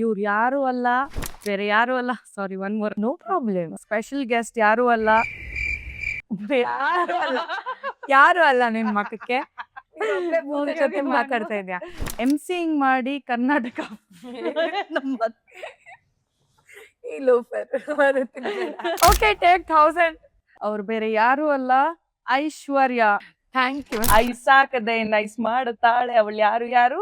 ಇವ್ರು ಯಾರು ಅಲ್ಲ, ಬೇರೆ ಯಾರು ಅಲ್ಲ, sorry one more, no problem. Special guest ಯಾರು ಅಲ್ಲ, ಯಾರು ಅಲ್ಲ ನಿನ್ ಮಕ್ಕಕ್ಕೆ ಜೊತೆ ಮಾತಾಡ್ತಾ ಇದ್ಯಾ. ಎಂಸಿಂಗ್ ಮಾಡಿ ಕರ್ನಾಟಕ ನಮ್ಮ ಈ ಲೋಫರ್ ಓಕೆ ಟೇಕ್ 1000. ಅವ್ರು ಬೇರೆ ಯಾರು ಅಲ್ಲ, ಐಶ್ವರ್ಯ. Thank you. ಐಸಾಕದೆ ನೈಸ್ ಮಾಡುತ್ತಾಳೆ ಅವಳು ಯಾರು ಯಾರು,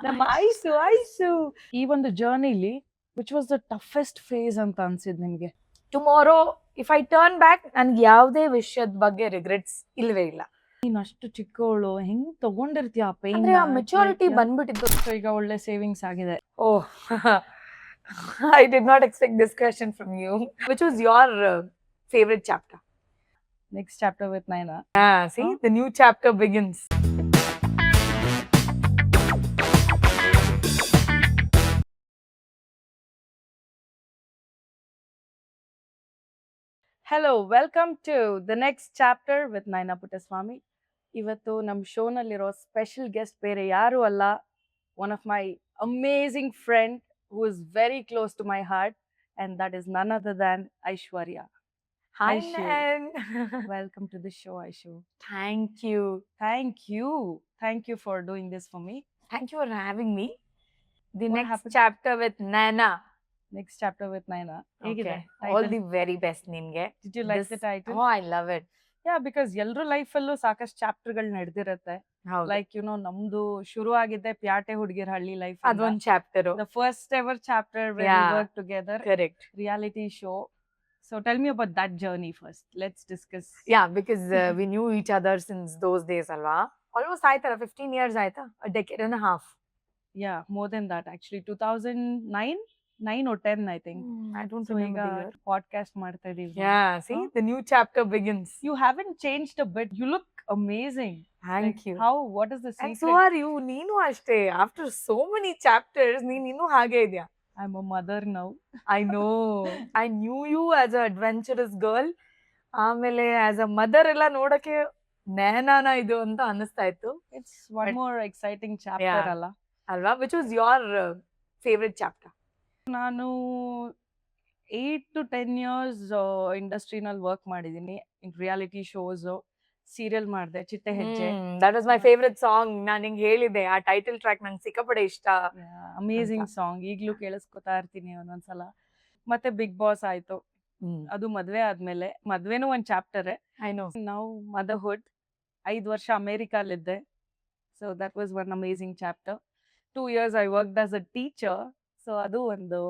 ನಮ್ಮ ಐಸು. ಈ ಒಂದು ಜರ್ನಿಲಿ which was the toughest phase ಅಂತ ಅನ್ಸಿದ್ ನಿಮ್ಗೆ? Tomorrow if I turn back ನನ್ಗೆ ಯಾವುದೇ ವಿಷಯದ ಬಗ್ಗೆ ರಿಗ್ರೆಟ್ಸ್ ಇಲ್ವೇ ಇಲ್ಲ. ನೀನ್ ಅಷ್ಟು ಚಿಕ್ಕವಳು ಹೆಂಗ್ ತಗೊಂಡಿರ್ತೀಯ ಆ ಪೇನ್? ಅಂದ್ರೆ ಆ ಮೆಚುರಿಟಿ ಬಂದ್ಬಿಟ್ಟಿದ್ದು. ಈಗ ಒಳ್ಳೆ ಸೇವಿಂಗ್ಸ್ ಆಗಿದೆ. ಓಹ್ I did not expect this question from you. Which was your favorite chapter? Next chapter with Naina. See, the new chapter begins. Hello, welcome to the next chapter with Naina Puttaswamy. ಇವತ್ತು ನಮ್ಮ ಶೋನಲ್ಲಿರೋ special guest ಬೇರೆ ಯಾರು ಅಲ್ಲ, one of my amazing friend who is very close to my heart, and that is none other than Aishwarya. Hi, Aishu. Nan. Welcome to the show, Aishu. Thank you. Thank you for doing this for me. Thank you for having me. The What next happened? chapter with Nana. Next chapter with Naina. ಹೇಗಿದೆ Okay. All title? the very best ನಿನ್ಗೆ. Did you like This- the title? Oh, I love it. Yeah, because ಎಲ್ರ ಲೈಫಲ್ಲೂ ಸಾಕಷ್ಟು ಚಾಪ್ಟರ್ಗಳು ನಡೆದಿರತ್ತೆ. ಹೌದು. Like ನಮ್ದು ಶುರು ಆಗಿದ್ದೆ ಪ್ಯಾಟೆ Hudugira Halli life. ಅದೊಂದ್ chapter. The first ever chapter where Yeah. we worked together, Correct. reality show. So tell me about that journey first. Let's discuss. Yeah, because we knew each other since those days, alva. Almost ಆಯ್ತಲ್ಲ 15 years ಆಯ್ತಾ, a decade and a half. Yeah, more than that actually. 2009, 9 or 10 I think. I don't So remember ಈಗ the year. podcast ಮಾಡ್ತಾ ಇದೀವಿ. Yeah, see, Huh? the new chapter begins. You haven't changed a bit. You look amazing. Thank Like, you. what is the And secret? so are you. ನೀನು ಅಷ್ಟೇ. After so many chapters, ನೀನ್ ಇನ್ನೂ ಹಾಗೆ ಇದೆಯಾ. I'm a mother now. I know. I knew you as a adventurous girl. ಆಮೇಲೆ as a mother ಎಲ್ಲ ನೋಡಕ್ಕೆ ನೇನಾನ ಇದು ಅಂತ ಅನ್ನಿಸ್ತಾ ಇತ್ತು It's one But- more exciting chapter Yeah. ಅಲ್ಲ. ಅಲ್ವಾ. Which was your favorite chapter? ನಾನು 8 to 10 years ಇಂಡಸ್ಟ್ರಿನಲ್ಲಿ ವರ್ಕ್ ಮಾಡಿದ್ದೀನಿ. ಇನ್ ರಿಯಾಲಿಟಿ ಶೋಸ್, ಸೀರಿಯಲ್ ಮಾಡಿದೆ, ಚಿಟ್ಟೆ ಹೆಜ್ಜೆ. That was my favorite song. ನಾನು ನಿಂಗೆ ಹೇಳಿದೆ ಆ ಟೈಟಲ್ ಟ್ರ್ಯಾಕ್ ನಂಗೆ ಸಿಕ್ಕಾಪಟ್ಟೆ ಇಷ್ಟ. ಅಮೇಝಿಂಗ್ ಸಾಂಗ್, ಈಗ್ಲೂ ಕೇಳಿಸ್ಕೊತಾ ಇರ್ತೀನಿ ಒಂದೊಂದ್ಸಲ. ಮತ್ತೆ ಬಿಗ್ ಬಾಸ್ ಆಯ್ತು, ಅದು ಮದ್ವೆ ಆದ್ಮೇಲೆ. ಮದ್ವೆನೂ ಒಂದ್ ಚಾಪ್ಟರ್. I know. ನಾವು ಮದರ್ಹುಡ್ 5 ವರ್ಷ ಅಮೇರಿಕಾಲಿದ್ದೆ. So that was one amazing chapter. 2 years I worked as a teacher. So ಅದು ಒಂದು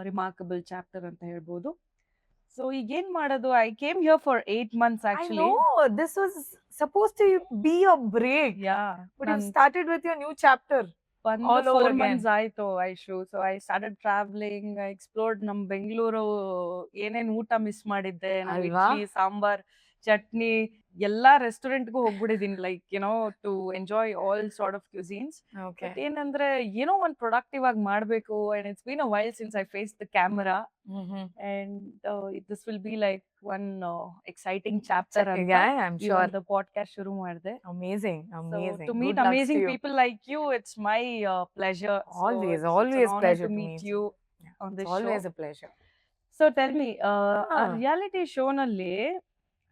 ರಿಮಾರ್ಕಬಲ್ ಚಾಪ್ಟರ್ ಅಂತ ಹೇಳ್ಬೋದು. ಸೊ ಈಗೇನ್ ಮಾಡೋದು, I came here for 8 months I actually. know. This was supposed to be a break. Yeah, But you started with your new chapter. all over 4 again. months ಆಯ್ತು Aishu. So I started travelling, I explored ನಮ್ ಬೆಂಗಳೂರು ಏನೇನ್ ಊಟ miss ಮಾಡಿದ್ದೆ. ನಾವ್ ಅಲ್ವಾ? ಇಡ್ಲಿ, ಸಾಂಬಾರ್, ಚಟ್ನಿ ಎಲ್ಲಾ ರೆಸ್ಟೋರೆಂಟ್ಗೂ ಹೋಗ್ಬಿಟ್ಟಿದೀನಿ, like to enjoy all sort of cuisines. Okay. ಏನಂದ್ರೆ ಏನೋ ಒಂದ್ ಪ್ರೊಡಕ್ಟಿವ್ ಆಗಿ ಮಾಡ್ಬೇಕು. And it's been a while since I face the camera, and this will be like one exciting chapter ಅಂತ Yeah, I'm ಈ sure. ಒಂದು ಪಾಡ್ಕಾಸ್ಟ್ ಶುರು ಮಾಡಿದೆ. Amazing. So Amazing. to meet Good luck amazing to you. people like you, it's my pleasure. So Always, it's always an honor pleasure to to meet meet you Yeah, on it's this always show. a pleasure. So tell me, ಆ ಹಾ. Reality ಶೋನಲ್ಲಿ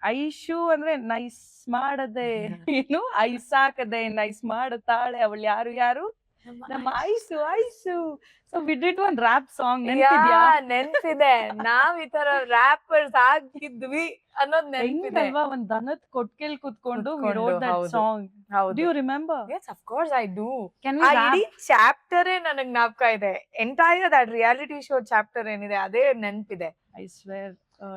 ಐಶು ಅಂದ್ರೆ nice ಮಾಡದೆ ಏನು, ಐಸಾಕದೆ nice ಮಾಡುತ್ತಾಳೆ ಅವಳು ಯಾರು ಯಾರು, ನಮ್ಮ Aisu. So we did one rap song, ನೆನಪಿದ್ಯಾ? Yeah, ನೆನ್ಪಿದೆ. ನಾವ್ ಈ ತರ rappers ಆಗಿದ್ವಿ ಅನ್ನೋದ್ ನೆನ್ಪಿದೆ. ಹೆಂಗಲ್ವಾ, ಒಂದ್ ದನದ ಕೊಟ್ಕೆಲ್ ಕುತ್ಕೊಂಡು we ಕುತ್ಕೊಂಡು, wrote that ಹೌದು. song. Do ಹೌದು. you remember? Yes, of course I do. Can ಆ we rap? ಇಡೀ ಚಾಪ್ಟರೇ ನನಗ್ ಜ್ಞಾಪಕ ಇದೆ. Entire that reality show chapter ಏನಿದೆ ಅದೇ ನೆನ್ಪಿದೆ. I swear.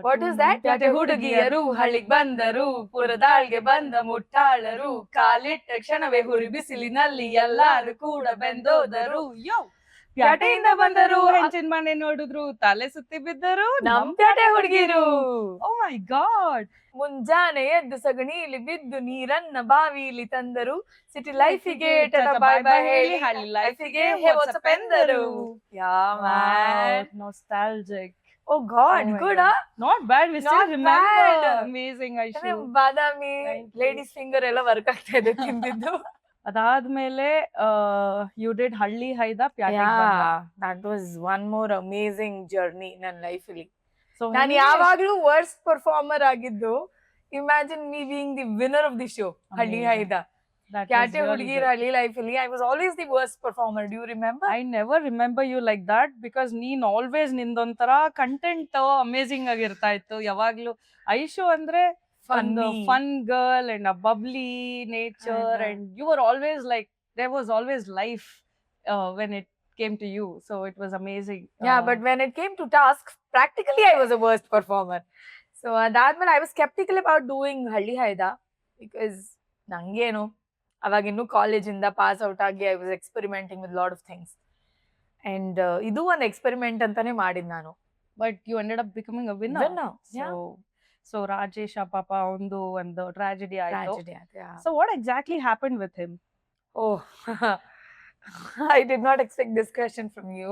What is that? ಪ್ಯಾಟೆ ಹುಡುಗಿಯರು ಹಳ್ಳಿಗ್ ಬಂದರು, ಪುರದಾಳ್ಗೆ ಬಂದ ಮುಟ್ಟಾಳರು, ಕಾಲಿಟ್ಟ ಕ್ಷಣವೇ ಹುರಿ ಬಿಸಿಲಿನಲ್ಲಿ ಎಲ್ಲಾರು ಕೂಡ ಬೆಂದೋದರು. ಯೋ ಪ್ಯಾಟೆಯಿಂದ ಬಂದರು, ಹೆಂಚಿನ ಮನೆ ನೋಡಿದ್ರು, ತಲೆ ಸುತ್ತಿ ಬಿದ್ದರು ನಮ್ ಪ್ಯಾಟೆ ಹುಡುಗಿರು. ಓ ಮೈ ಗಾಡ್. ಮುಂಜಾನೆ ಎದ್ದು ಸಗಣಿಲಿ ಬಿದ್ದು ನೀರನ್ನ ಬಾವಿಲಿ ತಂದರು, ಸಿಟಿ ಲೈಫಿಗೆ ಬಾಯ್ ಬಾಯ್ ಹೇಳಿ ಹಳ್ಳಿ ಲೈಫಿಗೆ ವಾಟ್ಸಪ್ ಎಂದರು. ಯಾ man. Nostalgic. Oh God, Oh my good. God. Not bad. We still Not remember. bad. Amazing, Aishu. Badami Thank you. Ladies finger ಎಲ್ಲ ವರ್ಕ್ ಆಗ್ತಾ ಇದೆ ತಿಂದಿದ್ದು. ಅದಾದ್ಮೇಲೆ ಯು ಡಿಡ್ ಹಳ್ಳಿ Haida Pyateg Banda. That was one more amazing journey ನನ್ನ ಲೈಫಲ್ಲಿ. So ನಾನು ಯಾವಾಗ್ಲೂ ವರ್ಸ್ಟ್ ಪರ್ಫಾರ್ಮರ್ ಆಗಿದ್ದು. Imagine me being the winner of the show Halli Haida. ಕ್ಯಾಟೆ ಹುಡುಗಿರ ಹಳ್ಳಿ ಲೈಫಲ್ಲಿ I was always the worst performer. Do remember? I never remember you like that because ನೀನ್ ಆಲ್ವೇಸ್ ನಿಂದೊಂಥರ ಕಂಟೆಂಟ್ ಅಮೇಸಿಂಗ್ ಆಗಿರ್ತಾ ಇತ್ತು ಯಾವಾಗ್ಲೂ. ಐಶು ಅಂದ್ರೆ ಒಂದು fun girl and a bubbly nature and you are always like there was always life when it came to you, so it was amazing. But when it came to task, practically I was a worst performer. So adadmele I was skeptical about doing halli haida because nangenu avag innu college inda pass out agi I was experimenting with lot of things, and idu one experiment antane madid nanu. But you ended up becoming a winner. Yeah. So Rajesh papa ಒಂದು tragedy ಆಯ್ತು. Yeah. So what exactly happened with him? Oh, I did not expect this question from you.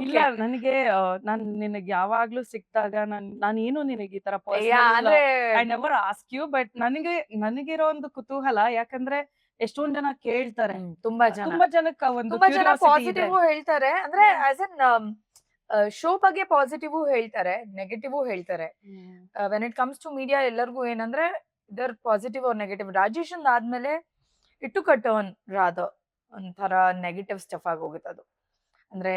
ಇಲ್ಲ ನನಗೆ ನಾನು ನಿನಗೆ ಯಾವಾಗ್ಲೂ ಸಿಕ್ತಾಗ ನಾನು ಏನು ನಿನಗೆ ಈ ತರ I never ask you, but ನನಗಿರೋ ಒಂದು ಕುತೂಹಲ ಯಾಕಂದ್ರೆ ಎಷ್ಟೊಂದ್ ಜನ ಕೇಳ್ತಾರೆ, ತುಂಬಾ ಜನಕ್ಕೆ ಒಂದು ಪಾಸಿಟಿವ್ ಹೇಳ್ತಾರೆ, ಅಂದ್ರೆ ಆಸ್ ಎನ್ ಶೋ ಬಗ್ಗೆ ಪಾಸಿಟಿವ್ ಹೇಳ್ತಾರೆ, ನೆಗೆಟಿವ್ ಹೇಳ್ತಾರೆ. When it comes to media ಎಲ್ಲರಿಗೂ ಏನಂದ್ರೆ ಇದರ್ ಪಾಸಿಟಿವ್ ಆರ್ ನೆಗೆಟಿವ್. ರಾಜೇಶ್ ಆದ್ಮೇಲೆ ಇಟ್ಟು ಕಟ್ಟೋನ್ ರಾಧ ಒಂಥರ ನೆಗೆಟಿವ್ ಸ್ಟಫ್ ಆಗಿ ಹೋಗುತ್ತೆ ಅದು. ಅಂದ್ರೆ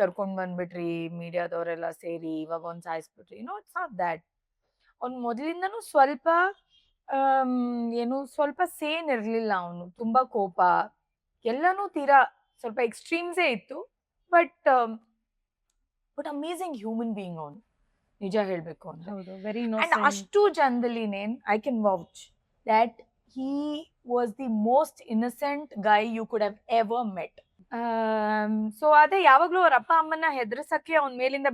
ಕರ್ಕೊಂಡ್ ಬಂದ್ಬಿಟ್ರಿ ಮೀಡಿಯಾದವರೆಲ್ಲ ಸೇರಿ ಇವಾಗ ಒಂದ್ ಸಾಯಿಸ್ಬಿಟ್ರಿ. It's not that. ಅವ್ನ್ ಮೊದಲಿಂದನೂ ಸ್ವಲ್ಪ ಸ್ವಲ್ಪ ಸೇನ್ ಇರ್ಲಿಲ್ಲ. ಅವನು ತುಂಬಾ ಕೋಪ ಎಲ್ಲಾನು ತೀರಾ ಸ್ವಲ್ಪ ಎಕ್ಸ್ಟ್ರೀಮ್ಸೇ ಇತ್ತು. ಬಟ್ ಅಮೇಸಿಂಗ್ ಹ್ಯೂಮನ್ ಬೀಯಿಂಗ್ ಅವನು, ನಿಜ ಹೇಳ್ಬೇಕು ಅಂದ್ರೆ. ಅಂಡ್ ಅಷ್ಟು ಜನದಲ್ಲಿ I can vouch that he was the most innocent guy you could have ever met. So ಅದೇ ಯಾವಾಗ್ಲೂ ಅವ್ರ ಅಪ್ಪ ಅಮ್ಮನ ಹೆದರ್ಸಕ್ಕೆ ಅವ್ನ್ ಮೇಲಿಂದ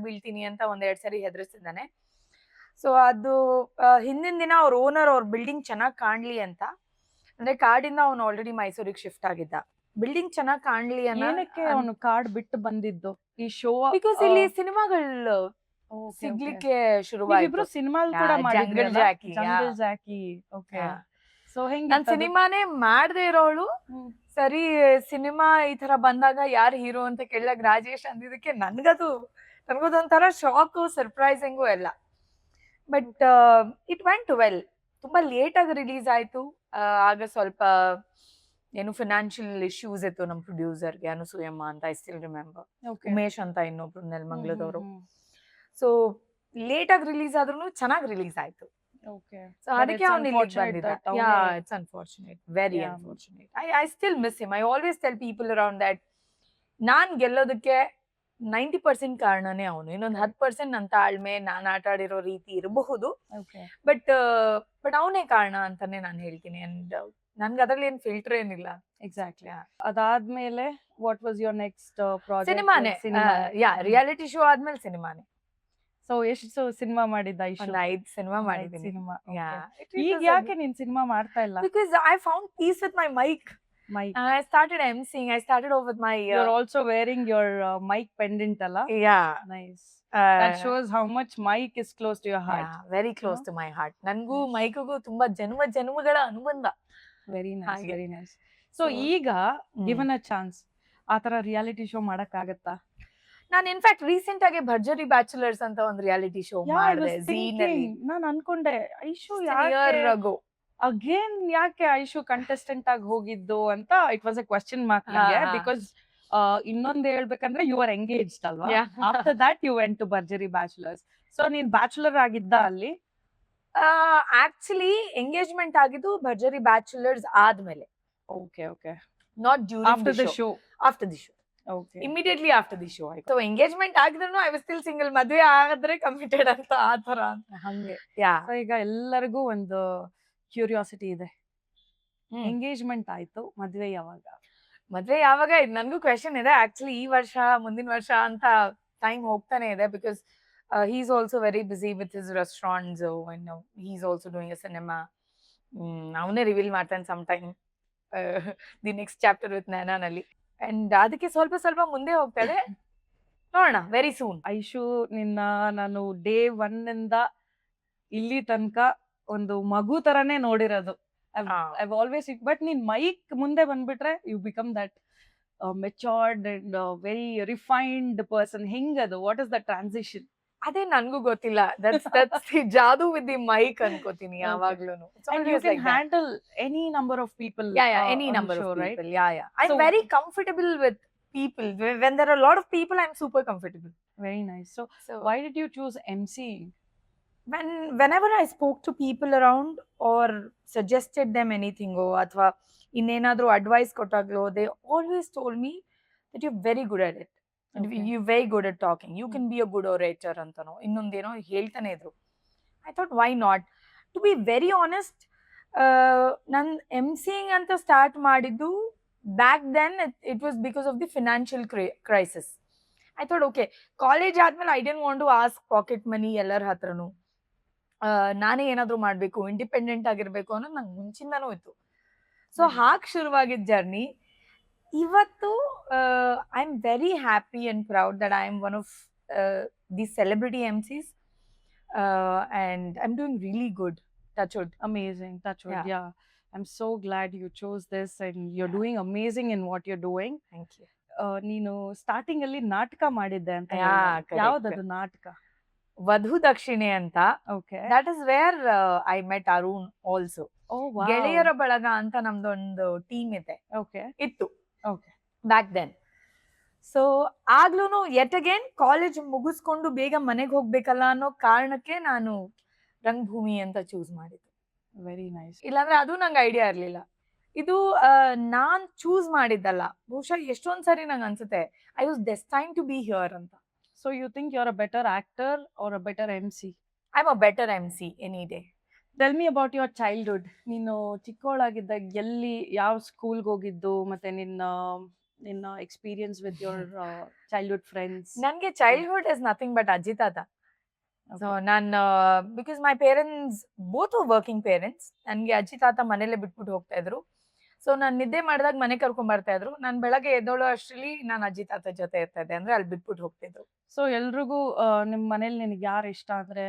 ಬೀಳ್ತೀನಿ ಅಂತ ಒಂದೆರಡು ಸರಿ ಹೆದರ್ಸಿದ್ದಾನೆ. ಸೊ ಅದು ಹಿಂದಿನ ದಿನ ಅವ್ರ ಓನರ್ ಅವ್ರ ಬಿಲ್ಡಿಂಗ್ ಚೆನ್ನಾಗ್ ಕಾಣ್ಲಿ ಅಂತ, ಅಂದ್ರೆ ಕಾಡಿಂದ ಅವ್ನು ಆಲ್ರೆಡಿ ಮೈಸೂರಿಗೆ ಶಿಫ್ಟ್ ಆಗಿದ್ದ. ಬಿಲ್ಡಿಂಗ್ ಚೆನ್ನಾಗ್ ಕಾಣ್ಲಿ ಅನ್ನಕ್ಕೆ ಅವನು ಕಾಡ್ ಬಿಟ್ಟು ಬಂದಿದ್ದು ಈ ಶೋ. ಬಿಕಾಸ್ ಇಲ್ಲಿ ಸಿನಿಮಾಗಳು ಸಿಗ್ಲಿಕ್ಕೆ ಶುರುವಾಯ್ತು. ಸಿನಿಮಾ ಕೂಡ ಜಂಗಲ್ ಜಾಕಿ. ಸೊ ನಾನ್ ಸಿನಿಮಾನೇ ಮಾಡದೇ ಇರೋಳು. ಸರಿ ಸಿನಿಮಾ ಈ ತರ ಬಂದಾಗ ಯಾರು ಹೀರೋ ಅಂತ ಕೇಳಿದಾಗ ರಾಜೇಶ್ ಅಂದಿದ್ದಕ್ಕೆ ನನ್ಗದೊಂಥರ ಶಾಕು, ಸರ್ಪ್ರೈಸಿಂಗು ಎಲ್ಲ. But it went well. ತುಂಬಾ ಲೇಟ್ ಆಗಿ ರಿಲೀಸ್ ಆಯ್ತು. ಆಗ ಸ್ವಲ್ಪ ಫಿನಾನ್ಷಿಯಲ್ ಇಶ್ಯೂಸ್ ಇತ್ತು ನಮ್ ಪ್ರೊಡ್ಯೂಸರ್ಗೆ, ಅನುಸೂಯಮ್ಮ ಅಂತ, ಐ ಸ್ಟಿಲ್ ರಿಮೆಂಬರ್. ಉಮೇಶ್ ಅಂತ ಇನ್ನೊಬ್ರು ನೆಲಮಂಗಲದವರು. ಸೊ ಲೇಟ್ ಆಗಿ ರಿಲೀಸ್ ಆದ್ರೂ ಚೆನ್ನಾಗಿ ರಿಲೀಸ್ ಆಯ್ತು. So ಅದಕ್ಕೆ ಅವನು ಇಲ್ಲಿಗೆ ಬಂದಿದ್ದ. It's unfortunate, very unfortunate. I still miss him. I always tell people around that ನಾನ್ ಗೆಲ್ಲೋದಕ್ಕೆ 90% ಕಾರಣನೇ ಅವನು. ಇನ್ನೊಂದು 10% ನನ್ನ ತಾಳ್ಮೆ, ನಾನು ಆಟ ಆಡಿರೋ ರೀತಿ ಇರಬಹುದು. ಬಟ್ ಅವನೇ ಕಾರಣ ಅಂತಾನೆ ನಾನು ಹೇಳ್ತೀನಿ. ಅಂಡ್ ನನ್ಗೆ ಅದ್ರಲ್ಲಿ ಏನ್ ಫಿಲ್ಟರ್ ಏನಿಲ್ಲ. ಎಕ್ಸಾಕ್ಟ್ಲಿ. ಅದಾದ್ಮೇಲೆ what was your next project? ಸಿನಿಮಾನೇ. ರಿಯಾಲಿಟಿ ಶೋ ಆದ್ಮೇಲೆ ಸಿನಿಮಾನೇ. ಸೊ ಎಷ್ಟು ಸಿನಿಮಾ ಮಾಡಿದ್ದ? 5 ಸಿನಿಮಾ ಮಾಡಿದ್ದೀನಿ. ಈಗ ಯಾಕೆ ನೀನ್ ಸಿನಿಮಾ ಮಾಡ್ತಾ ಇಲ್ಲ? Because I found peace with my mic. I started emceeing. I started off with my You're also wearing your mic pendant alla? Yeah. Nice. That shows how much mic is close to your heart. Yeah, very close to my heart. ನನಗೂ ಮೈಕ್ಗೂ ತುಂಬಾ ಜನ್ಮಗಳ ಅನುಬಂಧ. Very nice, very nice. So ಈಗ given a chance ಆ ತರ reality show ಮಾಡಕ್ ಆಗತ್ತಾ? ನಾನು ಇನ್ಫ್ಯಾಕ್ಟ್ ರೀಸೆಂಟ್ ಆಗಿ ಭರ್ಜರಿ ಬ್ಯಾಚುಲರ್ಸ್ ಅಂತ ಒಂದು ರಿಯಾಲಿಟಿ ಶೋ ಮಾಡಿದೆ ಝೀನಲ್ಲಿ. ನಾನು ಅನ್ಕೊಂಡೆ ಐಶು ಅಗೇನ್ ಯಾಕೆ ಐಶು ಕಂಟೆಸ್ಟೆಂಟ್ ಆಗಿ ಹೋಗಿದ್ದು ಅಂತ. It was a question mark ನನಗೆ. ಬಿಕಾಸ್ ಇನ್ನೊಂದು ಹೇಳ್ಬೇಕಂದ್ರೆ ಯು ಆರ್ ಎಂಗೇಜ್ಡ್ ಅಲ್ವಾ? After that you went to Bharjari bachelors. So ನೀನ್ ಬ್ಯಾಚುಲರ್ ಆಗಿದ್ದ ಅಲ್ಲಿ? ಆಕ್ಚುಲಿ ಎಂಗೇಜ್ಮೆಂಟ್ ಆಗಿದ್ದು ಭರ್ಜರಿ ಬ್ಯಾಚುಲರ್ಸ್ ಆದ್ಮೇಲೆ. Okay. Not during after the show. After the show. Okay. Immediately after the show. So engagement ಆಗಿದ್ರು I was still single. ಮದ್ವೆ ಆಗಿದ್ರೆ committed ಅಂತ ಆ ತರ ಹಂಗೆ. ಈಗ ಎಲ್ಲರಿಗೂ ಒಂದು ಕ್ಯೂರಿಯಾಸಿಟಿ ಇದೆ. ಎಂಗೇಜ್ಮೆಂಟ್ ಆಯ್ತು, ಮದ್ವೆ ಯಾವಾಗ? ಇದು ನನಗೂ ಕ್ವೆಶನ್ ಇದೆ ಆಕ್ಚುಲಿ. ಈ ವರ್ಷ ಮುಂದಿನ ವರ್ಷ ಅಂತ ಟೈಮ್ ಹೋಗ್ತಾನೆ ಇದೆ. Because he is also very busy with his restaurants and he is also doing a cinema. ಅವನೇ ರಿವೀಲ್ ಮಾಡ್ತಾನೆ some time the next chapter with ನೈನಾನಲ್ಲಿ. ಅಂಡ್ ಅದಕ್ಕೆ ಸ್ವಲ್ಪ ಮುಂದೆ ಹೋಗ್ತಾಳೆ. ನೋಡೋಣ ವೆರಿ ಸೂನ್. ಐಶು ನಿನ್ನ ನಾನು ಡೇ 1 ಇಂದ ಇಲ್ಲಿ ತನಕ ಒಂದು ಮಗು ತರನೇ ನೋಡಿರೋದು. I've always but ನೀನ್ ಮೈಕ್ ಮುಂದೆ ಬಂದ್ಬಿಟ್ರೆ you become that matured and very refined person. ಹೆಂಗದು? What is the transition? ಅದೇ ನನ್ಗೂ ಗೊತ್ತಿಲ್ಲ. That's the ಜಾದು with the mic ಅನ್ಕೋತೀನಿ ಯಾವಾಗ್ಲೂನು. And you can handle any number of people. Any number of people. Right? I'm So- very comfortable with people. When there are a lot of people, I'm super comfortable. Very nice. So So why did you choose MCing? whenever I spoke to people around or suggested them anything ಅಥವಾ ಇನ್ನೇನಾದ್ರೂ advice ಕೊಟ್ಟಾಗ್ಲೋ, they always told me that you're very good at it. Okay. You're very good at talking. You can be a good orator ಅಂತನೋ ಇನ್ನೊಂದೇನೋ ಹೇಳ್ತಾನೆ ಇದ್ರು. I thought why not? To be very honest, ನಾನು MCing ಅಂತ start ಮಾಡಿದ್ದು back then it was because of the financial crisis. I thought okay, college ಆದ್ಮೇಲೆ I didn't want to ask pocket money ಎಲ್ಲರ ಹತ್ರನು. ನಾನೇ ಏನಾದ್ರು ಮಾಡ್ಬೇಕು, ಇಂಡಿಪೆಂಡೆಂಟ್ ಆಗಿರ್ಬೇಕು ಅನ್ನೋದು ನಂಗೆ ಮುಂಚಿಂದನೂ ಇತ್ತು. ಸೊ ಹಾಗೆ ಶುರುವಾಗಿದ್ದ ಜರ್ನಿ. ಇವತ್ತು I am very happy and proud that I am one of the celebrity MCs and I'm doing really good. Touch wood. Amazing. Touch wood. Yeah. Yeah. I'm so glad you chose this and you're doing amazing in what you're doing. Thank you. ನೀನು starting ಅಲ್ಲಿ ನಾಟಕ ಮಾಡಿದ್ದೆ ಅಂತ Yeah, ಹೇಳಿದೆ. correct. ಯಾವ್ದದು ನಾಟಕ? ವಧು ದಕ್ಷಿಣೆ ಅಂತ. Okay. That is where I met Arun also. Oh wow. ಗೆಳೆಯರ ಬಳಗ ಅಂತ ನಮ್ದೊಂದು ಟೀಮ್ ಇದೆ, Okay. ಇತ್ತು Okay. Back then. ಸೊ ಆಗ್ಲೂನು ಯಟ್ ಅಗೇನ್ ಕಾಲೇಜ್ ಮುಗಿಸ್ಕೊಂಡು ಬೇಗ ಮನೆಗೆ ಹೋಗ್ಬೇಕಲ್ಲ ಅನ್ನೋ ಕಾರಣಕ್ಕೆ ನಾನು ರಂಗಭೂಮಿ ಅಂತ ಚೂಸ್ ಮಾಡಿದ್ದು. Very nice. ಇಲ್ಲಾಂದ್ರೆ ಅದು ನಂಗೆ ಐಡಿಯಾ ಇರ್ಲಿಲ್ಲ. ಇದು ನಾನ್ ಚೂಸ್ ಮಾಡಿದ್ದಲ್ಲ. ಬಹುಶಃ ಎಷ್ಟೊಂದ್ ಸರಿ ನಂಗೆ ಅನ್ಸುತ್ತೆ I was destined to be here ಅಂತ. So you think you're a better actor or a better MC? I am a better MC any day. Tell me about your childhood. ನೀನು ಚಿಕ್ಕವಳಾಗಿದ್ದಾಗ ಎಲ್ಲಿ ಯಾವ ಸ್ಕೂಲ್ಗೆ ಹೋಗಿದ್ದು ಮತ್ತೆ ನಿನ್ನ experience with your childhood friends? ನನ್ಗೆ childhood is nothing but ಅಜ್ಜಿ ತಾತ. ಸೊ ನಾನು because my parents both working parents, ನನ್ಗೆ ಅಜ್ಜಿ ತಾತ ಮನೇಲೆ ಬಿಟ್ಬಿಟ್ಟು ಹೋಗ್ತಾ ಇದ್ರು. ಸೊ ನಾನು ನಿದ್ದೆ ಮಾಡಿದಾಗ ಮನೆ ಕರ್ಕೊಂಡ್ ಬರ್ತಾ ಇದ್ರು. ನಾನು ಬೆಳಗ್ಗೆ ಎದ್ದೋಳು ಅಷ್ಟರಲ್ಲಿ ನಾನು ಅಜ್ಜಿ ತಾತ ಜೊತೆ ಇರ್ತಾ ಇದ್ದೆ, ಅಂದ್ರೆ ಅಲ್ಲಿ ಬಿಟ್ಬಿಟ್ಟು ಹೋಗ್ತಿದ್ರು. ಸೊ ಎಲ್ರಿಗೂ ನಿಮ್ ಮನೇಲಿ ನಿನಗೆ ಯಾರು ಇಷ್ಟ ಅಂದ್ರೆ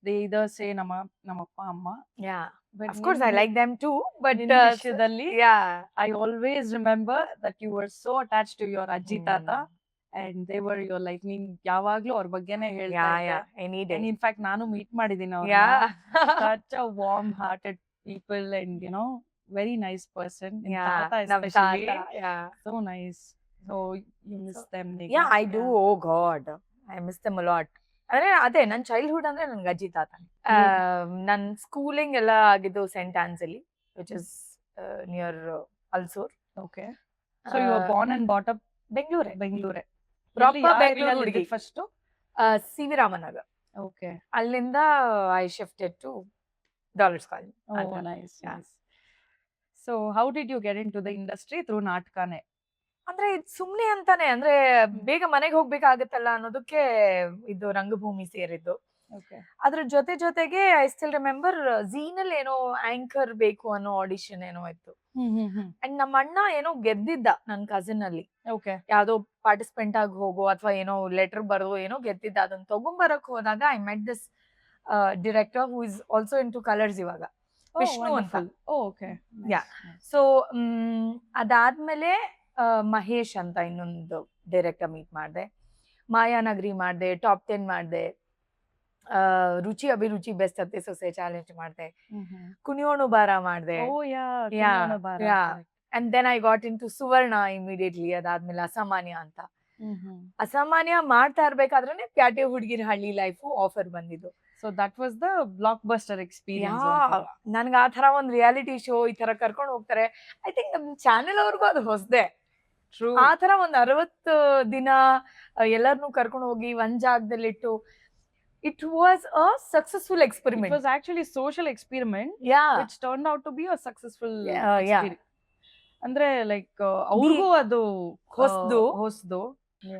they either say ನಮ್ಮಪ್ಪ ಅಮ್ಮ. Yeah, But of course I like them too, but ನಿನ್ ವಿಷಯದಲ್ಲಿ yeah, I always remember that you were so attached to your ಅಜ್ಜಿ ತಾತ and they were your life. ನೀನ್ ಯಾವಾಗ್ಲೂ ಅವ್ರ ಬಗ್ಗೆನೇ ಹೇಳ್ತಾ ಇದ್ದೆ. any day. And in fact ನಾನು ಮೀಟ್ ಮಾಡಿದ್ದೀನಿ ಅವ್ರನ್ನ. Yeah. Such a warm hearted people and you know very nice person. And Yeah, Tata ನಮ್ especially. ತಾತ, yeah. So nice. So you miss them. Yeah, I do. Oh God, I miss them a lot. ಅಂದ್ರೆ ಅದೇ ನನ್ childhood ಅಂದ್ರೆ ನನ್ಗೆ ಅಜ್ಜಿ ತಾತ. ನನ್ ಸ್ಕೂಲಿಂಗ್ ಎಲ್ಲ ಆಗಿದ್ದು ಸೆಂಟ್ ಆನ್ಸ್ ಅಲ್ಲಿ, which is near Ulsoor. Okay. So you were born and brought up ಬೆಂಗಳೂರೇ. ಬೆಂಗಳೂರೇ. Proper ಬೆಂಗಳೂರು ಹುಡುಗಿ. First C V Raman Nagar. Okay. ಅಲ್ಲಿಂದ I shifted to Dollars Colony. Oh nice. Yeah. Nice. So how did you get into the industry? Through ನಾಟಕನೇ? ಅಂದ್ರೆ ಇದು ಸುಮ್ನೆ ಅಂತಾನೆ, ಅಂದ್ರೆ ಬೇಗ ಮನೆಗೆ ಹೋಗ್ಬೇಕಾಗತ್ತಲ್ಲ ಅನ್ನೋದಕ್ಕೆ ಇದು ರಂಗಭೂಮಿ ಸೇರಿದ್ದು. Okay. ಅದ್ರ ಜೊತೆಗೆ ಐ ಸ್ಟಿಲ್ ರಿಮೆಂಬರ್ ಝೀನಲ್ಲಿ ಏನೋ ಆಂಕರ್ ಬೇಕು ಅನ್ನೋ ಆಡಿಷನ್ ಏನೋ ಇತ್ತು. ಅಂಡ್ ನಮ್ಮ ಅಣ್ಣ ಏನೋ ಗೆದ್ದಿದ್ದ ನನ್ನ ಕಸಿನ್ ಅಲ್ಲಿ. Okay. ಯಾವ್ದೋ ಪಾರ್ಟಿಸಿಪೆಂಟ್ ಆಗಿ ಹೋಗೋ ಅಥವಾ ಏನೋ ಲೆಟರ್ ಬರೋ ಏನೋ ಗೆದ್ದಿದ್ದ. ಅದನ್ನ ತಗೊಂಬರಕ್ ಹೋದಾಗ I met this director who is also into Colors ಇವಾಗ, ವಿಷ್ಣು ಅಂತ. Oh okay. Yeah. ಸೊ ಅದಾದ್ಮೇಲೆ ಮಹೇಶ್ ಅಂತ ಇನ್ನೊಂದು ಡೈರೆಕ್ಟರ್ ಮೀಟ್ ಮಾಡಿದೆ. ಮಾಯಾನಗರಿ ಮಾಡಿದೆ, ಟಾಪ್ 10 ಮಾಡಿದೆ, ರುಚಿ ಅಭಿರುಚಿ ಬೆಸ್ಟ್ ಅತ್ತೆ ಸೊಸೆ ಚಾಲೆಂಜ್ ಮಾಡಿದೆ, ಕುಣಿಯೋಣು ಬಾರ ಮಾಡಿದೆ. Oh yeah. Yeah, ಕುಣಿಯೋಣ ಬಾರ. yeah. Correct. And then I got into Suvarna immediately. ಅದಾದ್ಮೇಲೆ ಅಸಾಮಾನ್ಯ ಅಂತ. ಅಸಾಮಾನ್ಯ ಮಾಡ್ತಾ ಇರ್ಬೇಕಾದ್ರೆ ಪ್ಯಾಟೆ ಹುಡುಗಿರ ಹಳ್ಳಿ ಲೈಫ್ ಆಫರ್ ಬಂದಿದ್ದು. So that was the blockbuster experience. ನನ್ಗೆ ಆ ತರ ಒಂದ್ ರಿಯಾಲಿಟಿ ಶೋ ಈ ತರ ಕರ್ಕೊಂಡು ಹೋಗ್ತಾರೆ. ಐ ಥಿಂಕ್ ನಮ್ ಚಾನೆಲ್ ಅವ್ರಿಗೂ ಅದು ಹೊಸದೆ. True. ಆ ತರ ಒಂದ್ 60 ದಿನ ಎಲ್ಲರನ್ನೂ ಕರ್ಕೊಂಡು ಹೋಗಿ ಒಂದ್ ಜಾಗದಲ್ಲಿಟ್ಟು, it was a successful It experiment. was actually social experiment which turned out to be a successful Yeah. experience. ಅಂದ್ರೆ ಲೈಕ್ ಅವ್ರಿಗೂ ಅದು ಹೊಸದು.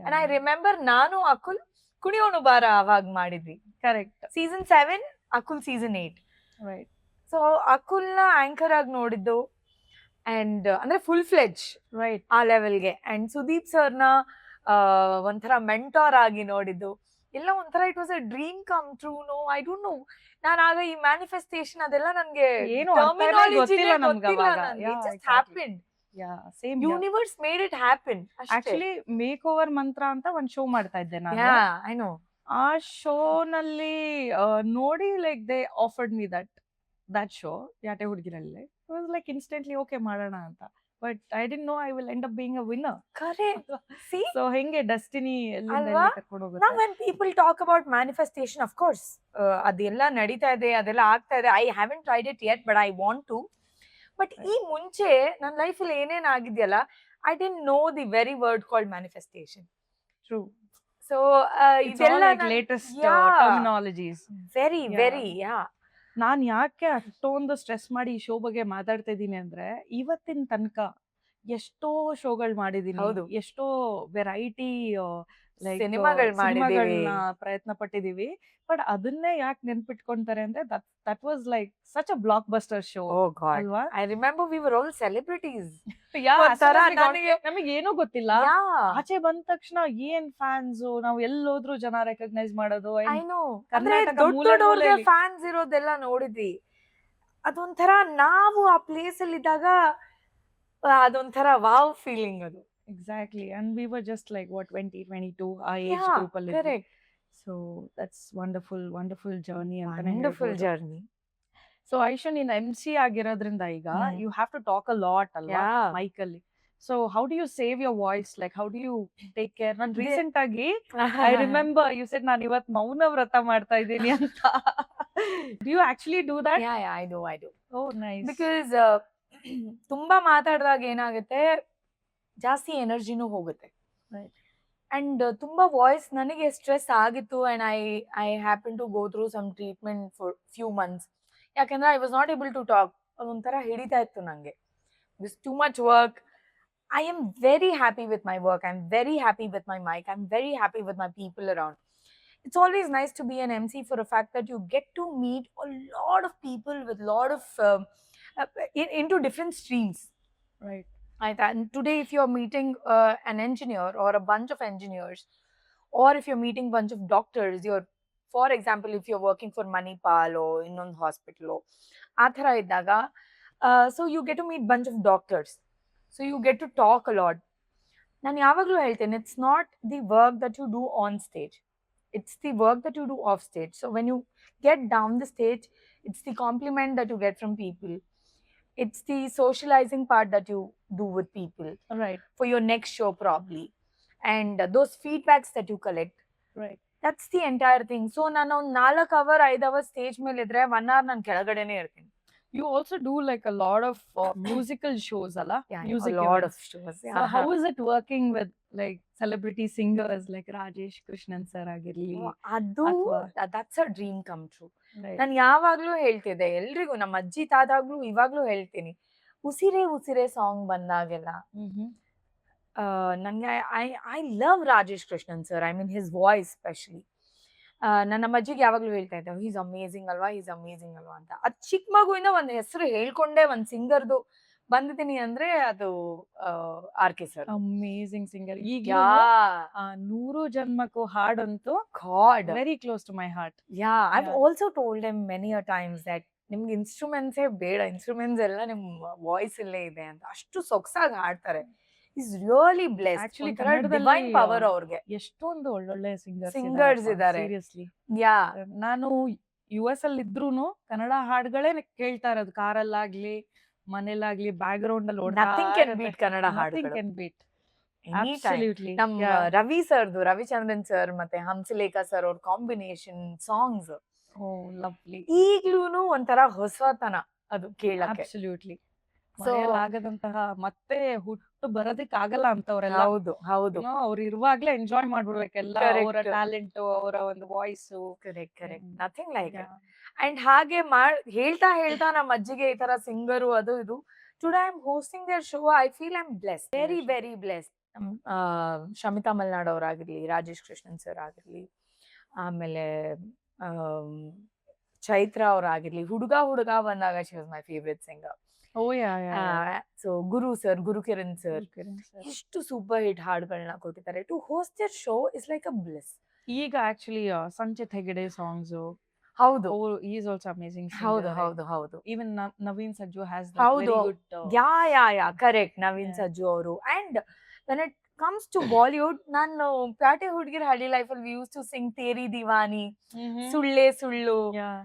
ಅಂಡ್ ಐ ರಿಮೆಂಬರ್ ನಾನು ಅಕುಲ್ ಕುಣಿಯೋಣು ಬಾರ ಅವಾಗ ಮಾಡಿದ್ವಿ. Correct. Season 7, Akul season 8. Right. So ಅಕುಲ್ನ ಆಂಕರ್ ಆಗಿ ನೋಡಿದ್ದು ಅಂಡ್ ಅಂದ್ರೆ ಫುಲ್ ಫ್ಲೆಜ್ ರೈಟ್. ಆ ಲೆವೆಲ್ಗೆ. ಅಂಡ್ ಸುದೀಪ್ ಸರ್ನ ಒಂಥರ ಮೆಂಟಾರ್ ಆಗಿ ನೋಡಿದ್ದು. ಎಲ್ಲ ಒಂಥರ it was a dream come true. No I don't know, ನಾನು ಆಗ ಈ ಮ್ಯಾನಿಫೆಸ್ಟೇಷನ್ ಅದೆಲ್ಲ ನನ್ಗೆ ಏನು ಅರ್ಥನೇ ಗೊತ್ತಿಲ್ಲ ನಮ್ಗೆ ಅವಾಗ. It just exactly. Happened. Yeah, same here. Universe made it happen ಅಷ್ಟೇ. ಆಕ್ಚುಲಿ ಮೇಕ್ ಓವರ್ ಮಂತ್ರ ಅಂತ ಒಂದ್ ಶೋ ಮಾಡ್ತಾ ಇದ್ದೆ ನಾನು. Ya I know. ಆ ಶೋನಲ್ಲಿ ನೋಡಿ like they offered me that show, ಯಾಟೆ ಹುಡುಗಿರಲ್ಲಿ. It was like instantly okay ಮಾಡೋಣ ಅಂತ. But I didn't know I will end up being a winner. Correct. See so ಹೆಂಗೆ ಡೆಸ್ಟಿನಿ ಎಲ್ಲಿಂದ ಅಲ್ವಾ? ಎಲ್ಲಿ ಕರ್ಕೊಂಡು Now ಹೋಗುತ್ತೆ. when people talk about manifestation, of course, ಅದೆಲ್ಲ ನಡೀತಾ ಇದೆ, ಅದೆಲ್ಲ ಆಗ್ತಾ ಇದೆ. I haven't tried it yet, but I want to. But ಈ ಮುಂಚೆ ನನ್ನ ಲೈಫಲ್ಲಿ ಏನೇನ್ ಆಗಿದೆಯಲ್ಲ, I didn't know the very word called manifestation. True. So It's all ಇದೆಲ್ಲ like latest Yeah. terminologies. very Yeah. very yeah. ನಾನ್ ಯಾಕೆ ಅಷ್ಟೊಂದು ಸ್ಟ್ರೆಸ್ ಮಾಡಿ ಈ ಶೋ ಬಗ್ಗೆ ಮಾತಾಡ್ತಾ ಇದ್ದೀನಿ ಅಂದ್ರೆ, ಇವತ್ತಿನ ತನಕ ಎಷ್ಟೋ ಶೋಗಳು ಮಾಡಿದೀನಿ, ಹೌದು. ಎಷ್ಟೋ ವೆರೈಟಿ ಲೈಕ್ ಸಿನಿಮಾಗಳ್ ಮಾಡಿದೀವಿ. ಸಿನಿಮಾಗಳನ್ನ ಪ್ರಯತ್ನ ಪಟ್ಟಿದೀವಿ. ಬಟ್ ಅದನ್ನೇ ಯಾಕೆ ನೆನ್ಪಿಟ್ಕೊಂತಾರೆ ಅಂದ್ರೆ that was like such a blockbuster show Oh God. ಅಲ್ವಾ? I remember we were all celebrities. ಒಂಥರ ನನಗೆ- ನಮಗೇನೂ ಗೊತ್ತಿಲ್ಲ. Yeah. ಆಚೆ ಬಂದ ತಕ್ಷಣ ಏನ್ ಫ್ಯಾನ್ಸ್, ನಾವು ಎಲ್ಲೋದ್ರು ಜನ ರೆಕಗ್ನೈಸ್ ಮಾಡೋದು. I know. ಅಂದ್ರೆ ಕರ್ನಾಟಕ ದೊಡ್ಡ ಮೂಲೆ ದೊಡ್ಡವ್ರಿಗೆ ಮೂಲೆಯಲ್ಲಿ. ಫ್ಯಾನ್ಸ್ ಇರೋದೆಲ್ಲ ನೋಡಿದ್ವಿ. ಅದೊಂಥರ ನಾವು ಆ ಪ್ಲೇಸ್ ಅಲ್ಲಿ ಇದ್ದಾಗ ಅದೊಂಥರ ವಾವ್ ಫೀಲಿಂಗ್ ಅದು. Exactly. And we were just like what 20, 22 our age Yeah, group ಅಲ್ಲಿ. correct. So that's wonderful journey ಅಂತಾನೆ Wonderful ಹೇಳ್ಬೋದು. journey. So Aisha, ನೀನ್ MC ಆಗಿರೋದ್ರಿಂದ ಈಗ ಹ್ಮ್. you have to talk a lot ಅಲ್ವಾ Yeah. mic ಅಲ್ಲಿ. So how do you save your voice? Like how do you take care? ನಾನು The- recent ಆಗಿ I remember you said ನಾನು ಇವತ್ತು ಮೌನ ವ್ರತ ಮಾಡ್ತಾ ಇದ್ದೀನಿ ಅಂತ. Do you actually do that? Yeah, I do. Oh nice. Because ತುಂಬಾ ಮಾತಾಡಿದಾಗ ಏನಾಗುತ್ತೆ, ಜಾಸ್ತಿ ಎನರ್ಜಿನೂ ಹೋಗುತ್ತೆ. Right. ಅಂಡ್ ತುಂಬಾ ವಾಯ್ಸ್ ನನಗೆ ಸ್ಟ್ರೆಸ್ ಆಗಿತ್ತು. And I happen to go through some treatment for few months. ಯಾಕಂದ್ರೆ I was not able to talk. ಅದೊಂಥರ ಹಿಡಿತಾ ಇತ್ತು ನಂಗೆ. This too much work. I am very happy with my work. I'm very happy with my mic. I'm very happy with my people around. It's always nice to be an MC for a fact that you get to meet a lot of people with a lot of into different streams. Right. And today, if you're meeting an engineer or a bunch of engineers, or if you're meeting a bunch of doctors, for example, if you're working for Manipal or in a hospital, athara iddaga, so you get to meet a bunch of doctors. So you get to talk a lot. ನಾನು ಯಾವಾಗಲೂ ಹೇಳ್ತೇನೆ, it's not the work that you do on stage. It's the work that you do off stage. So when you get down the stage, it's the compliment that you get from people. It's the socializing part that you do with people Right. for your next show probably. And those feedbacks that you collect. Right. That's the entire thing. So ನಾನು ಒಂದು 4 hour 5 hour stage ಮೇಲೆ ಇದ್ರೆ 1 hour ನಾನು ಕೆಳಗಡೆನೆ ಇರ್ತೀನಿ. You also do like a lot of musical shows, alla? Yeah, Music a lot events. of shows. So Yeah. how is it working with like celebrity singers like Rajesh Krishnan sir ಆಗಿರ್ಲಿ? ಅದು ಅಥವಾ- that's a dream come true. Right. ನಾನು ಯಾವಾಗ್ಲೂ ಹೇಳ್ತಿದ್ದೆ ಎಲ್ರಿಗೂ, ನಮ್ಮ ಅಜ್ಜಿ ತಾತಾಗ್ಲೂ ಇವಾಗ್ಲೂ ಹೇಳ್ತೀನಿ, ಉಸಿರೇ ಉಸಿರೇ ಸಾಂಗ್ ಬಂದಾಗೆಲ್ಲ Mhm. ನನಗೆ I love Rajesh Krishnan sir. I mean his voice specially. ನನ್ನ ಅಜ್ಜಿಗೆ ಯಾವಾಗ್ಲೂ ಹೇಳ್ತಾ ಇದ್ದೆ, ಈಸ್ ಅಮೇಝಿಂಗ್ ಅಲ್ವಾ ಅಂತ. ಅದು ಚಿಕ್ಕ ಮಗುವಿಂದ ಒಂದು ಹೆಸರು ಹೇಳ್ಕೊಂಡೆ ಒಂದು ಸಿಂಗರ್ದು ಬಂದಿದ್ದೀನಿ ಅಂದ್ರೆ ಅದು ಆರ್.ಕೆ. ಸರ್. Amazing singer. ಈಗ ಯಾ 100 ಜನ್ಮಕ್ಕೂ ಹಾಡಂತೂ god. very close to my heart. Yeah, I've Yeah. also told him many a times that ನಿಮ್ಗೆ ಇನ್ಸ್ಟ್ರೂಮೆಂಟ್ಸೇ ಬೇಡ, ಇನ್ಸ್ಟ್ರೂಮೆಂಟ್ಸ್ ಎಲ್ಲ ನಿಮ್ಮ ವಾಯ್ಸ್ ಅಲ್ಲೇ ಇದೆ ಅಂತ. ಅಷ್ಟು ಸೊಗಸಾಗಿ ಹಾಡ್ತಾರೆ. Is really blessed. Actually, divine ಕನ್ನಡದಲ್ಲಿ, ಪವರ್ ಅವ್ರಿಗೆ. ಎಷ್ಟೊಂದು ಒಳ್ಳೊಳ್ಳೆ Singers ಸಿಂಗರ್ಸ್ ಇದ್ದಾರೆ. ಸೀರಿಯಸ್ಲಿ. ಯಾ ನಾನು US ಅಲ್ಲಿ ಇದ್ರೂನು ಕನ್ನಡ ಹಾಡುಗಳೇ ಕೇಳ್ತಾ ಇರೋದು, ಕಾರಲ್ಲಾಗ್ಲಿ ಮನೇಲಾಗ್ಲಿ ಬ್ಯಾಕ್ ಗ್ರೌಂಡ್ ಅಲ್ಲಿ nothing can beet Kannada Nothing ಹಾಡುಗಳು. can beat. Any time. Absolutely. ನಮ್ಮ Yeah. ರವಿ ಸರ್ದು, ರವಿಚಂದ್ರನ್ ಸರ್ ಮತ್ತೆ ಹಂಸಲೇಖ ಸರ್ ಅವ್ರ ಕಾಂಬಿನೇಷನ್ ಸಾಂಗ್ಸ್ Oh, lovely. ಈಗ್ಲೂನು ಒಂಥರ ಹೊಸತನ ಅದು ಕೇಳಕ್ಕೆ. Absolutely. So- ಮರೆಯಲಾಗದಂತಹ ಮತ್ತೆ ಹುಟ್ಟು ಬರೋದಕ್ಕೆ ಆಗಲ್ಲ ಅಂತವ್ರೆಲ್ಲ. ಹೌದು ಹೌದು. ಅವ್ರು ಇರುವಾಗ್ಲೇ ಎಂಜಾಯ್ ಮಾಡ್ಬಿಡ್ಬೇಕೆಲ್ಲ, Correct. ಅವರ ಟ್ಯಾಲೆಂಟ್, ಅವರ ಒಂದು voice. Correct nothing like it. And ಹಾಗೆ ಹೇಳ್ತಾ ಹೇಳ್ತಾ ನಮ್ಮ ಅಜ್ಜಿಗೆ ಈ ತರ ಸಿಂಗರು ಅದು ಇದು. Today I am hosting their show. I feel I am blessed, very very blessed. Shamitha Malnad ಅವರಾಗಿರ್ಲಿ, ರಾಜೇಶ್ ಕೃಷ್ಣನ್ ಸರ್ ಆಗಿರ್ಲಿ, ಆಮೇಲೆ ಚೈತ್ರ ಅವರಾಗಿರ್ಲಿ, ಹುಡುಗ ಬಂದಾಗ she was my favourite singer. Oh yeah. So Guru sir, Gurukiran sir Kiran sir. ಎಷ್ಟು ಸೂಪರ್ ಹಿಟ್ ಹಾಡುಗಳನ್ನ ಕೊಟ್ಟಿದ್ದಾರೆ. To host their show is like a bless. ಈಗ ಆಕ್ಚುಲಿ ಸಂಚಿತ್ ಹೆಗಡೆ ಸಾಂಗ್ಸ್ ಹೌದು he is also amazing ಹೌದು singer. ಹೌದು ಹೌದು Even Naveen Sajju has that ಹೌದು very good yeah correct Naveen Yeah. Sajju ಅವರು and when it comes to Bollywood ನಾನು ಪ್ಯಾಟೆ ಹುಡುಗಿರ್ ಹಳ್ಳಿ ಲೈಫಲ್ಲಿ ವಿ ಯೂಸ್ ಟು ಸಿಂಗ್ ತೇರಿ ದಿವಾನಿ ಸುಳ್ಳೆ ಸುಳ್ಳು Yeah.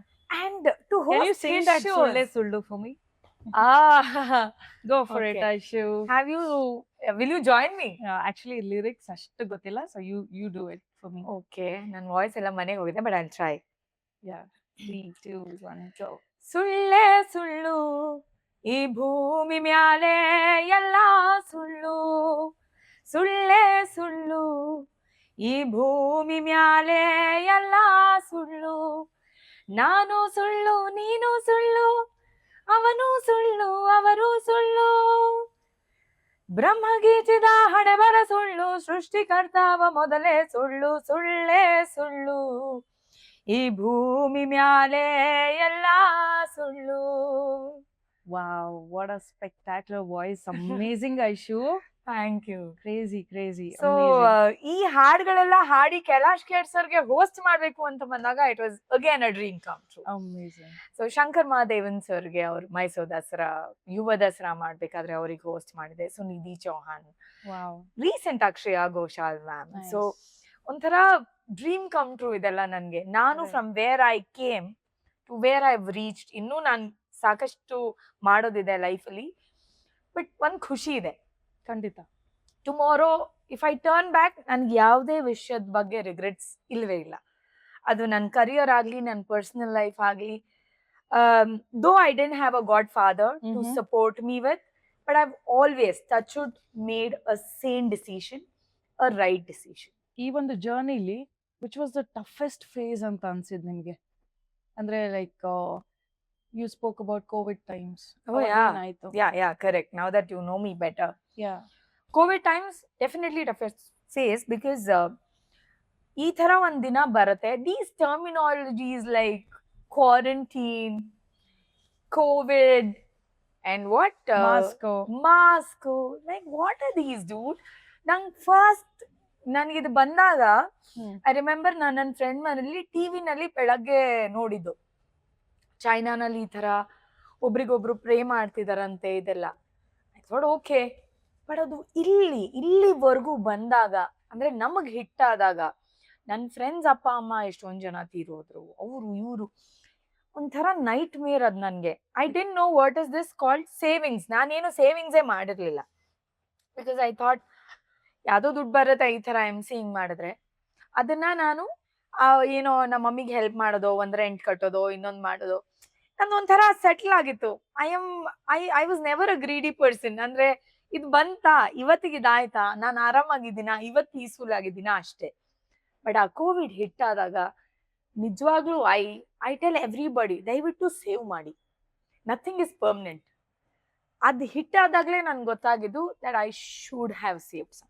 And to Can you host sing his that shows. Sulle Sullu for me? Go for it, Okay. Aishu. Will you join me? Actually, lyrics ಅಷ್ಟು ಗೊತ್ತಿಲ್ಲ, so you do it for me. Okay ನನ್ನ voice ಎಲ್ಲ ಮನೆಗೆ ಹೋಗಿದೆ but I try. Yeah. 3, 2, 1, go. ಸುಳ್ಳೆ ಸುಳ್ಳು ಈ ಭೂಮಿ ಮ್ಯಾಲೆ ಎಲ್ಲ ಸುಳ್ಳು ಸುಳ್ಳೆ ಸುಳ್ಳು ಈ ಭೂಮಿ ಮ್ಯಾಲೆ ಎಲ್ಲ ಸುಳ್ಳು ನಾನು ಸುಳ್ಳು ನೀನು ಸುಳ್ಳು ಅವನು ಸುಳ್ಳು ಅವರು ಸುಳ್ಳು ಬ್ರಹ್ಮಗೀಚಿದ ಹಣೆಬರ ಸುಳ್ಳು ಸೃಷ್ಟಿಕರ್ತಾವ ಮೊದಲೇ ಸುಳ್ಳು ಸುಳ್ಳೆ ಸುಳ್ಳು ಈ ಭೂಮಿ ಮ್ಯಾಲೆ ಎಲ್ಲ ಸುಳ್ಳು. Wow, what a spectacular voice. Amazing, Aishu. Thank you. Crazy. So ಈ ಹಾಡುಗಳೆಲ್ಲ ಹಾಡಿ ಕೈಲಾಶ್ ಖೇಡ್ ಸರ್ಗೆ ಹೋಸ್ಟ್ ಮಾಡ್ಬೇಕು ಅಂತ ಬಂದಾಗ it was again a dream come true. Amazing. So Shankar Mahadevan ಸರ್ಗೆ ಅವ್ರು ಮೈಸೂರು ದಸರಾ ಯುವ ದಸರಾ ಮಾಡ್ಬೇಕಾದ್ರೆ ಅವ್ರಿಗೆ ಹೋಸ್ಟ್ ಮಾಡಿದೆ. So Nidhi Chauhan, Wow. Recent Akshaya Ghoshal ma'am. So ಒಂಥರ ಡ್ರೀಮ್ ಕಮ್ ಟ್ರೂ ಇದೆಲ್ಲ ನನ್ಗೆ. ನಾನು from where I came to where I reached. ಇನ್ನೂ ನಾನು ಸಾಕಷ್ಟು ಮಾಡೋದಿದೆ ಲೈಫಲ್ಲಿ, ಬಟ್ ಒಂದ್ ಖುಷಿ ಇದೆ. ಖಂಡಿತ. Tomorrow if I turn back ನನ್ಗೆ ಯಾವುದೇ ವಿಷಯದ ಬಗ್ಗೆ ರಿಗ್ರೆಟ್ಸ್ ಇಲ್ವೇ ಇಲ್ಲ. ಅದು ನನ್ನ ಕರಿಯರ್ ಆಗ್ಲಿ, ನನ್ನ ಪರ್ಸನಲ್ ಲೈಫ್ ಆಗ್ಲಿ. Though I didn't have a godfather to support me with, but I always touch wood made a sane decision, a right decision. ಈ ಒಂದು ಜರ್ನಿಲಿ which was the toughest phase ಅಂತ ಅನ್ಸಿದ್ ನಿಮ್ಗೆ? ಅಂದ್ರೆ like you spoke about COVID times. Oh yeah. Yeah, correct. Now that you know me better. Yeah. COVID times definitely toughest phase because ಈ ತರ ಒಂದ್ ದಿನ ಬರುತ್ತೆ. These terminologies like quarantine, COVID and what? Mask. Like what are these, dude? ನನಗಿದು ಬಂದಾಗ I remember ನಾನು ನನ್ನ friend ಮನೇಲಿ ಟಿವಿನಲ್ಲಿ ಬೆಳಗ್ಗೆ ನೋಡಿದ್ದು, ಚೈನಾನಲ್ಲಿ ಈ ತರ ಒಬ್ರಿಗೊಬ್ರು ಪ್ರೇ ಮಾಡ್ತಿದಾರಂತೆ ಇದೆಲ್ಲ. ಐ ಥಾಟ್ ಓಕೆ, ಬಟ್ ಅದು ಇಲ್ಲಿವರೆಗೂ ಬಂದಾಗ, ಅಂದ್ರೆ ನಮಗ್ ಹಿಟ್ಟಾದಾಗ, ನನ್ನ ಫ್ರೆಂಡ್ಸ್ ಅಪ್ಪ ಅಮ್ಮ ಎಷ್ಟೊಂದ್ ಜನ ತೀರೋದ್ರು, ಅವರು ಇವರು, ಒಂಥರ ನೈಟ್ ಮೇರ್ ಅದ್ ನನ್ಗೆ. I dent know what is this called savings. ನಾನೇನು ಸೇವಿಂಗ್ಸೇ ಮಾಡಿರ್ಲಿಲ್ಲ, ಬಿಕಾಸ್ ಐ ಥಾಟ್ ಯಾವ್ದೋ ದುಡ್ಡು ಬರುತ್ತೆ ಈ ತರ ಹಿಂಗ್ ಮಾಡಿದ್ರೆ, ಅದನ್ನ ನಾನು ಏನೋ ನಮ್ಮ ಮಮ್ಮಿಗೆ ಹೆಲ್ಪ್ ಮಾಡೋದು, ಒಂದ್ ರೆಂಟ್ ಕಟ್ಟೋದು, ಇನ್ನೊಂದ್ ಮಾಡೋದು, ನಂದೊಂಥರ ಸೆಟ್ಲ್ ಆಗಿತ್ತು. I was never a greedy person. ಅಂದ್ರೆ ಇದು ಬಂತಾ, ಇವತ್ತಿಗೆ ಇದಾಯ್ತಾ, ನಾನು ಆರಾಮಾಗಿದ್ದೀನಾ, ಇವತ್ತು ಪೀಸ್ಫುಲ್ ಆಗಿದ್ದೀನಾ ಅಷ್ಟೇ. ಬಟ್ ಆ ಕೋವಿಡ್ ಹಿಟ್ ಆದಾಗ ನಿಜವಾಗ್ಲೂ ಐ ಟೆಲ್ ಎವ್ರಿಬಡಿ, ದಯವಿಟ್ಟು ಸೇವ್ ಮಾಡಿ, ನಥಿಂಗ್ ಇಸ್ ಪರ್ಮನೆಂಟ್. ಅದು ಹಿಟ್ ಆದಾಗ್ಲೇ ನನ್ಗೆ ಗೊತ್ತಾಗಿದ್ದು that I should have save some.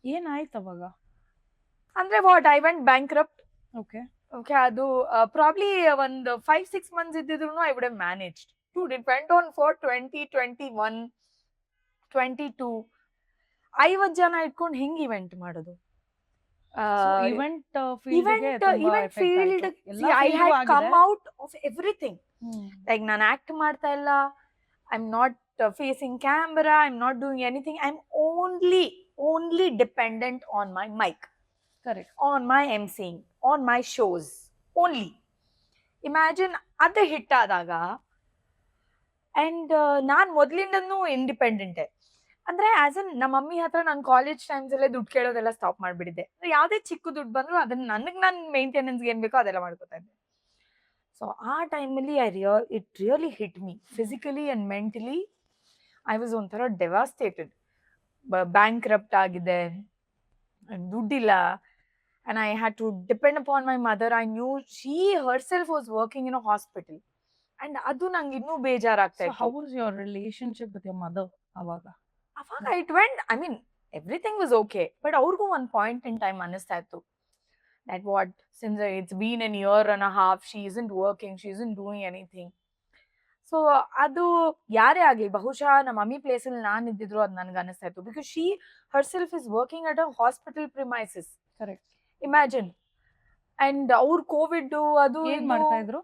ಏನಾಯ್ತು ಅವಾಗ? ಅಂದ್ರೆ what, I went bankrupt. Okay, ಅದು ಪ್ರಾಬ್ಲಿ ಒಂದು 5-6 months ಇದ್ದಿದ್ರು I would have managed. Dude, it went on for 2021, 22. 50 ಜನ ಇಟ್ಕೊಂಡು ಹಿಂಗ್ ಇವೆಂಟ್ ಮಾಡೋದು. event field, I had come out of everything. Like ನಾನು ಆಕ್ಟ್ ಮಾಡ್ತಾ ಇಲ್ಲ, I am not facing camera, I'm not doing anything, I'm only dependent on my mic. Correct. On my emceeing, on my shows only. Imagine ಅದು hit ಆದಾಗ, and non ಮೊದ್ಲಿಂದನೂ ಇಂಡಿಪೆಂಡೆಂಟೇ. ಅಂದ್ರೆ as an ನಮ್ಮ mummy ಹತ್ರ ನಾನು college times ಅಲ್ಲೇ ದುಡ್ಡು ಕೇಳೋದೆಲ್ಲ stop ಮಾಡ್ಬಿಟ್ಟಿದ್ದೆ. ಯಾವ್ದೇ ಚಿಕ್ಕ ದುಡ್ಡು ಬಂದ್ರು ಅದನ್ನ ನನ್ ಮೇಂಟೆನೆನ್ಸ್ಗೆ ಏನ್ ಬೇಕೋ ಅದೆಲ್ಲ ಮಾಡ್ಕೊತಾ ಇದ್ದೆ. ಸೊ ಆ ಟೈಮಲ್ಲಿ it really hit me physically and mentally. I was ಒಂಥರ ಡೆವಾಸ್ಟೇಟೆಡ್. ಬ್ಯಾಂಕ್ರಪ್ಟ್ ಆಗಿದೆ, ದುಡ್ಡಿಲ್ಲ, and I had to depend upon my mother. I knew she herself was working in a hospital, and adu nange innu ಬೇಜಾರಾಗ್ತಾ ಇತ್ತು. So how was your relationship with your mother ಅವಾಗ? It went, I mean everything was okay, but ಅವ್ರಿಗೂ one point in time ಅನ್ನಿಸ್ತಾ ಇತ್ತು that what, since it's been a year and a half, she isn't working, she isn't doing anything. So ಅದು ಯಾರೇ ಆಗ್ಲಿ, ಬಹುಶಃ ನಮ್ಮ mummy place ಅಲ್ಲಿ ನಾನು ಇದ್ದಿದ್ರು ಅದು ನನ್ಗೆ ಅನಿಸ್ತಾ ಇತ್ತು, because she herself is working at a hospital premises. Correct. Imagine, and ಅವ್ರು ಕೋವಿಡ್ ಅದು ಏನ್ ಮಾಡ್ತಾ ಇದ್ರು?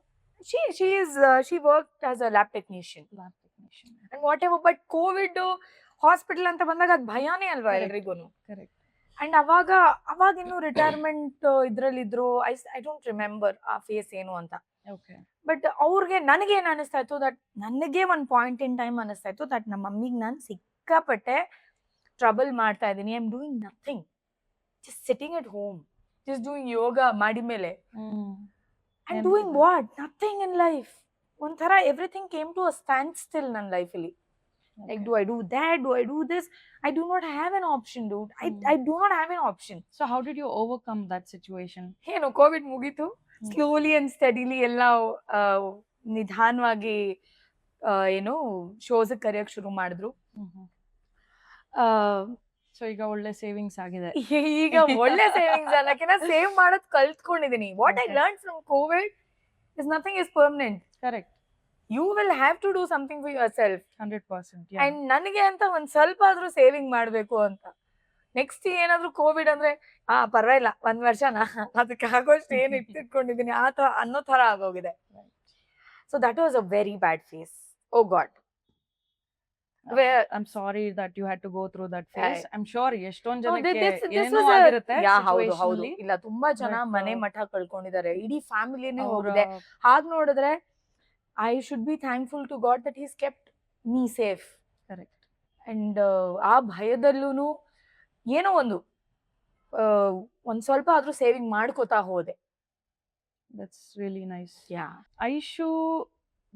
she worked as a lab technician lab technician. and whatever, but covid hospital ಅಂತ ಬಂದಾಗ ಅದ್ ಭಯಾನೇ ಅಲ್ವಾ Correct. ಎಲ್ರಿಗೂನು. ಕರೆಕ್ಟ್. ಅಂಡ್ ಅವಾಗ ಇನ್ನು ರಿಟೈರ್ಮೆಂಟ್ ಇದ್ರಲ್ಲಿದ್ರು. ಐ ಡೋಂಟ್ ರಿಮೆಂಬರ್ ಆ ಫೇಸ್ ಏನು ಅಂತ. ಓಕೆ. ಬಟ್ ಅವ್ರಿಗೆ ನನಗೆ ಏನ್ ಅನಿಸ್ತಾ ಇತ್ತು ದಟ್ ನನಗೆ ಒಂದ್ ಪಾಯಿಂಟ್ ಇನ್ ಟೈಮ್ ಅನಿಸ್ತಾ ಇತ್ತು ದಟ್ ನಮ್ಮ ಮಮ್ಮಿಗೆ ನಾನು ಸಿಕ್ಕಾಪಟ್ಟೆ ಟ್ರಬಲ್ ಮಾಡ್ತಾ ಇದ್ದೀನಿ. I am doing nothing, just sitting at home, just doing yoga ಮಾಡಿ ಮೇಲೆ and doing what, nothing in life. ಒಂಥರ everything came to a standstill ನನ್ನ ಲೈಫಲ್ಲಿ. Like, do I do that? Do I do this? I do not have an option, dude. I do not have an option. So how did you overcome that situation? ಏನು Covid ಮುಗೀತು, slowly and steadily ಎಲ್ಲ ನಿಧಾನವಾಗಿ ಏನು shows ಕರೆಯಕ್ ಶುರು ಮಾಡಿದ್ರು. So ಈಗ ಒಳ್ಳೆ savings ಆಗಿದೆ. ಈಗ ಒಳ್ಳೆ ಸೇವಿಂಗ್ಸ್ ಅನ್ನೋಕಿನ ಸೇವ್ ಮಾಡೋದ್ ಕಲ್ತ್ಕೊಂಡಿದೀನಿ. What I learn from Covid is nothing is permanent. Correct. You will have to do something for yourself. 100%. And ನನಗೆ ಅಂತ ಒಂದ್ ಸ್ವಲ್ಪ ಆದ್ರೂ ಸೇವಿಂಗ್ ಮಾಡ್ಬೇಕು ಅಂತ. ನೆಕ್ಸ್ಟ್ ಏನಾದ್ರು ಕೋವಿಡ್ ಅಂದ್ರೆ ಪರವಾಗಿಲ್ಲ, 1 ವರ್ಷನಾ ಅದಕ್ಕೆ ಆಗೋಷ್ಟು ಏನ್ ಇಟ್ಕೊಂಡಿದೀನಿ ಅನ್ನೋ ತರ ಆಗೋಗಿದೆ. So that was a very bad phase. Oh god, I'm sorry that you had to go through that phase. I'm sure ಎಷ್ಟೊಂದ್ this ಜನಕ್ಕೆ ಏನೋ was a- ಆಗಿರುತ್ತೆ. ಹೌದು ಹೌದು, situationally. ಇಲ್ಲ ತುಂಬಾ ಜನ But, ಮನೆ ಮಠ ಕಳ್ಕೊಂಡಿದ್ದಾರೆ, ಇಡೀ ಫ್ಯಾಮಿಲಿನೇ ಅವ್ರ ಹೋಗಿದೆ. ಹಾಗ್ ನೋಡಿದ್ರೆ I should be thankful to God that he's kept me safe. Correct. And ಆ ಭಯದಲ್ಲೂ ಏನೋ ಒಂದ್ ಸ್ವಲ್ಪ ಆದ್ರೂ ಸೇವಿಂಗ್ ಮಾಡ್ಕೋತಾ ಹೋದೆ. That's really nice. Ya, Aishu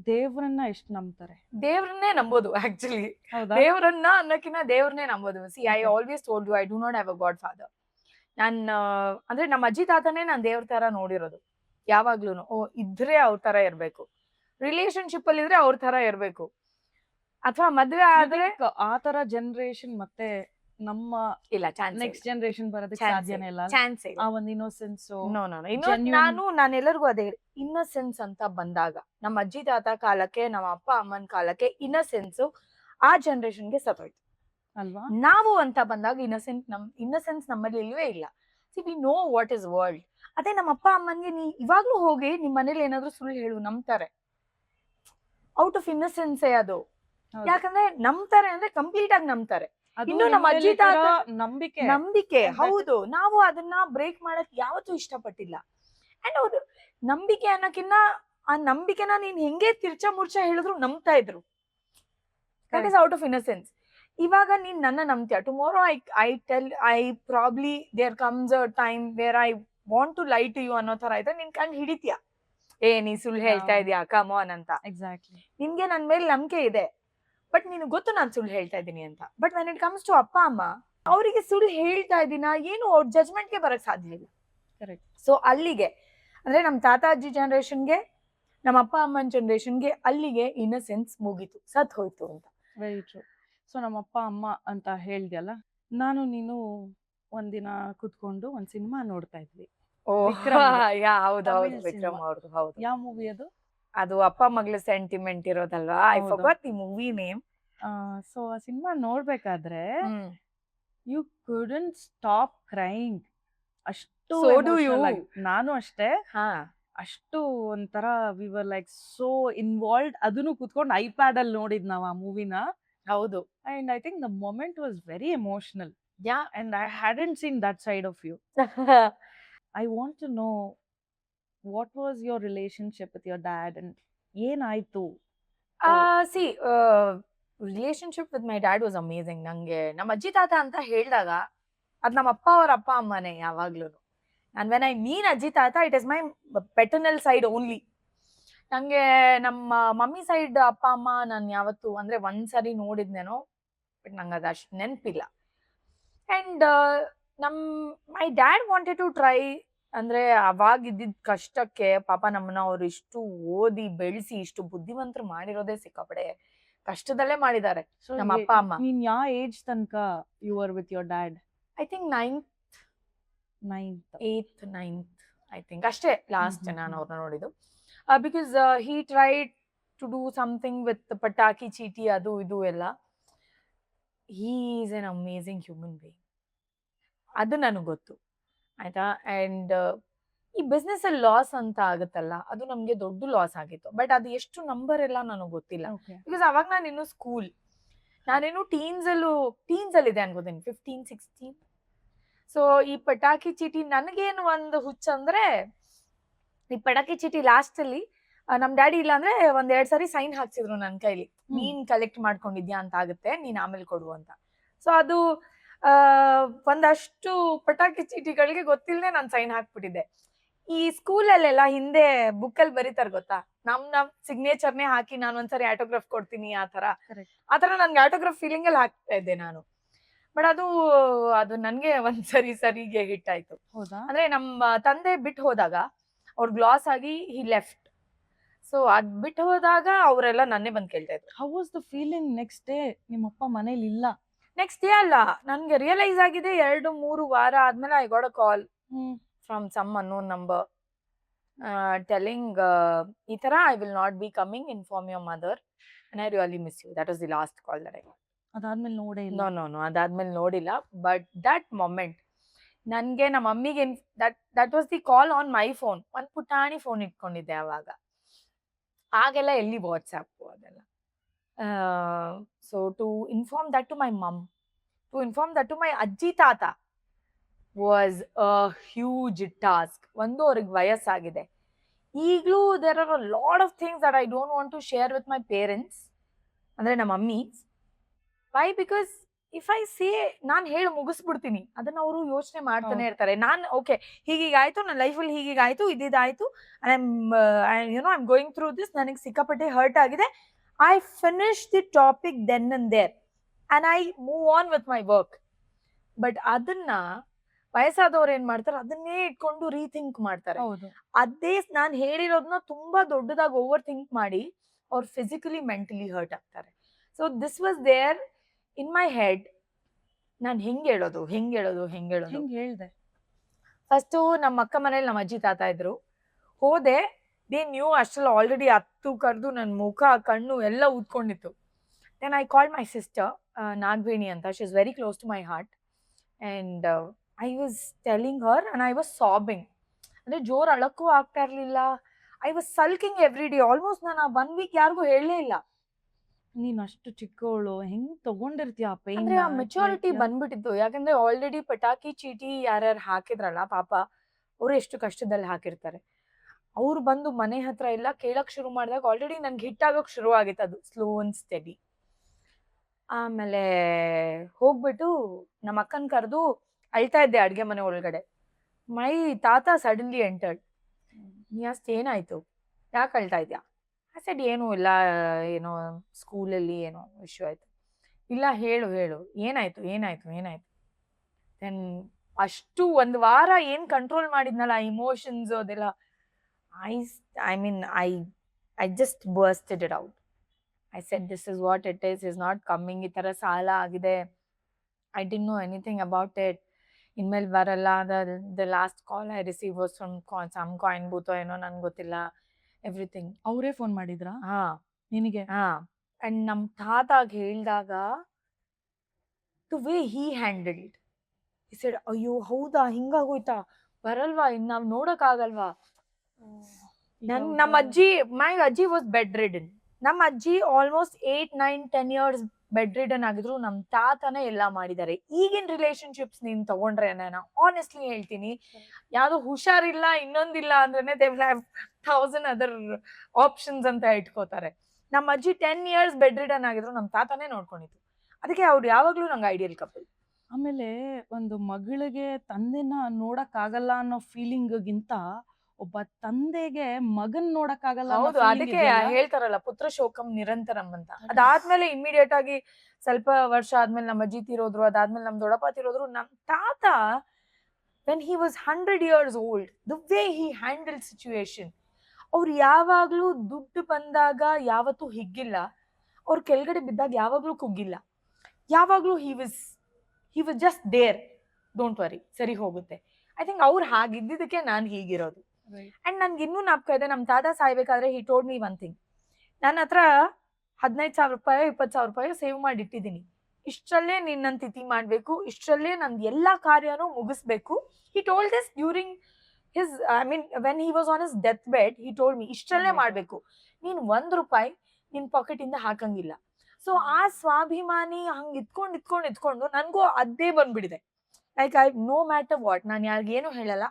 ದೇವ್ರನ್ನ ಎಷ್ಟು ನಂಬ್ತಾರೆ? ದೇವ್ರನ್ನೇ ನಂಬೋದು ಆಕ್ಚುಲಿ. ಹೌದಾ? ದೇವ್ರನ್ನ ಅನ್ನೋಕಿನ್ನ ದೇವ್ರನ್ನೇ ನಂಬೋದು. See, I always told you, I do not have a godfather. ಅಂದ್ರೆ ನಮ್ಮ ಅಜ್ಜಿ ತಾತನೇ ನಾನ್ ದೇವ್ರ ತರ ನೋಡಿರೋದು ಯಾವಾಗ್ಲೂನು. ಇದ್ರೆ ಅವ್ರ ತರ ಇರ್ಬೇಕು, ರಿಲೇಶನ್ಶಿಪ್ ಅಲ್ಲಿ ಇದ್ರೆ ಅವ್ರ ತರ ಇರ್ಬೇಕು, ಅಥವಾ ಮದ್ವೆ ಆದ್ರೆ ಆ ತರ ಜನರೇಷನ್ ಮತ್ತೆ ನಮ್ಮ ಇಲ್ಲ, ನೆಕ್ಸ್ಟ್ ಜನರೇಷನ್ ಬರೋದಕ್ಕೆ Chance ಸಾಧ್ಯನೇ ಇಲ್ಲ. ಚಾನ್ಸ್ ಆ ಒಂದು ಇನ್ನೋಸೆನ್ಸ್. ನಾನು ಎಲ್ಲರಿಗೂ ಅದೇ ಇನ್ನಸೆನ್ಸ್ ಅಂತ ಬಂದಾಗ, ನಮ್ಮ ಅಜ್ಜಿ ತಾತ ಕಾಲಕ್ಕೆ, ನಮ್ಮ ಅಪ್ಪ ಅಮ್ಮನ ಕಾಲಕ್ಕೆ ಇನ್ನಸೆನ್ಸ್ ಆ ಜನರೇಷನ್ಗೆ ಸತ್ತೋಯ್ತು ಅಲ್ವಾ? ನಾವು ಅಂತ ಬಂದಾಗ ಇನ್ನಸೆನ್ಸ್ ನಮ್ಮಲ್ಲಿ ಇಲ್ವೇ ಇಲ್ಲ. C, we know what is world. ಅದೇ ನಮ್ಮ ಅಪ್ಪ ಅಮ್ಮನ್ಗೆ ನೀ ಇವಾಗ್ಲೂ ಹೋಗಿ ನಿಮ್ ಮನೇಲಿ ಏನಾದ್ರು ಸುಳ್ಳು ಹೇಳು, ನಂಬ್ತಾರೆ. ಔಟ್ ಆಫ್ ಇನ್ನಸೆನ್ಸ್ ಅದು. ಯಾಕಂದ್ರೆ ನಂಬ್ತಾರೆ ಅಂದ್ರೆ ಕಂಪ್ಲೀಟ್ ಆಗಿ ನಂಬ್ತಾರೆ. ಇನ್ನು ನಮ್ಮ ಅಜ್ಜಿ ತಾತ ನಂಬಿಕೆ ಹೌದು, ನಾವು ಅದನ್ನ ಬ್ರೇಕ್ ಮಾಡಕ್ ಯಾವತ್ತೂ ಇಷ್ಟಪಟ್ಟಿಲ್ಲ. ಅಂಡ್ ಹೌದು, ನಂಬಿಕೆ ಅನ್ನೋಕಿನ್ನ ಆ ನಂಬಿಕೆನ ನೀನ್ ಹೆಂಗೆ ತಿರ್ಚ ಮುರ್ಚ ಹೇಳಿದ್ರು ನಂಬ್ತಾ ಇದ್ರು. That is out of innocence. ಇವಾಗ ನೀನ್ ನನ್ನ ನಂಬ್ತೀಯ, tomorrow I probably there comes a time where I want to lie to you ಅನ್ನೋ ತರ ಇದ್ರೆ ನೀನ್ ಕಂಡು ಹಿಡಿತೀಯ, ನೀ ಸುಳ್ಳು ಹೇಳ್ತಾ ಇದೀಯಾ ಕಮ್ ಆನ್ ಅಂತ. ಎಕ್ಸಾಕ್ಟ್ಲಿ. ನಿನ್ಗೆ ನನ್ ಮೇಲೆ ನಂಬಿಕೆ ಇದೆ, ಬಟ್ ನೀನು ಗೊತ್ತು ನಾನು ಸುಳ್ಳು ಹೇಳ್ತಾ ಇದ್ದೀನಿ ಅಂತ. But when it comes to ಅಪ್ಪ ಅಮ್ಮ, ಅವರಿಗೆ ಸುಳ್ಳು ಹೇಳ್ತಾ ಇದ್ದೀನ ಏನು ಅವ್ರ ಜಜ್ಮೆಂಟ್ಗೆ ಬರಕ್ ಸಾಧ್ಯ ಇಲ್ಲ. ಕರೆಕ್ಟ್. ಸೊ ಅಲ್ಲಿಗೆ ಅಂದ್ರೆ ನಮ್ ತಾತ ಅಜ್ಜಿ ಜನರೇಷನ್ಗೆ, ನಮ್ಮ ಅಪ್ಪ ಅಮ್ಮನ ಜನರೇಷನ್ಗೆ ಅಲ್ಲಿಗೆ ಇನ್ನಸೆನ್ಸ್ ಮುಗೀತು, ಸತ್ ಹೋಯ್ತು ಅಂತ. Very true. ಸೊ ನಮ್ಮ ಅಪ್ಪ ಅಮ್ಮ ಅಂತ ಹೇಳ್ದ್ಯಲ್ಲ, ನಾನು ನೀನು ಒಂದಿನ ಕುತ್ಕೊಂಡು ಒಂದ್ ಸಿನಿಮಾ ನೋಡ್ತಾ ಇದ್ವಿ. ವಿಕ್ರಮ್ ಹೌದು ತಮಿಳ್ ವಿಕ್ರಮ್ cinema. ಅವ್ರದ್ದು. ಹೌದು, ಯಾವ ಮೂವಿ ಅದು? ಅದು ಅಪ್ಪ ಮಗಳ ಸೆಂಟಿಮೆಂಟ್ ಇರೋದಲ್ವಾ. ಐ ಹೌದು. Forgot the movie name. So ಆ ಸಿನಿಮಾ ನೋಡ್ಬೇಕಾದ್ರೆ ಯು ಕುಡಂಟ್ ಸ್ಟಾಪ್ ಕ್ರೈಯಿಂಗ್. ಅಷ್ಟು So do you. emotional ಆಗಿ. ನಾನು ಅಷ್ಟೇ. ಹಾ, ಅಷ್ಟು ಒಂಥರ we were like so involved. ಅದನ್ನು ಕುತ್ಕೊಂಡು ಐಪ್ಯಾಡ್ ಅಲ್ಲಿ ನೋಡಿದ್ ನಾವ್ ಆ ಮೂವಿನ. ಹೌದು. And I think the moment was very emotional. Yeah, and I hadn't seen that side of you. I want to know what was your relationship with your dad and ಏನಾಯ್ತು? See, relationship with my dad was amazing. ನಂಗೆ ನಮ್ಮ ಅಜ್ಜಿ ತಾತ ಅಂತ ಹೇಳಿದಾಗ ಅದ್ ನಮ್ಮ ಅಪ್ಪ ಅವ್ರ ಅಪ್ಪ ಅಮ್ಮನೇ ಯಾವಾಗ್ಲೂ. ಅಂಡ್ ವೆನ್ ಐ ಮೀನ್ ಅಜ್ಜಿ ತಾತ, it is my paternal side only. ನಂಗೆ ನಮ್ಮ ಮಮ್ಮಿ ಸೈಡ್ ಅಪ್ಪ ಅಮ್ಮ ನಾನು ಯಾವತ್ತು ಅಂದ್ರೆ ಒಂದ್ಸರಿ ನೋಡಿದ್ನೇನೋ, ಬಟ್ ನಂಗೆ ಅದು ಅಷ್ಟು ನೆನಪಿಲ್ಲ. And my dad wanted to try. ಅಂದ್ರೆ ಅವಾಗ ಇದ್ದಿದ್ ಕಷ್ಟಕ್ಕೆ ಪಾಪ ನಮ್ಮನ್ನ ಅವ್ರು ಇಷ್ಟು ಓದಿ ಬೆಳೆಸಿ ಇಷ್ಟು ಬುದ್ಧಿವಂತರು ಮಾಡಿರೋದೇ ಸಿಕ್ಕಾಪಡೆ ಕಷ್ಟದಲ್ಲೇ ಮಾಡಿದ್ದಾರೆ ಸೊ ನಮ್ಮ ಅಪ್ಪ ಅಮ್ಮ. ನೀನ್ ಯಾವ ಏಜ್ ತನಕ you are with your dad? I think 9th 8th 9th I think ಅಷ್ಟೇ ಲಾಸ್ಟ್ ನಾನು ಅವ್ರನ್ನ ನೋಡಿದ್ದು. Because he tried to do something with ಪಟಾಕಿ ಚೀಟಿ ಅದು ಇದು ಎಲ್ಲ. He is an amazing human being, ಅದು ನನಗೆ ಗೊತ್ತು ಆಯ್ತಾ. ಅಂಡ್ ಈ ಬಿಸ್ನೆಸ್ ಅಲ್ಲಿ ಲಾಸ್ ಅಂತ ಆಗುತ್ತಲ್ಲ, ಅದು ನಮ್ಗೆ ದೊಡ್ಡ ಲಾಸ್ ಆಗಿತ್ತು. ಬಟ್ ಅದು ಎಷ್ಟು ನಂಬರ್ ಎಲ್ಲ ನನಗೆ ಗೊತ್ತಿಲ್ಲ, ಬಿಕಾಸ್ ಅವಾಗ ನಾನು ಇನ್ನು ಸ್ಕೂಲ್, ನಾನೇನು ಟೀನ್ಸ್ ಅಲ್ಲಿ ಇದೆ ಅನ್ಕೋತೀನಿ, 15-16. ಸೊ ಈ ಪಟಾಕಿ ಚೀಟಿ ನನಗೇನು ಒಂದು ಹುಚ್ಚ ಅಂದ್ರೆ, ಈ ಪಟಾಕಿ ಚೀಟಿ ಲಾಸ್ಟ್ ಅಲ್ಲಿ ನಮ್ ಡ್ಯಾಡಿ ಇಲ್ಲ ಅಂದ್ರೆ 1-2 ಸಾರಿ ಸೈನ್ ಹಾಕ್ಸಿದ್ರು ನನ್ನ ಕೈಲಿ, ನೀನ್ ಕಲೆಕ್ಟ್ ಮಾಡ್ಕೊಂಡಿದ್ಯಾ ಅಂತ ಆಗುತ್ತೆ, ನೀನ್ ಆಮೇಲೆ ಕೊಡು ಅಂತ. ಸೊ ಅದು ಒಂದಷ್ಟು ಪಟಾಕಿ ಚೀಟಿಗಳಿಗೆ ಗೊತ್ತಿಲ್ಲದೆ ನಾನು ಸೈನ್ ಹಾಕ್ಬಿಟ್ಟಿದ್ದೆ. ಈ ಸ್ಕೂಲಲ್ಲೆಲ್ಲ ಹಿಂದೆ ಬುಕ್ ಅಲ್ಲಿ ಬರೀತಾರ ಗೊತ್ತಾ, ನಮ್ ಸಿಗ್ನೇಚರ್ನೇ ಹಾಕಿ ನಾನು ಒಂದ್ಸರಿ ಆಟೋಗ್ರಾಫ್ ಕೊಡ್ತೀನಿ ಆ ತರ ನನ್ಗೆ ಆಟೋಗ್ರಾಫ್ ಫೀಲಿಂಗ್ ಅಲ್ಲಿ ಹಾಕ್ತಾ ಇದ್ದೆ ನಾನು. ಬಟ್ ಅದು ನನ್ಗೆ ಒಂದ್ಸರಿ ಸರಿಗೆ ಹಿಟ್ ಆಯ್ತು. ಅಂದ್ರೆ ನಮ್ಮ ತಂದೆ ಬಿಟ್ಟು ಹೋದಾಗ ಅವ್ರು ಗ್ಲಾಸ್ ಆಗಿ ಹಿ ಲೆಫ್ಟ್. ಸೊ ಅದ್ ಬಿಟ್ಟು ಹೋದಾಗ ಅವರೆಲ್ಲ ನನ್ನೇ ಬಂದ್ ಕೇಳ್ತಾ ಇದ್ರು, how was the feeling next day ನಿಮ್ಮಪ್ಪ ಮನೇಲಿ ಇಲ್ಲ? ನೆಕ್ಸ್ಟ್ ಡೇ ಅಲ್ಲ, ನನ್ಗೆ ರಿಯಲೈಸ್ ಆಗಿದೆ 2-3 ವಾರ ಆದ್ಮೇಲೆ I got a call from some unknown number telling ಈ ತರ I will not be coming, inform your mother and I really miss you. That was the last call that I got. ಅದಾದ್ಮೇಲೆ ನೋಡೇ ಇಲ್ಲ? No ಅದಾದ್ಮೇಲೆ ನೋಡಿಲ್ಲ. But that moment ನನ್ಗೆ ನಮ್ಮ ಮಮ್ಮಿಗೆ that was the call on my phone. ಒಂದ್ ಪುಟಾಣಿ ಫೋನ್ ಇಟ್ಕೊಂಡಿದ್ದೆ ಅವಾಗ, ಆಗೆಲ್ಲ ಎಲ್ಲಿ ವಾಟ್ಸ್ಆಪ್ ಅದೆಲ್ಲ. So to inform that to my mom, to inform that to my ಅಜ್ಜಿ ತಾತ ವಾಸ್ ಅ ಹ್ಯೂಜ್ ಟಾಸ್ಕ್. ಅವ್ರಿಗೆ ವಯಸ್ಸಾಗಿದೆ ಈಗಲೂ. There are a lot of things that I don't want to share with my parents, ಅಂದ್ರೆ ನಮ್ಮ mummy. Why? Because if I say, ನಾನು ಹೇಳಿ ಮುಗಿಸ್ಬಿಡ್ತೀನಿ, ಅದನ್ನ ಅವರು ಯೋಚನೆ ಮಾಡ್ತಾನೆ ಇರ್ತಾರೆ. ನಾನು ಓಕೆ ಹೀಗೀಗಾಯ್ತು, ನನ್ನ ಲೈಫಲ್ಲಿ ಹೀಗೀಗಾಯ್ತು, ಇದಾಯ್ತು, I am going through this, ನನಗೆ ಸಿಕ್ಕಾಪಟ್ಟೆ ಹರ್ಟ್ ಆಗಿದೆ, I finish the topic then and there and I move on with my work. But ಅದನ್ನ ವಯಸ್ಸಾದವ್ರು ಏನ್ ಮಾಡ್ತಾರೆ, ಅದನ್ನೇ ಇಟ್ಕೊಂಡು ರೀಥಿಂಕ್ ಮಾಡ್ತಾರೆ. ಅದೇ ನಾನು ಹೇಳಿರೋದನ್ನ ತುಂಬಾ ದೊಡ್ಡದಾಗಿ ಓವರ್ ಥಿಂಕ್ ಮಾಡಿ ಅವ್ರು ಫಿಸಿಕಲಿ ಮೆಂಟಲಿ ಹರ್ಟ್ ಆಗ್ತಾರೆ. So this was there in my head. ನಾನು ಹೆಂಗ್ ಹೇಳೋದು ಹೇಳ್ದೆ. ಫಸ್ಟು ನಮ್ಮ ಅಕ್ಕ ಮನೇಲಿ ನಮ್ಮ ಅಜ್ಜಿ ತಾತ ಇದ್ರು, ಹೋದೆ. ದೇ ನ್ಯೂ ಅಷ್ಟೆಲ್ಲ ಆಲ್ರೆಡಿ ಹತ್ತು ಕರೆದು ನನ್ನ ಮುಖ ಕಣ್ಣು ಎಲ್ಲ ಊದ್ಕೊಂಡಿತ್ತು. Then I called my sister Nagaveni ಅಂತ, she is very close to my heart, and I was telling her and I was sobbing. ಅಂದ್ರೆ ಜೋರ್ ಅಳಕ್ಕೂ ಆಗ್ತಾ ಇರ್ಲಿಲ್ಲ. I was sulking every day. Almost ನಾನು 1 ವೀಕ್ ಯಾರಿಗೂ ಹೇಳಲೇ ಇಲ್ಲ. ನೀನ್ ಅಷ್ಟು ಚಿಕ್ಕವಳು, ಹೆಂಗ್ ತಗೊಂಡಿರ್ತೀಯ ಆ ಪೇನ್? ಅಂದ್ರೆ ಆ ಮೆಚುರಿಟಿ ಬಂದ್ಬಿಟ್ಟಿತ್ತು. ಯಾಕಂದ್ರೆ ಆಲ್ರೆಡಿ ಪಟಾಕಿ ಚೀಟಿ ಯಾರ್ಯಾರು ಹಾಕಿದ್ರಲ್ಲ ಪಾಪ, ಅವ್ರು ಎಷ್ಟು ಕಷ್ಟದಲ್ಲಿ ಹಾಕಿರ್ತಾರೆ. ಅವ್ರು ಬಂದು ಮನೆ ಹತ್ರ ಎಲ್ಲ ಕೇಳಕ್ ಶುರು ಮಾಡಿದಾಗ ಆಲ್ರೆಡಿ ನನ್ಗೆ ಹಿಟ್ ಆಗೋಕ್ ಶುರು ಆಗಿತ್ತು. ಅದು ಸ್ಲೋ ಅಂಡ್ ಸ್ಟೆಡಿ. ಆಮೇಲೆ ಹೋಗ್ಬಿಟ್ಟು ನಮ್ಮ ಅಕ್ಕನ್ ಕರೆದು ಅಳ್ತಾ ಇದ್ದೆ ಅಡ್ಗೆ ಮನೆ ಒಳಗಡೆ. ಮೈ ತಾತ ಸಡನ್ಲಿ ಎಂಟರ್ಡ್. ನೀ ಅಷ್ಟು ಏನಾಯ್ತು, ಯಾಕೆ ಅಳ್ತಾ ಇದ್ಯಾ? ಆ ಸೈಡ್ ಏನೂ ಇಲ್ಲ, ಏನೋ ಸ್ಕೂಲಲ್ಲಿ ಏನೋ ಇಶ್ಯೂ ಆಯ್ತು. ಇಲ್ಲ ಹೇಳು ಏನಾಯ್ತು. ದೆನ್ ಅಷ್ಟು 1 ವಾರ ಏನ್ ಕಂಟ್ರೋಲ್ ಮಾಡಿದ್ನಲ್ಲ ಇಮೋಷನ್ಸ್ ಅದೆಲ್ಲ, I just bursted it out. I said this is what it is not coming. ಈ ಥರ ಸಾಲ ಆಗಿದೆ, I didn't know anything about it, ಇನ್ಮೇಲೆ ಬರಲ್ಲ. The last call I receive was from some coin ಬೂತೋ ಏನೋ ನನ್ಗೆ ಗೊತ್ತಿಲ್ಲ. ಎವ್ರಿಥಿಂಗ್ ಅವರೇ ಫೋನ್ ಮಾಡಿದ್ರಾ ನಿನಗೆ? ಅಂಡ್ ನಮ್ ತಾತಾಗ ಹೇಳಿದಾಗ the way he handled, he said ಅಯ್ಯೋ ಹೌದಾ, ಹಿಂಗಾಗೋಯ್ತಾ, ಬರಲ್ವಾ, ಇನ್ ನಾವ್ ನೋಡಕ್ ಆಗಲ್ವಾ. ನಮ್ಮ ಅಜ್ಜಿ, ಮೈ ಅಜ್ಜಿ ವಾಸ್ ಬೆಡ್ ರಿಡನ್. ನಮ್ಮ ಅಜ್ಜಿ ಆಲ್ಮೋಸ್ಟ್ 8-9-10 ಇಯರ್ಸ್ ಬೆಡ್ ರಿಡನ್ ಆಗಿದ್ರು. ನಮ್ ತಾತನೇ ಎಲ್ಲ ಮಾಡಿದ್ದಾರೆ. ಈಗಿನ ರಿಲೇಶನ್ಶಿಪ್ಸ್ ನೀನ್ ತಗೊಂಡ್ರೆ, ನಾನು ಆನೆಸ್ಟ್ಲಿ ಹೇಳ್ತೀನಿ, ಯಾವ್ದೋ ಹುಷಾರಿಲ್ಲ ಇನ್ನೊಂದಿಲ್ಲ ಅಂದ್ರೇನೆ they will have 1000 other options ಅಂತ ಇಟ್ಕೋತಾರೆ. ನಮ್ಮ ಅಜ್ಜಿ 10 ಇಯರ್ಸ್ ಬೆಡ್ ರಿಡನ್ ಆಗಿದ್ರು, ನಮ್ ತಾತನೇ ನೋಡ್ಕೊಂಡಿತ್ತು. ಅದಕ್ಕೆ ಅವ್ರು ಯಾವಾಗ್ಲೂ ನಂಗೆ ಐಡಿಯಲ್ ಕಪಲ್. ಆಮೇಲೆ ಒಂದು ಮಗಳಿಗೆ ತಂದೆನ ನೋಡಕ್ ಆಗಲ್ಲ ಅನ್ನೋ ಫೀಲಿಂಗ್ಗಿಂತ ಒಬ್ಬ ತಂದೆಗೆ ಮಗನ್ ನೋಡಕ್ ಆಗಲ್ಲ. ಹೌದು, ಅದಕ್ಕೆ ಹೇಳ್ತಾರಲ್ಲ ಪುತ್ರ ಶೋಕಂ ನಿರಂತರಂ ಅಂತ. ಅದಾದ್ಮೇಲೆ ಇಮಿಡಿಯೇಟ್ ಆಗಿ ಸ್ವಲ್ಪ ವರ್ಷ ಆದ್ಮೇಲೆ ನಮ್ಮ ಅಜ್ಜಿ ತೀರೋದ್ರು, ಅದಾದ್ಮೇಲೆ ನಮ್ ದೊಡ್ಡಪ್ಪ ತೀರೋದ್ರು. ನಮ್ ತಾತ when he was 100 years old, the way he handled situation, ಅವ್ರು ಯಾವಾಗ್ಲೂ ದುಡ್ಡು ಬಂದಾಗ ಯಾವತ್ತೂ ಹಿಗ್ಗಿಲ್ಲ, ಅವ್ರು ಕೆಳಗಡೆ ಬಿದ್ದಾಗ ಯಾವಾಗ್ಲೂ ಕುಗ್ಗಿಲ್ಲ. ಯಾವಾಗ್ಲೂ he was just there, don't worry, ಸರಿ ಹೋಗುತ್ತೆ. ಐ ಥಿಂಕ್ ಅವ್ರು ಹಾಗಿದ್ದಿದ್ದಕ್ಕೆ ನಾನು ಹೀಗಿರೋದು. ಅಂಡ್ ನನ್ಗೆ ಇನ್ನೂ ಜ್ಞಾಪಕ ಇದೆ, ನಮ್ ತಾತ ಸಾಯ್ಬೇಕಾದ್ರೆ he told me one thing, ನನ್ನ ಹತ್ರ 15,000 ರೂಪಾಯಿ 20,000 ರೂಪಾಯಿ ಸೇವ್ ಮಾಡಿ ಇಟ್ಟಿದ್ದೀನಿ, ಇಷ್ಟರಲ್ಲೇ ನೀನ್ ನನ್ ತಿಥಿ ಮಾಡ್ಬೇಕು, ಇಷ್ಟರಲ್ಲೇ ನಂದು ಎಲ್ಲಾ ಕಾರ್ಯನೂ ಮುಗಿಸ್ಬೇಕು. he told this during I mean, when he was on his deathbed, he told me, ಇಷ್ಟರಲ್ಲೇ Oh my God. ಮಾಡ್ಬೇಕು, ನೀನ್ ₹1 ನಿನ್ ಪಾಕೆಟ್ ಇಂದ ಹಾಕಂಗಿಲ್ಲ. ಸೊ ಆ ಸ್ವಾಭಿಮಾನಿ ಹಂಗ್ ಇತ್ಕೊಂಡು ನನ್ಗೂ ಅದೇ ಬಂದ್ಬಿಡಿದೆ. Like I no matter what, ನಾನು ಯಾರಿಗೇನು ಹೇಳಲ್ಲ,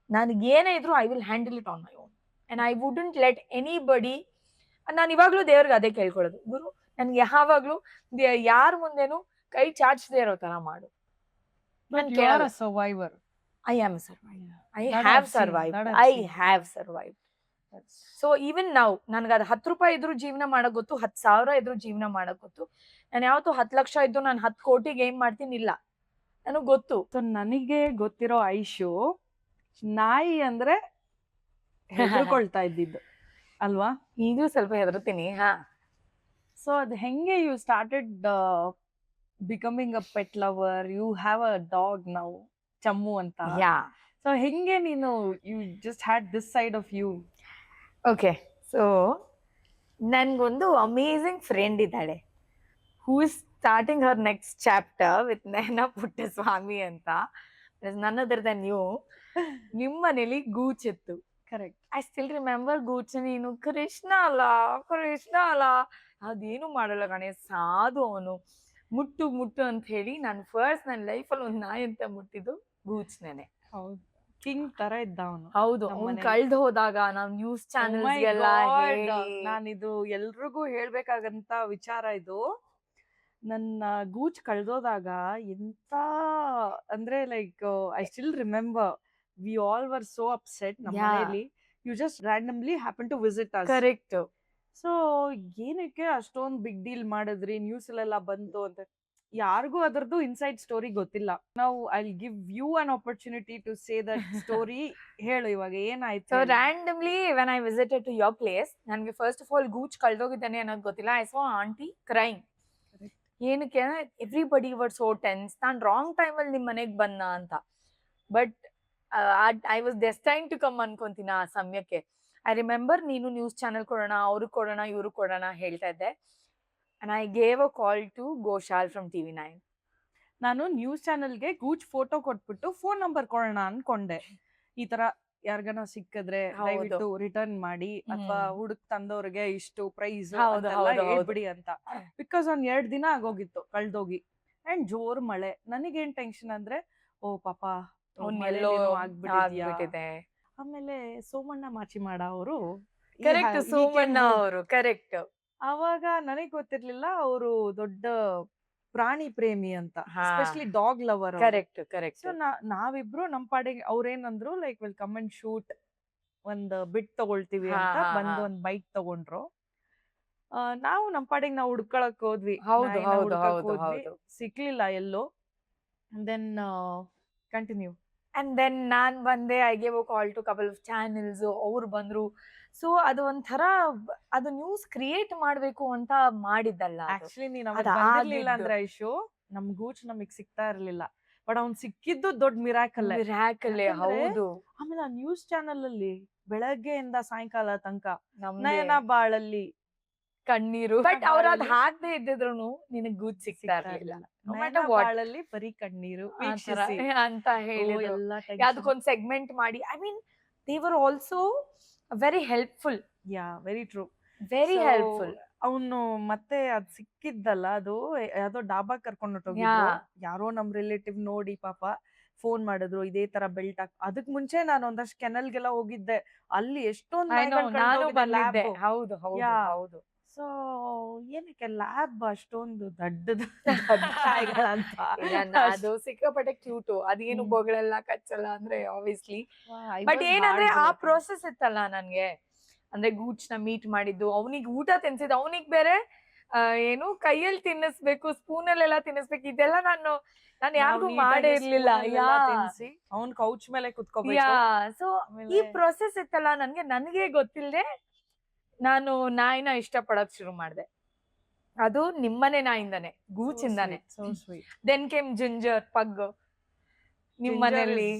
ನನಗೇನೇ ಇದ್ರು I will handle it on my own and I wouldn't let anybody. ನಾನು ಇವಾಗ್ಲೂ ದೇವ್ರಿಗೆ ಅದೇ ಕೇಳ್ಕೊಳ್ಳೋದು, ಗುರು ನನ್ಗೆ ಯಾವಾಗ್ಲೂ ಯಾರ ಮುಂದೆನು ಕೈ ಚಾಚದೇ ಇರೋ ತರ ಮಾಡು. But you are a survivor. I am a survivor. I That have I've seen, survived. that I've I seen. have survived. That's- so even ನಾವು, ನನ್ಗೆ ಅದು ₹10 ಇದ್ರು ಜೀವನ ಮಾಡಕ್ ಗೊತ್ತು, 10,000 ಇದ್ರು ಜೀವನ ಮಾಡಕ್ ಗೊತ್ತು. ನಾನು ಯಾವತ್ತೂ 10 ಲಕ್ಷ ಇದ್ದು ನಾನು 10 ಕೋಟಿಗೆ ಏನ್ ಮಾಡ್ತೀನಿ ಇಲ್ಲ, ನನಗ್ ಗೊತ್ತು. ಸೊ ನನಗೆ ಗೊತ್ತಿರೋ ಐಶು ನಾಯಿ ಅಂದ್ರೆ ಹೆದರ್ಕೊಳ್ತಾ ಇದ್ದಿದ್ದು ಅಲ್ವಾ? ಈಗಲೂ ಸ್ವಲ್ಪ ಹೆದರ್ತೀನಿ. ಹಾ, ಸೊ ಅದು ಹೆಂಗೆ you started becoming a pet lover, you have a dog now, Chammu ಅಂತ. ಯಾ, ಸೊ ಹೆಂಗೆ ನೀನು you just had this side of you? Okay. So ನನ್ಗೊಂದು ಅಮೇಝಿಂಗ್ ಫ್ರೆಂಡ್ ಇದ್ದಾಳೆ, who is starting her next chapter with Nayana Puttaswamy ಅಂತ. ನನ್ other than you. ನಿಮ್ಮ ಮನೇಲಿ ಗೂಚಿತ್ತು. Correct. I still remember Goocha, ನೀನು ಕೃಷ್ಣ ಅಲ್ಲ ಅದೇನು ಮಾಡಲ್ಲ ಕಣೆ, ಸಾಧು ಅವನು, ಮುಟ್ಟು ಅಂತ ಹೇಳಿ ನಾನು ಫಸ್ಟ್ ನನ್ನ ಲೈಫಲ್ಲಿ ಒಂದು ನಾಯಿ ಅಂತ ಮುಟ್ಟಿದ್ದು ಗೂಚ್ನೇನೆ. ಹೌದು, ಕಿಂಗ್ ತರ ಇದ್ದ ಅವನು. ಹೌದು, ನಮ್ಮ ಅವ್ನು ಮನೇಲಿ. ಕಳ್ದು ಹೋದಾಗ ನಾವು ನ್ಯೂಸ್ ಚಾನೆಲ್ಸ್ಗೆಲ್ಲ ಹೇಳಿ, ನಾನಿದು ಎಲ್ರಿಗೂ ಹೇಳ್ಬೇಕಾಗಂತ ವಿಚಾರ ಇದು. ನನ್ನ ಗೂಚ್ ಕಳ್ದೋದಾಗ ಎಂತ ಅಂದ್ರೆ like I still remember we all were so upset ನಮ್ಮ Yeah. ಮನೆಯಲ್ಲಿ. You just randomly happen to visit us. Correct. So ಏನಕ್ಕೆ ಅಷ್ಟೊಂದು ಬಿಗ್ ಡೀಲ್ ಮಾಡಿದ್ರಿ, ನ್ಯೂಸ್ ಅಲ್ಲೆಲ್ಲ ಬಂತು ಅಂತ. ಯಾರಿಗೂ ಅದರದ್ದು ಇನ್ಸೈಡ್ ಸ್ಟೋರಿ ಗೊತ್ತಿಲ್ಲ. ನಾವು I give you an opportunity to say that story. ಹೇಳು ಇವಾಗ ಏನಾಯ್ತು. So randomly when I visited to your place, ನನಗೆ ಫಸ್ಟ್ ಆಫ್ ಆಲ್ ಗೂಚ್ ಕಳ್ದೋಗಿದ್ದಾನೆ ಅನ್ನೋದು ಗೊತ್ತಿಲ್ಲ. I saw aunty crime. ಏನಕ್ಕೆ, ಎವ್ರಿಬಡಿ ವರ್ ಸೋ ಟೆನ್ಸ್, ನಾನು ರಾಂಗ್ ಟೈಮಲ್ಲಿ ನಿಮ್ಮ ಮನೆಗೆ ಬಂದ ಅಂತ. But I was destine to come ಅನ್ಕೊಂತೀನಿ ಆ ಸಮಯಕ್ಕೆ. ಐ ರಿಮೆಂಬರ್ ನೀನು ನ್ಯೂಸ್ ಚಾನೆಲ್ ಕೊಡೋಣ, ಅವ್ರಿಗೆ ಕೊಡೋಣ, ಇವ್ರಿಗೆ ಕೊಡೋಣ ಹೇಳ್ತಾ ಇದ್ದೆ. And I gave a call to Ghoshal from TV9. ನಾನು ನ್ಯೂಸ್ ಚಾನೆಲ್ಗೆ ಗೂಚ್ ಫೋಟೋ ಕೊಟ್ಬಿಟ್ಟು ಫೋನ್ ನಂಬರ್ ಕೊಡೋಣ ಅನ್ಕೊಂಡೆ. ಈ ತರ ಯಾರ್ಗನ ಸಿಕ್ಕಿದ್ರೆ ಹೌದು. ದಯವಿಟ್ಟು ರಿಟರ್ನ್ ಮಾಡಿ, ಅಥವಾ ಹುಡುಕ್ ತಂದವ್ರಿಗೆ ಇಷ್ಟು ಪ್ರೈಸ್ ಹೌದು, ಹೌದು, ಹೌದು. ಹೇಳ್ಬಿಡಿ ಅಂತ. ಬಿಕಾಸ್ ಒಂದ್ 2 ದಿನ ಆಗೋಗಿತ್ತು ಕಳ್ದೋಗಿ, ಅಂಡ್ ಜೋರ್ ಮಳೆ. ನನಗೇನ್ ಟೆನ್ಷನ್ ಅಂದ್ರೆ, ಓ ಪಾಪ ಅವ್ನೆಲ್ಲೋ ಆಗ್ಬಿಟ್ಟಿದ್ಯಾ. ಆಗ್ಬಿಟ್ಟಿದೆ. ಆಮೇಲೆ ಸೋಮಣ್ಣ ಮಾಚಿಮಾಡ ಅವರು ಕರೆಕ್ಟ್, ಸೋಮಣ್ಣ ಅವರು. ಕರೆಕ್ಟ್. ಅವಾಗ ನನಗ್ ಗೊತ್ತಿರ್ಲಿಲ್ಲ ಅವರು ದೊಡ್ಡ ಪ್ರಾಣಿ ಪ್ರೇಮಿ ಅಂತ, ಹಾ. Especially dog lover. Correct, correct. So ನಾವಿಬ್ರು ನಮ್ ಪಾಡಿಗೆ, ಅವ್ರೇನಂದ್ರು like will come and shoot, ಒಂದ್ ಬಿಟ್ ತಗೊಳ್ತೀವಿ ಹಾ, ಅಂತ ಹಾ, ಬಂದು ಹಾ. ಒಂದ್ ಬೈಕ್ ತಗೊಂಡ್ರು. ನಾವು ನಮ್ ಪಾಡಿಗೆ ನಾವು ಹುಡ್ಕೊಳಕ್ ಹೋದ್ವಿ. ಹೌದು, ನಾಯಿನ ಹೌದು, ಹುಡ್ಕಕ್ ಹೌದು, ಹೋದ್ವಿ. ಹೌದು. ಸಿಕ್ಲಿಲ್ಲ ಎಲ್ಲೋ. Then continue. ಅಂಡ್ ದೆನ್ ನಾನ್ ಬಂದೆ, I gave a call to couple of channels, ಅವ್ರು ಬಂದ್ರು. ಸೊ ಅದು ಒಂಥರ, ಅದು ನ್ಯೂಸ್ ಕ್ರಿಯೇಟ್ ಮಾಡ್ಬೇಕು ಅಂತ ಮಾಡಿದ್ದಲ್ಲ ಅದು. ಆಕ್ಚುಲಿ ನೀನ್ ಅವಾಗ ಅದ್ ಬಂದಿರ್ಲಿಲ್ಲ ಆಗಿದ್ದು. ಅಂದ್ರೆ ಐಶು, ನಮ್ ಗೂಚ್ ನಮಗ್ ಸಿಗ್ತಾ ಇರ್ಲಿಲ್ಲ. ಬಟ್ ಅವ್ನ್ ಸಿಕ್ಕಿದ್ದು ದೊಡ್ಡ ಮಿರಾಕಲ್. ಮಿರಾಕಲ್. ಯಾಕಂದ್ರೆ ಹೌದು. ಆಮೇಲೆ ಆ ನ್ಯೂಸ್ ಚಾನೆಲ್ ಅಲ್ಲಿ ಬೆಳಗ್ಗೆಯಿಂದ ಸಾಯಂಕಾಲ ತನಕ ನಮ್ಗೆ ನಯನ ಬಾಳಲ್ಲಿ ಕಣ್ಣೀರು. ಬಟ್ ಅವ್ರ ಅದ್ ಹಾಕ್ದೆ ಇದ್ದಿದ್ರು ನಿನಗ್ ಗೂಚ್ ಸಿಗ್ತಾ ಸಿಗ್ತಾ ಇರ್ಲಿಲ್ಲ. ಇರ್ಲಿಲ್ಲ. No Nayana matter what. ಬಾಳಲ್ಲಿ ಬರೀ ಕಣ್ಣೀರು ಆ ಥರ ವೀಕ್ಷಿಸಿ. ಅಂತ ಹೇಳಿದ್ರು. ಎಲ್ಲ ಅದಕ್ಕೊಂದ್ ಸೆಗ್ಮೆಂಟ್ ಮಾಡಿ, I mean they were also very helpful. Yeah, very true. Very helpful. ಅವನು ಮತ್ತೆ ಅದ್ ಸಿಕ್ಕಿದ್ದಲ್ಲ, ಅದು ಯಾವ್ದೋ ಡಾಬಾ ಕರ್ಕೊಂಡು ಹೊಟ್ಟೋಗಿದ್ರು. ಯಾರೋ ನಮ್ ರಿಲೇಟಿವ್ ನೋಡಿ ಪಾಪ ಫೋನ್ ಮಾಡಿದ್ರು, ಇದೇ ತರ ಬೆಲ್ಟ್ ಅದಕ್ ಮುಂಚೆ ನಾನು ಒಂದಷ್ಟು ಕೆನಲ್ಗೆಲ್ಲ ಹೋಗಿದ್ದೆ. ಅಲ್ಲಿ ಎಷ್ಟೊಂದು ನಾನು ಬಂದಿದ್ದೆ. ಹೌದು, ಹೌದು, Yeah. ಹೌದು. ಸೊ ಏನಕ್ಕೆ ಲ್ಯಾಬ್ ಅಷ್ಟೊಂದು ದೊಡ್ಡದು ನಾಯಿಗಳಂತ. ಅದು ಸಿಕ್ಕಾಪಟ್ಟೆ ಕ್ಯೂಟು. ಅದೇನು ಹ್ಮ್. ಬೊಗಳೆಲ್ಲ ಕಚ್ಚಲ್ಲ ಅಂದ್ರೆ ಆಬ್ವಿಯಸ್ಲಿ. I ಬಟ್ was ಏನಂದ್ರೆ hard ಆ related. ಪ್ರೋಸೆಸ್ ಇತ್ತಲ್ಲ ನನ್ಗೆ, ಅಂದ್ರೆ ಗೂಚ್ನ ಮೀಟ್ ಮಾಡಿದ್ದು, ಅವನಿಗೆ ಊಟ ತಿನ್ಸಿದ್ದು, ಅವನಿಗೆ ಬೇರೆ ಏನು ಕೈಯಲ್ಲಿ ತಿನ್ನಿಸ್ಬೇಕು, ಸ್ಪೂನಲ್ಲೆಲ್ಲ ತಿನ್ನಿಸ್ಬೇಕು, ಇದೆಲ್ಲ ನಾನು ಯಾರಿಗೂ ಮಾಡೇ ಇರ್ಲಿಲ್ಲ. ಅವ್ನ್ ಕೌಚ್ ಮೇಲೆ ಕುತ್ಕೋಬೇಕು. ಯಾ, ಸೊ ಈ ಪ್ರೊಸೆಸ್ ಇತ್ತಲ್ಲ ನನಗೆ ಗೊತ್ತಿಲ್ಲದೆ ನಾನು ನಾಯಿನ ಇಷ್ಟಪಡಕ್ ಶುರು ಮಾಡಿದೆ. ಅದು ನಿಮ್ಮನೆ ನಾಯಿಂದಾನೆ, ಗೂಚಿಂದಾನೆ. Then came ginger, pug. ನಿಮ್ಮನೇಲಿ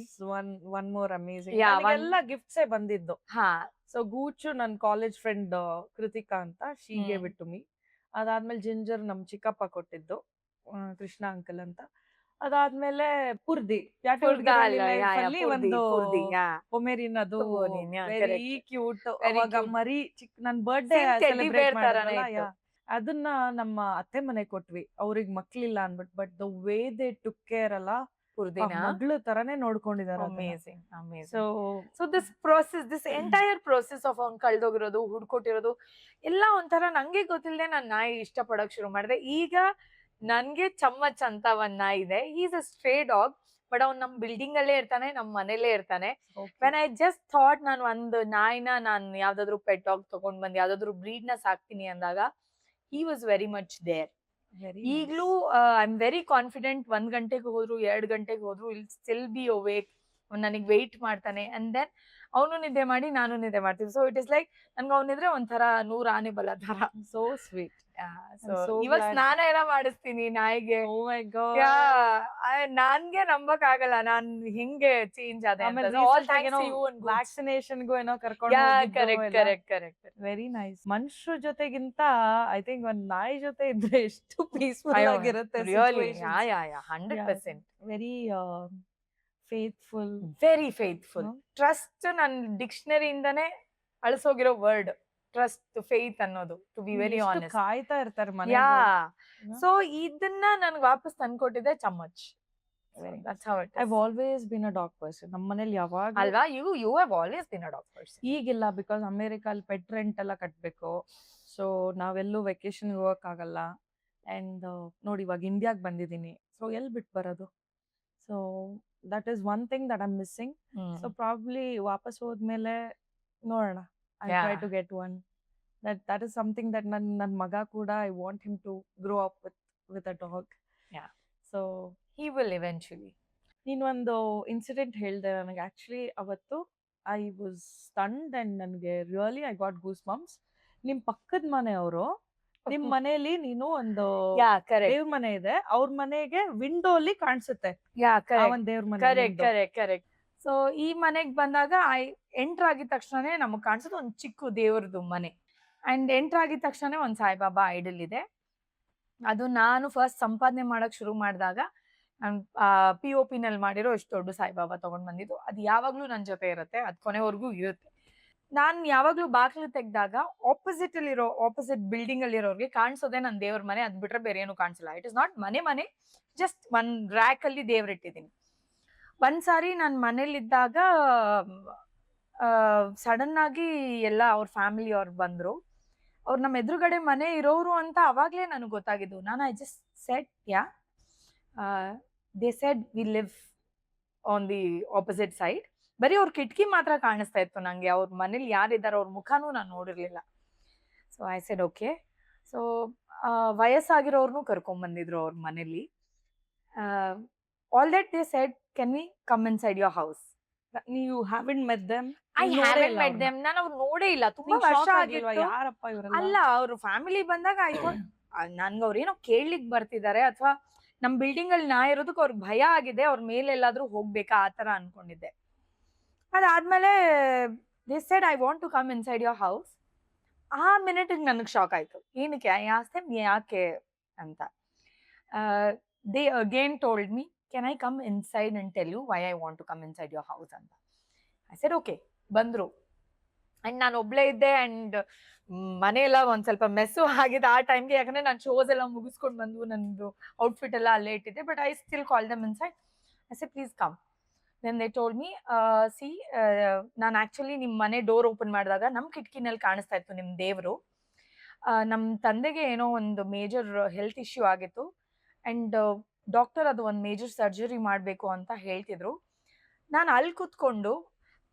ಒನ್ ಮೋರ್ ಅಮೇಜಿಂಗ್. Yeah, ಎಲ್ಲ ಗಿಫ್ಟ್ಸೇ ಬಂದಿದ್ದು. ಹಾ, ಸೊ ಗೂಚು ನನ್ ಕಾಲೇಜ್ ಫ್ರೆಂಡ್ ಕೃತಿಕಾ ಅಂತ, ಶೀಗೆ ಬಿಟ್ಟು ಮೀ. ಅದಾದ್ಮೇಲೆ ಜಿಂಜರ್ ನಮ್ ಚಿಕ್ಕಪ್ಪ ಕೊಟ್ಟಿದ್ದು, ಕೃಷ್ಣ ಅಂಕಲ್ ಅಂತ. ಅದಾದ್ಮೇಲೆ ಪುರ್ದಿ ಪುರ್ದ ಅಲ್ಲ, ಯಾ, ಯಾ, ಅಲ್ಲಿ ಪುರ್ದಿ, ಒಂದು ಪುರ್ದಿ, ಯಾ. ಪೊಮೇರಿನ್ ಅದು ಪೊಮೇರಿನ್, yeah, very correct. Cute. Very ಅವಾಗ cute. ಮರಿ ನನ್ birthday Same teddy celebrate bear ತರಾನೇ ಮಾಡಿದ್ರಲ್ಲ, ಇತ್ತು. ಅದನ್ನ ನಮ್ಮ ಅತ್ತೆ ಮನೆ ಕೊಟ್ವಿ. ಅವ್ರಿಗೆ ಮಕ್ಳಿಲ್ಲ ಅನ್ಬಿಟ್ಟು, but the way they took care ಅಲ್ಲ, ಪುರ್ದಿನ ಮಗಳು ತರಾನೇ ನೋಡ್ಕೊಂಡಿದಾರೆ. Amazing, amazing. So so this process, this entire process of ಅವ್ನ್ ಕಳ್ದೋಗಿರೋದು, ಹುಡ್ಕೊಟ್ಟಿರೋದು ಎಲ್ಲ ಒಂಥರ ನಂಗೆ ಗೊತ್ತಿಲ್ಲದೆ ನಾನ್ ನಾಯಿ ಇಷ್ಟ ಪಡಕ್ ಶುರು ಮಾಡಿದೆ. ಈಗ ನನ್ಗೆ ಚಮ್ಮಚ್ ಅಂತ ಒಂದ್ ನಾಯಿ ಇದೆ. Is a stray dog, but ಅವ್ನ್ ನಮ್ ಬಿಲ್ಡಿಂಗ್ ಅಲ್ಲೇ ಇರ್ತಾನೆ, ನಮ್ ಮನೇಲೇ ಇರ್ತಾನೆ. ವೆನ್ ಐ ಜಸ್ಟ್ ಥಾಟ್ ನಾನು ಒಂದು ನಾಯಿನ ನಾನ್ ಯಾವ್ದಾದ್ರು ಪೆಟ್ ಡಾಗ್ ತಗೊಂಡ್ ಬಂದ್ ಯಾವ್ದಾದ್ರು ಬ್ರೀಡ್ ನ ಸಾಕ್ತೀನಿ ಅಂದಾಗ he was very much there. ಈಗ್ಲೂ ಐ ಆಮ್ ವೆರಿ ಕಾನ್ಫಿಡೆಂಟ್. 1 ಗಂಟೆಗೆ ಹೋದ್ರು 2 ಗಂಟೆಗೆ ಹೋದ್ರು ವಿಲ್ ಸ್ಟಿಲ್ ಬಿ ಅವೇಕ್, ನನಗೆ ವೆಯ್ಟ್ ಮಾಡ್ತಾನೆ. ಅಂಡ್ ದೆನ್ ಅವನು ನಿದ್ದೆ ಮಾಡಿ ನಾನು ನಿದ್ದೆ ಮಾಡ್ತೀವಿ. ಸೊ ಇಟ್ ಇಸ್ ಲೈಕ್ ನನ್ಗೆ ಅವನಿದ್ರೆ ಒಂಥರ 100 ಆನೆ ಬಲ ತರ. So sweet. ಸೊ ಇವಾಗ ಸ್ನಾನ ಎಲ್ಲ ಮಾಡಿಸ್ತೀನಿ ನಾಯಿಗೆ. ಓ ಮೈ ಗಾಡ್. ನನ್ಗೆ ನಂಬಕ್ ಆಗಲ್ಲ ನಾನ್ ಹಿಂಗೆ ಚೇಂಜ್ ಆದೆ. ವ್ಯಾಕ್ಸಿನೇಷನ್ ಗೂ ಏನೋ ಕರ್ಕೊಂಡು ಕರೆಕ್ಟ್. Very nice. ಮನುಷ್ಯರ ಜೊತೆಗಿಂತ ಐ ಥಿಂಕ್ ಒಂದ್ ನಾಯಿ ಜೊತೆ ಇದ್ರೆ ಎಷ್ಟು ಪೀಸ್ಫುಲ್ ಆಗಿರುತ್ತೆ. 100%. Very faithful. Very faithful. Trust ನನ್ ಡಿಕ್ಷನರಿಯಿಂದಾನೇ ಅಳಿಸೋಗಿರೋ ವರ್ಡ್ ಟ್ರಸ್ಟ್, ಫೇತ್ ಅನ್ನೋದು, ಟು ಬಿ ವೆರಿ ಆನೆಸ್ಟ್. ಕಾಯ್ತಾ ಇರ್ತಾರೆ ಮನೆ. ಸೊ ಇದನ್ನ ನನ್ಗೆ ವಾಪಸ್ ತಂದ್ಕೊಟ್ಟಿದೆ ಚಮ್ಮಚ್. I've always been a dog person. ನಮ್ಮ ಮನೇಲಿ ಯಾವಾಗ ಅಲ್ವಾ, you have always been a dog person. ಈಗಿಲ್ಲ, ಬಿಕಾಸ್ ಅಮೆರಿಕಲ್ಲಿ ಪೆಟ್ ರೆಂಟ್ ಎಲ್ಲ ಕಟ್ಬೇಕು. ಸೊ ನಾವೆಲ್ಲೂ ವೆಕೇಶನ್ ಹೋಗಕ್ಕಾಗಲ್ಲ. ಅಂಡ್ ನೋಡಿ ಇವಾಗ ಇಂಡಿಯಾಗ್ ಬಂದಿದ್ದೀನಿ, ಸೊ ಎಲ್ಲಿ ಬಿಟ್ಟು ಬರೋದು. So that is one thing that I am missing. So probably ವಾಪಸ್ ಹೋದ್ಮೇಲೆ ನೋಡೋಣ. I try to get one. That is something that ನನ್ನ ಮಗ ಕೂಡ I want him to grow up with a dog. Yeah. So he will eventually. ನೀನು ಒಂದು incident ಹೇಳ್ದೆ ನನಗೆ. ಆಕ್ಚುಲಿ ಅವತ್ತು ಐ ವಾಸ್ ಸ್ಟನ್ಡ್ ಅಂಡ್ ನನಗೆ really I got goose bumps. ನಿಮ್ ಪಕ್ಕದ ಮನೆಯವರು ನಿಮ್ ಮನೆಯಲ್ಲಿ ನೀನು ಒಂದು ದೇವ್ರ ಮನೆ ಇದೆ, ಅವ್ರ ಮನೆಗೆ ವಿಂಡೋಲಿ ಕಾಣಿಸುತ್ತೆ ದೇವ್ರ ಮನೆ. ಕರೆಕ್ಟ್. ಸೊ ಈ ಮನೆಗ್ ಬಂದಾಗ ಎಂಟರ್ ಆಗಿದ ತಕ್ಷಣ ನಮಗ್ ಕಾಣಿಸೋದು ಒಂದ್ ಚಿಕ್ಕ ದೇವ್ರದ್ದು ಮನೆ. ಅಂಡ್ ಎಂಟರ್ ಆಗಿದ ತಕ್ಷಣ ಒಂದ್ ಸಾಯಿಬಾಬಾ ಐಡಲ್ ಇದೆ. ಅದು ನಾನು ಫಸ್ಟ್ ಸಂಪಾದನೆ ಮಾಡಕ್ ಶುರು ಮಾಡಿದಾಗ ನಾನು POP ನಲ್ಲಿ ಮಾಡಿರೋ ಎಷ್ಟು ದೊಡ್ಡ ಸಾಯಿಬಾಬಾ ತಗೊಂಡ್ ಬಂದಿದ್ದು. ಅದು ಯಾವಾಗ್ಲೂ ನನ್ ಜೊತೆ ಇರುತ್ತೆ, ಅದ್ ಕೊನೆವರೆಗೂ ಇರುತ್ತೆ. ನಾನ್ ಯಾವಾಗ್ಲೂ ಬಾಗ್ಲು ತೆಗ್ದಾಗ ಆಪೋಸಿಟ್ ಬಿಲ್ಡಿಂಗ್ ಅಲ್ಲಿ ಇರೋರ್ಗೆ ಕಾಣಿಸೋದೆ ನನ್ ದೇವ್ರ ಮನೆ. ಅದ್ ಬಿಟ್ರೆ ಬೇರೆ ಏನು ಕಾಣಿಸಲ್ಲ. ಇಟ್ ಇಸ್ ನಾಟ್ ಮನೆ, ಜಸ್ಟ್ ಒಂದ್ ರ್ಯಾಕ್ ಅಲ್ಲಿ ದೇವ್ರ ಇಟ್ಟಿದ್ದೀನಿ. ಒಂದ್ಸಾರಿ ನಾನ್ ಮನೇಲಿದ್ದಾಗ ಸಡನ್ ಆಗಿ ಎಲ್ಲ ಅವ್ರ ಫ್ಯಾಮಿಲಿ ಅವ್ರು ಬಂದ್ರು. ಅವ್ರು ನಮ್ಮ ಎದುರುಗಡೆ ಮನೆ ಇರೋರು ಅಂತ ಅವಾಗ್ಲೇ ನನಗೆ ಗೊತ್ತಾಗಿದ್ದು. ನಾನು I just said they said we live on the opposite side. ಬರೀ ಅವ್ರ ಕಿಟಕಿ ಮಾತ್ರ ಕಾಣಿಸ್ತಾ ಇತ್ತು ನಂಗೆ. ಅವ್ರ ಮನೇಲಿ ಯಾರಿದ್ದಾರೆ ಅವ್ರ ಮುಖನೂ ನಾನು ನೋಡಿರ್ಲಿಲ್ಲ. So I said okay. So ವಯಸ್ಸಾಗಿರೋರ್ನು ಕರ್ಕೊಂಡ್ ಬಂದಿದ್ರು ಅವ್ರ ಮನೇಲಿ. All that they said, can we come inside your house? You haven't met them? I haven't met them. ನಾನು ಅವ್ರು ನೋಡೇ ಇಲ್ಲ. ತುಂಬಾ ವರ್ಷ ಆಗಿತ್ತು. ಯಾರಪ್ಪ ಇವರೆಲ್ಲ? ಅಲ್ಲ, ಅವ್ರ ಫ್ಯಾಮಿಲಿ ಬಂದಾಗ ಆಯ್ತು ನನ್ಗೆ ಅವ್ರೇನೋ ಕೇಳ್ಲಿಕ್ ಬರ್ತಿದ್ದಾರೆ ಅಥವಾ ನಮ್ ಬಿಲ್ಡಿಂಗ್ ಅಲ್ಲಿ ನಾ ಇರೋದಕ್ಕೆ ಅವ್ರಿಗೆ ಭಯ ಆಗಿದೆ, ಅವ್ರ ಮೇಲೆ ಎಲ್ಲಾದ್ರೂ ಹೋಗ್ಬೇಕಾ ಆ ತರ ಅನ್ಕೊಂಡಿದ್ದೆ. ಅದಾದ್ಮೇಲೆ they said I want to come inside your house. ಆ ಮಿನಿಟ್ ನನಗೆ ಶಾಕ್ ಆಯ್ತು. ಏನಕ್ಕೆ ಯಾಕೆ ಅಂತ. They again told me, can I come inside and tell you why I want to come inside your house ಅಂತ. I said okay. ಬಂದ್ರು. And ನಾನು ಒಬ್ಳೇ ಇದ್ದೆ. ಅಂಡ್ ಮನೆಯೆಲ್ಲ ಒಂದ್ ಸ್ವಲ್ಪ ಮೆಸ್ಸು ಆಗಿದೆ ಆ ಟೈಮ್ಗೆ. ಯಾಕಂದ್ರೆ ನಾನು ಶೋಸ್ ಎಲ್ಲ ಮುಗಿಸ್ಕೊಂಡು ಬಂದು ನಂದು ಔಟ್ಫಿಟ್ ಎಲ್ಲ ಅಲ್ಲೇ ಇಟ್ಟಿದ್ದೆ. But I still call them inside. I said please come. Then they told me, see ನಾನು ಆಕ್ಚುಲಿ ನಿಮ್ ಮನೆ ಡೋರ್ ಓಪನ್ ಮಾಡಿದಾಗ ನಮ್ ಕಿಟಕಿನಲ್ಲಿ ಕಾಣಿಸ್ತಾ ಇತ್ತು ನಿಮ್ ದೇವ್ರು. ನಮ್ ತಂದೆಗೆ ಏನೋ ಒಂದು ಮೇಜರ್ ಹೆಲ್ತ್ ಇಶ್ಯೂ ಆಗಿತ್ತು. ಅಂಡ್ ಡಾಕ್ಟರ್ ಅದು ಒಂದು ಮೇಜರ್ ಸರ್ಜರಿ ಮಾಡಬೇಕು ಅಂತ ಹೇಳ್ತಿದ್ರು. ನಾನು ಅಲ್ಲಿ ಕೂತ್ಕೊಂಡು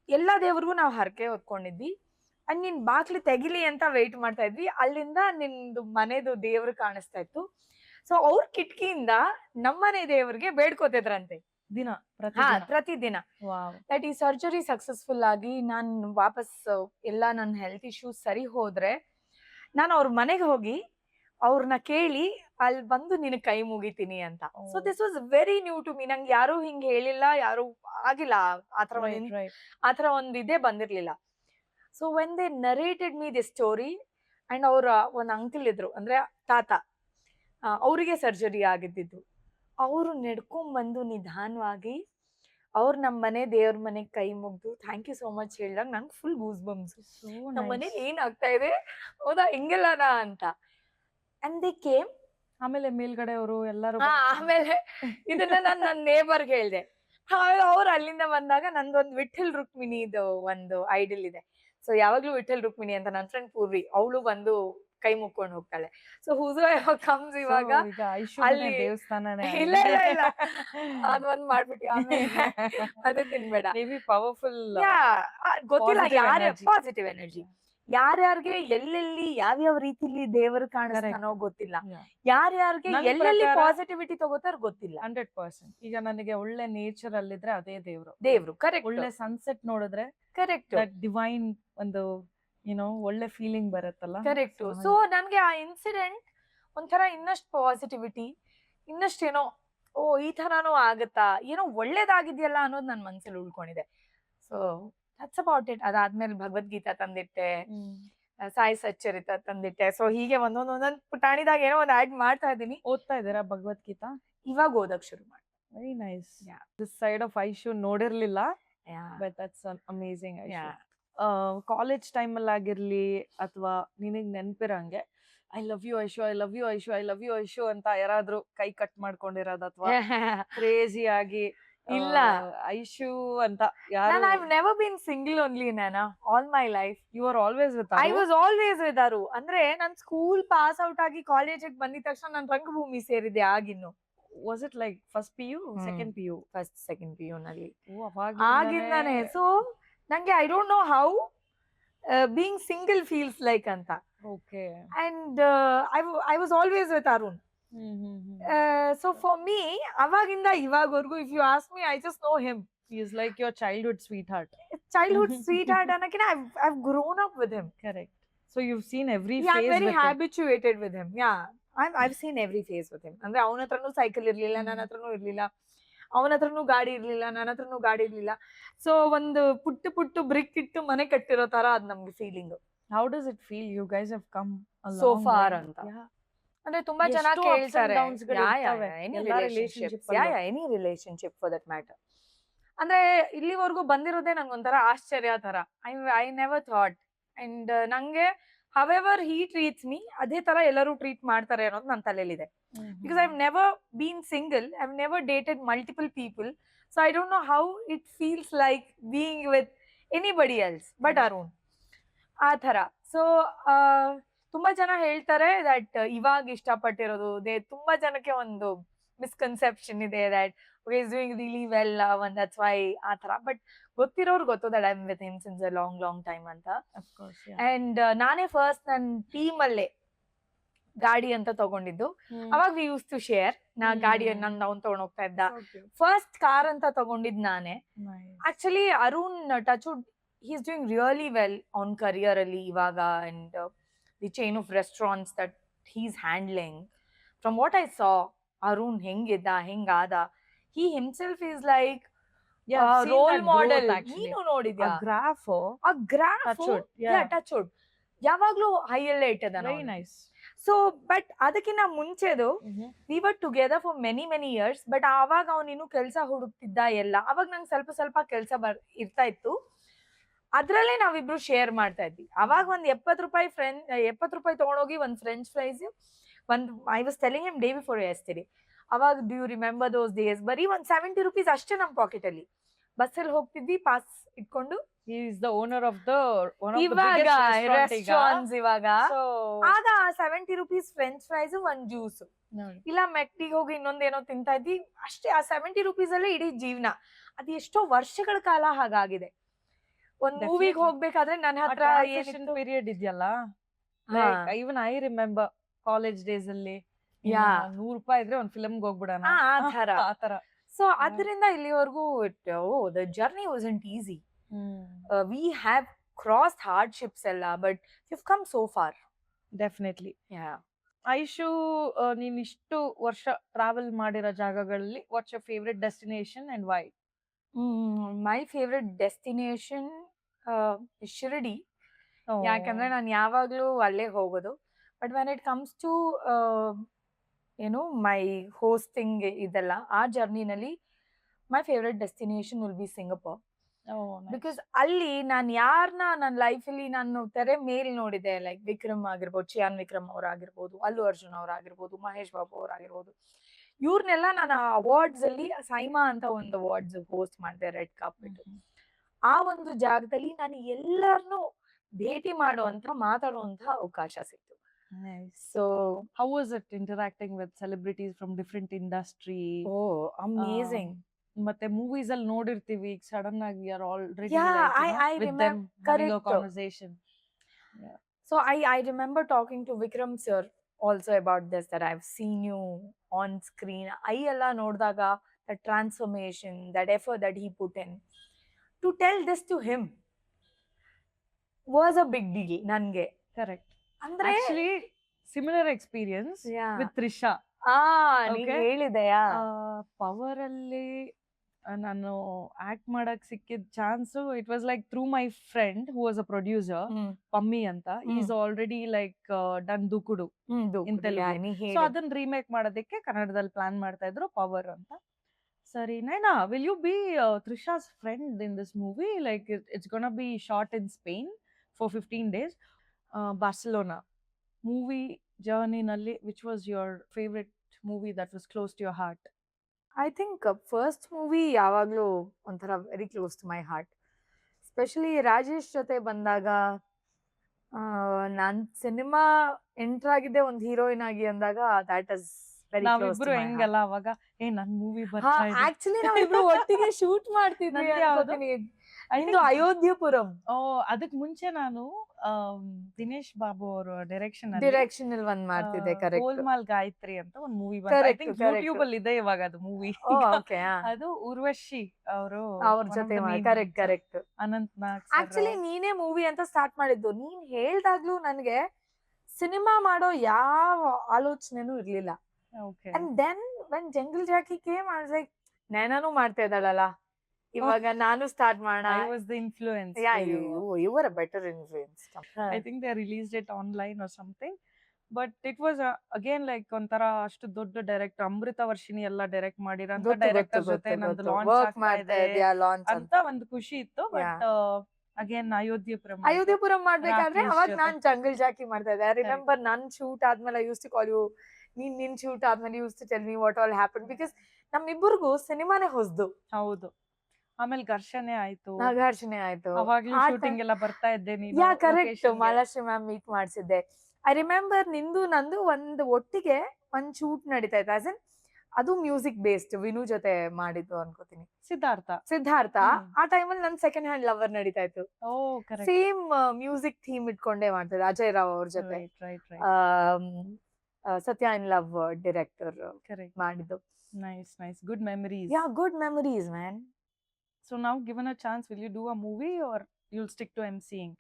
ಎಲ್ಲ ದೇವ್ರಿಗೂ ನಾವು ಹರಕೆ ಹೊತ್ಕೊಂಡಿದ್ವಿ. ಅಂಡ್ ನಿನ್ ಬಾಕ್ಲಿ ತೆಗಿಲಿ ಅಂತ ವೆಯ್ಟ್ ಮಾಡ್ತಾ ಇದ್ವಿ. ಅಲ್ಲಿಂದ ನಿಂದು ಮನೆದು ದೇವ್ರು ಕಾಣಿಸ್ತಾ ಇತ್ತು. ಸೊ ಅವ್ರ ಕಿಟಕಿಯಿಂದ ನಮ್ಮನೆ ದೇವ್ರಿಗೆ ಬೇಡ್ಕೋತಿದ್ರಂತೆ ಪ್ರತಿದಿನ. ದಟ್ ಈ ಸರ್ಜರಿ ಸಕ್ಸಸ್ಫುಲ್ ಆಗಿ ನಾನು ವಾಪಸ್ ಎಲ್ಲ ನನ್ನ ಹೆಲ್ತ್ ಇಶ್ಯೂಸ್ ಸರಿ ಹೋದ್ರೆ ನಾನು ಅವ್ರ ಮನೆಗೆ ಹೋಗಿ ಅವ್ರನ್ನ ಕೇಳಿ ಅಲ್ಲಿ ಬಂದು ನಿನ್ ಕೈ ಮುಗಿತೀನಿ ಅಂತ. So this was very new to me. ನಂಗೆ ಯಾರು ಹಿಂಗ್ ಹೇಳಿಲ್ಲ, ಯಾರು ಆಗಿಲ್ಲ ಆತರ ಒಂದ್ ಇದೇ ಬಂದಿರ್ಲಿಲ್ಲ. So when they narrated me this story, and ಅವ್ರ ಒಂದ್ ಅಂಕಲ್ ಇದ್ರು, ಅಂದ್ರೆ ತಾತ, ಅವರಿಗೆ ಸರ್ಜರಿ ಆಗಿದ್ದು. ಅವರು ನಡ್ಕೊಂಡ್ಬಂದು ನಿಧಾನವಾಗಿ ಅವ್ರು ನಮ್ಮ ಮನೆ ದೇವ್ರ ಮನೆಗೆ ಕೈ ಮುಗ್ದು ಥ್ಯಾಂಕ್ ಯು ಸೋ ಮಚ್ ಹೇಳಿದಾಗ ನಂಗೆ ಫುಲ್ ಗೂಸ್ ಬಂಪ್ಸ್. ನಮ್ಮ ಮನೇಲಿ ಏನಾಗ್ತಾ ಇದೆ, ಹೌದಾ ಹಿಂಗೆಲ್ಲನಾ ಅಂತ. And they came. ಆಮೇಲೆ ಮೇಲ್ಗಡೆ ಅವರು ಎಲ್ಲರೂ ಆಮೇಲೆ ಇದನ್ನ ನಾನು ನನ್ನ ನೇಬರ್ಗೆ ಹೇಳ್ದೆ. ಅವ್ರು ಅಲ್ಲಿಂದ ಬಂದಾಗ ನಂದೊಂದು ವಿಠಲ್ ರುಕ್ಮಿಣಿದು ಒಂದು ಐಡಲ್ ಇದೆ. ಸೊ ಯಾವಾಗ್ಲೂ ವಿಠಲ್ ರುಕ್ಮಿಣಿ ಅಂತ ನನ್ನ ಫ್ರೆಂಡ್ ಪೂರ್ವಿ, ಅವಳು ಬಂದು ಕೈ ಮುಕ್ಕೊಂಡು ಹೋಗ್ತಾಳೆ. ಸೊ ಹೂಸೋ ಕಮ್ಸ್ ಇವಾಗ ಅಲ್ಲಿ ದೇವಸ್ಥಾನನೇ ಇಲ್ಲ ಇಲ್ಲ ಇಲ್ಲ ಅದೊಂದ್ ಮಾಡ್ಬಿಟ್ಟು ಆಮೇಲೆ ಅದೇ ತಿನ್ಬೇಡ. ಪವರ್ಫುಲ್ ಗೊತ್ತಿಲ್ಲ ಯಾರೇ ಪಾಸಿಟಿವ್ ಎನರ್ಜಿ ಯಾರ್ಯಾರಿಗೆ ಎಲ್ಲೆಲ್ಲಿ ಯಾವ್ಯಾವ ರೀತಿಲಿ ದೇವರು ಕಾಣಿಸ್ತಾನೋ ಗೊತ್ತಿಲ್ಲ, ಯಾರ್ಯಾರಿಗೆ ಎಲ್ಲೆಲ್ಲಿ ಪಾಸಿಟಿವಿಟಿ ತಗೋತಾರ ಗೊತ್ತಿಲ್ಲ. 100%. ಈಗ ನನಗೆ ಒಳ್ಳೆ ನೇಚರ್ ಅಲ್ಲಿದ್ರೆ ಅದೇ ದೇವ್ರು ಕರೆಕ್ಟ್. ಒಳ್ಳೆ ಸನ್ಸೆಟ್ ನೋಡಿದ್ರೆ ಕರೆಕ್ಟ್ ಡಿವೈನ್ ಒಂದು ಒಳ್ಳೆ ಫೀಲಿಂಗ್ ಬರುತ್ತಲ್ಲ. ಕರೆಕ್ಟ್. ಸೊ ನನ್ಗೆ ಆ ಇನ್ಸಿಡೆಂಟ್ ಒಂಥರ ಇನ್ನಷ್ಟು ಪಾಸಿಟಿವಿಟಿ, ಇನ್ನಷ್ಟೇನೋ ಓ ಈ ತರಾನು ಆಗತ್ತಾ, ಏನೋ ಒಳ್ಳೇದಾಗಿದ್ಯಲ್ಲ ಅನ್ನೋದು ನನ್ ಮನ್ಸಲ್ಲಿ ಉಳ್ಕೊಂಡಿದೆ. So that's about it. ಅದಾದ್ಮೇಲೆ ಭಗವದ್ಗೀತಾ ತಂದಿಟ್ಟೆ, ಸಾಯಿ ಸಚ್ಚರಿತ ತಂದಿಟ್ಟೆ. ಸೊ ಹೀಗೆ ಒಂದೊಂದ್ ಪುಟಾಣಿದಾಗ ಏನೋ ಒಂದ್ ಆಡ್ ಮಾಡ್ತಾ ಇದೀನಿ. ಓದ್ತಾ ಇದ್ದೀರಾ ಭಗವದ್ಗೀತಾ? ಇವಾಗ ಓದಕ್ ಶುರು ಮಾಡಿ. Very nice. This side of Aishu ನೋಡಿರ್ಲಿಲ್ಲ, ಬಟ್ ದಟ್ಸ್ ಅಮೇಜಿಂಗ್. ಕಾಲೇಜ್ ಟೈಮಲ್ಲಿ ಆಗಿರ್ಲಿ ಅಥವಾ ನಿನಗ್ ನೆನ್ಪಿರಂಗೆ I love you Aishu, I love you Aishu, I love you Aishu ಅಂತ ಯಾರಾದ್ರೂ ಕೈ ಕಟ್ ಮಾಡ್ಕೊಂಡಿರೋದು ಅಥವಾ ಕ್ರೇಜಿ ಆಗಿ ಇಲ್ಲ ಐಶು ಅಂತ ಯಾರು? I've never been single only, Nana. All my life. You were always with I was always with Aru. ಅಂದ್ರೆ ನಾನು ಸ್ಕೂಲ್ ಪಾಸ್ ಔಟ್ ಆಗಿ ಕಾಲೇಜಿಗೆ ಬಂದಿದ ತಕ್ಷಣ ನಾನು ರಂಗಭೂಮಿ ಸೇರಿದೆ ಆಗಿನ್ನು. Was it like first PU, second PU? First, second PU ನಲ್ಲಿ. ಆಗಿಂದಾನೆ. ಸೊ ನಂಗೆ I don't know how being single feels like ಅಂತ. Okay. And I was always with Arun. So for me, ಅವಾಗಿಂದ ಇವಾಗವರೆಗೂ if you ask me, I just know him. He is like your childhood sweetheart. Childhood sweetheart ಅನ್ನೋಕಿನ I've grown up with him. Correct. So you've seen every phase. I'm very habituated with him. Yeah. I've seen every phase with him. ಅಂದ್ರೆ ಅವನ ಹತ್ರನೂ cycle ಇರ್ಲಿಲ್ಲ, ನನ್ನ ಹತ್ರನೂ ಇರ್ಲಿಲ್ಲ. ಅವನ ಹತ್ರನೂ ಗಾಡಿ ಇರ್ಲಿಲ್ಲ, ನನ್ನ ಹತ್ರನೂ ಗಾಡಿ ಇರ್ಲಿಲ್ಲ. ಸೊ ಒಂದು ಪುಟ್ಟು ಬ್ರಿಕ್ ಇಟ್ಟು ಮನೆ ಕಟ್ಟಿರೋ ತರ ಅದ್ ನಮ್ಗೆ feeling. How does it feel? You guys have come a so long far way. ಅಂತ. ಅಂದ್ರೆ ತುಂಬಾ ಜನ ಕೇಳ್ತಾರೆ any relationship for that matter. ಅಂದ್ರೆ ಇಲ್ಲಿವರೆಗೂ ಬಂದಿರೋದೇ ನಂಗೊಂಥರ ಆಶ್ಚರ್ಯ ತರ. I never thought. ಅಂಡ್ ನಂಗೆ ಹವೆವರ್ ಹಿ ಟ್ರೀಟ್ಸ್ ಮೀ ಅದೇ ತರ ಎಲ್ಲರೂ ಟ್ರೀಟ್ ಮಾಡ್ತಾರೆ ಅನ್ನೋದು ನನ್ನ ತಲೆಯಲ್ಲಿದೆ. Because I've never been single, I've never dated multiple people. So I don't know how it feels like being with anybody else but Arun ಆ ತರ. ಸೊ ತುಂಬಾ ಜನ ಹೇಳ್ತಾರೆ ದಟ್ ಇವಾಗ ಇಷ್ಟಪಟ್ಟಿರೋದು ತುಂಬಾ ಜನಕ್ಕೆ ಒಂದು ಮಿಸ್ಕನ್ಸೆಪ್ಷನ್ ಇದೆ that okay is doing really well one that's why ಆ ತರ. ಬಟ್ ಗೊತ್ತಿರೋರು ಗೊತ್ತು that I am with him since a long time ಅಂತ. ಅಂಡ್ ನಾನೇ ಫಸ್ಟ್ ನನ್ನ ಟೀಮ್ ಅಲ್ಲೇ ಗಾಡಿ ಅಂತ ತಗೊಂಡಿದ್ದು. ಅವಾಗ ವಿ ಯೂಸ್ ಟು ಶೇರ್. ನಾ ಗಾಡಿ ನಂದು ಅವ್ನು ತಗೊಂಡ್ ಹೋಗ್ತಾ ಇದ್ದ. ಫಸ್ಟ್ ಕಾರ್ ಅಂತ ತಗೊಂಡಿದ್ ನಾನೇ. Actually Arun touchwood he is doing really well on career ಅಲ್ಲಿ ಇವಾಗ. and the chain of restaurants that he's handling, from what I saw, Arun ಹೆಂಗಿದ್ದ ಹೆಂಗಾದ, he himself is like role model. ನೀನು ನೋಡಿದ್ಯಾ ಆ ಗ್ರಾಫ್? ಟಚ್ವುಡ್ ಯಾವಾಗ್ಲೂ ಹೈಯಲ್ಲೇ ಇಟ್ಟದ. Very nice. ಸೊ ಬಟ್ ಅದಕ್ಕಿಂತ ಮುಂಚೆದು we were together for many years. But ಆವಾಗ ಅವನಿನ್ನು ಕೆಲಸ ಹುಡುಕ್ತಿದ್ದ ಎಲ್ಲ. ಅವಾಗ ನಂಗೆ ಸ್ವಲ್ಪ ಕೆಲಸ ಇರ್ತಾ ಇತ್ತು. ಅದ್ರಲ್ಲೇ ನಾವಿಬ್ರು ಶೇರ್ ಮಾಡ್ತಾ ಇದ್ವಿ. ಅವಾಗ ಒಂದ್ 70 ರೂಪಾಯಿ ತಗೊಂಡೋಗಿ ಒಂದ್ French fries I was telling him day before yesterday. ಅವಾಗ do you remember those days? ಬರೀ ಒಂದ್ 70 ರೂಪೀಸ್ ಅಷ್ಟೇ ನಮ್ ಪಾಕೆಟ್ ಅಲ್ಲಿ. ಬಸ್ಸಲ್ಲಿ ಹೋಗ್ತಿದ್ವಿ ಪಾಸ್ ಇಟ್ಕೊಂಡು. He is the owner of the one of the biggest restaurants ಇವಾಗ. ಆಗ 70 ರೂಪೀಸ್ ಫ್ರೆಂಚ್ ಫ್ರೈಸ್ ಒಂದ್ ಜ್ಯೂಸ್ ಇಲ್ಲ ಮೆಕ್ಟಿಗೆ ಹೋಗಿ ಇನ್ನೊಂದೇನೋ ತಿಂತಾ ಇದ್ವಿ ಅಷ್ಟೇ. ಆ 70 ರೂಪೀಸ್ ಅಲ್ಲೇ ಇಡೀ ಜೀವನ. ಅದು ಎಷ್ಟೋ ವರ್ಷಗಳ ಕಾಲ ಹಾಗಾಗಿದೆ. ಒಂದ್ ಮೂವಿಗೆ ಹೋಗ್ಬೇಕಾದ್ರೆ ನನ್ನ ಹತ್ರ ಪೀರಿಯಡ್ ಇದೆಯಲ್ಲ, even I remember college days ಅಲ್ಲಿ 100 ರೂಪಾಯಿ ಇದ್ರೆ ಒಂದ್ ಫಿಲ್ಮ್ಗೆ ಹೋಗ್ಬಿಡೋಣ ಆ ತರ. ಸೊ ಅದರಿಂದ ಇಲ್ಲಿವರೆಗೂ the journey wasn't easy. We have crossed hardships ಎಲ್ಲ, but you have come so far. Definitely. Aishu, ನೀನ್ ಇಷ್ಟು ವರ್ಷ ಟ್ರಾವೆಲ್ ಮಾಡಿರೋ ಜಾಗಗಳಲ್ಲಿ what's your favourite destination and why? My favourite destination Shirdi. ಯಾಕಂದ್ರೆ ನಾನು ಯಾವಾಗ್ಲೂ ಅಲ್ಲೇ ಹೋಗೋದು. But when it comes to ಏನು ಮೈ ಹೋಸ್ಟಿಂಗ್ ಇದೆಲ್ಲ ಆ ಜರ್ನಿನಲ್ಲಿ my favourite destination will be Singapore. Because ಅಲ್ಲಿ ನಾನು ಯಾರನ್ನ ನನ್ನ ಲೈಫಲ್ಲಿ ನಾನು ತೆರೆ ಮೇಲ್ ನೋಡಿದೆ, ಲೈಕ್ ವಿಕ್ರಮ್ ಆಗಿರ್ಬೋದು, ಚಿಯಾನ್ ವಿಕ್ರಮ್ ಅವರಾಗಿರ್ಬೋದು, ಅಲ್ಲು ಅರ್ಜುನ್ ಅವರಾಗಿರ್ಬೋದು, ಮಹೇಶ್ ಬಾಬು ಅವರಾಗಿರ್ಬೋದು, ಇವ್ರನ್ನೆಲ್ಲ ನಾನು ಅವಾರ್ಡ್ಸ್ ಅಲ್ಲಿ ಸೈಮಾ ಅಂತ ಒಂದು ಅವಾರ್ಡ್ಸ್ ಹೋಸ್ಟ್ ಮಾಡಿದೆ, ರೆಡ್ ಕಾರ್ಪೆಟ್. ಆ ಒಂದು ಜಾಗದಲ್ಲಿ ನಾನು ಎಲ್ಲರನ್ನೂ ಭೇಟಿ ಮಾಡುವಂತ ಮಾತಾಡುವಂತ ಅವಕಾಶ ಸಿಕ್ತು. So How was it interacting with celebrities from different industry? Amazing. ಮತ್ತೆ ಮೂವೀಸ್ ಅಲ್ಲಿ ನೋಡಿರ್ತೀವಿ, ಈಗ ಸಡನ್ ಆಗಿ are already Yeah, I with them having a correct. conversation. So I remember talking to Vikram sir also about this, that I've seen you on screen. I alla noಡಿದಾಗ the transformation, that effort that he put in to tell this to him was a big deal ನನ್ಗೆ. Correct. ಅಂದ್ರೆ Actually, similar experience Yeah. with Trisha. ನೀವ್ Okay. ಹೇಳಿದೆಯಾ? Power ಅಲ್ಲಿ ನಾನು act ಮಾಡಕ್ ಸಿಕ್ಕಿದ chance, it was like through my friend who was a producer, Pammi ಅಂತ. Is already like done Dookudu in Telugu. ಸೊ ಅದನ್ನ ರೀಮೇಕ್ ಮಾಡೋದಕ್ಕೆ ಕನ್ನಡದಲ್ಲಿ ಪ್ಲಾನ್ ಮಾಡ್ತಾ ಇದ್ರು, ಪವರ್ ಅಂತ. ಸರಿ Naina, will you be Trisha's friend in this movie? Like it's gonna be short in Spain for 15 days. Barcelona movie ಜರ್ನಿನಲ್ಲಿ which was your favourite movie that was close to your heart? I think first movie ಯಾವಾಗಲೂ ಒಂಥರ very close to my heart. Specially Rajesh ಜೊತೆ ಬಂದಾಗ, ನಾನ್ cinema enter ಆಗಿದ್ದೆ ಒಂದು heroine ಆಗಿ ಅಂದಾಗ, that is very close to ನಾವಿಬ್ರು ಮೈ ಹಾರ್ಟ್. ಹೆಂಗಲ್ಲ ಅವಾಗ, ನನ್ ಮೂವಿ ಬರ್ತಾ ಇದೆ. ಆಕ್ಚುಲಿ ನಾವಿಬ್ರು ಒಟ್ಟಿಗೆ ಶೂಟ್ ಮಾಡ್ತಿದ್ವಿ ನಂದು ಯಾವ್ದು? ಅನ್ಕೋತೀನಿ. ನಿಂದು ಅಯೋಧ್ಯಪುರಂ ಅದಕ್ ಮುಂಚೆ ನಾನು ದಿನೇಶ್ ಬಾಬು ಅವರ ಡೈರೆಕ್ಷನ್ ಡಿರೆಕ್ಷನ್ ಅಲ್ಲಿ ಒಂದ್ ಮಾಡ್ತಿದ್ದೆ. ಕರೆಕ್ಟ್. ಗೋಲ್ಮಾಲ್ ಗಾಯತ್ರಿ ಅಂತ ಒಂದು ಮೂವಿ Correct, ಬಂತು. correct. ಯೂಟ್ಯೂಬ್ ಅಲ್ಲಿ ಇದೆ ಇವಾಗ ಅದು ಮೂವಿ. ಓಕೆ. ಅದು ಉರ್ವಶಿ ಅವರು ಅವ್ರ ಜೊತೆ correct correct. Ananth Nag actually ನೀನೇ ಮೂವಿ ಅಂತ ಸ್ಟಾರ್ಟ್ ಮಾಡಿದ್ದು. ನೀನ್ ಹೇಳ್ದಾಗ್ಲೂ ನನ್ಗೆ ಸಿನಿಮಾ ಮಾಡೋ ಯಾವ ಆಲೋಚನೆನೂ ಇರ್ಲಿಲ್ಲ. And then when Jungle Jackie came I was like, ನೈನಾನು ಮಾಡ್ತಾ ಇದ್ದಾಳಲ್ಲ, ಇವಾಗ ನಾನು ಸ್ಟಾರ್ಟ್ ಮಾಡೋಣ. I was the influence. Yeah, for you. you were a better influence. I think they released it online or something. But it was again like ಒಂಥರ ಅಷ್ಟು ದೊಡ್ಡ director, ಅಮೃತ ವರ್ಷಿಣಿ ಎಲ್ಲ ಡೈರೆಕ್ಟ್ ಮಾಡಿರೋ ಡೈರೆಕ್ಟರ್ ಜೊತೆ ನಂದು ಲಾಂಚ್ ಆಗ್ತಾ ಇದೆ ಅಂತ ಒಂದು ಖುಷಿ ಇತ್ತು. ಬಟ್ ಅಗೇನ್ ಅಯೋಧ್ಯಪುರಂ ಮಾಡ್ಬೇಕಾದ್ರೆ ರಾಕೇಶ್ ಅವಾಗ ಜೊತೆ. ನಾನ್ ಜಂಗಲ್ ಜಾಕಿ ಮಾಡ್ತಾ ಇದ್ದೆ. ಐ ರಿಮೆಂಬರ್ ನನ್ ಶೂಟ್ ಆದ್ಮೇಲೆ I use to call you, ನಿನ್ ಶೂಟ್ ಆದ್ಮೇಲೆ use to tell me what all happen, because ನಮ್ಮಿಬ್ಬರಿಗೂ ಸಿನಿಮಾನೇ ಹೊಸದು. ಹೌದು. ಆಮೇಲೆ ಘರ್ಷಣೆ ಆಯ್ತು, ನಾಗಾರ್ಜುನೆ ಆಯ್ತು, ಅವಾಗ್ಲೂ ಶೂಟಿಂಗ್ ಎಲ್ಲ ಬರ್ತಾ ಇದ್ದೆ ನೀನು. Yeah correct. Malashree ma'am meet ಮಾಡ್ಸಿದ್ದೆ. ಐ ರಿಮೆಂಬರ್ ನಿಂದು ನಂದು ಒಂದು ಒಟ್ಟಿಗೆ ಒಂದ್ ಶೂಟ್ ನಡೀತಾ ಇತ್ತು. ಆಸ್ ಇನ್ ಅದು ಮ್ಯೂಸಿಕ್ ಬೇಸ್ಡ್, ವಿನು ಜೊತೆ ಮಾಡಿದ್ದು ಅನ್ಕೋತೀನಿ. ಸಿದ್ಧಾರ್ಥ. ಆ ಟೈಮಲ್ಲಿ ನನ್ ಸೆಕೆಂಡ್ ಹ್ಯಾಂಡ್ ಲವರ್ ನಡೀತಾ ಇತ್ತು. ಸೇಮ್ ಮ್ಯೂಸಿಕ್ ಥೀಮ್ ಇಟ್ಕೊಂಡೇ ಮಾಡ್ತಿದ್ದೆ. ಅಜಯ್ ರಾವ್ ಅವ್ರ ಜೊತೆ ಸತ್ಯ ಇನ್ ಲವ್ ಡೈರೆಕ್ಟರ್ ಮಾಡಿದ್ದು. Nice. Good memories. Yeah, good memories, man. So now, given a chance, will you do a movie or you'll stick to MCing?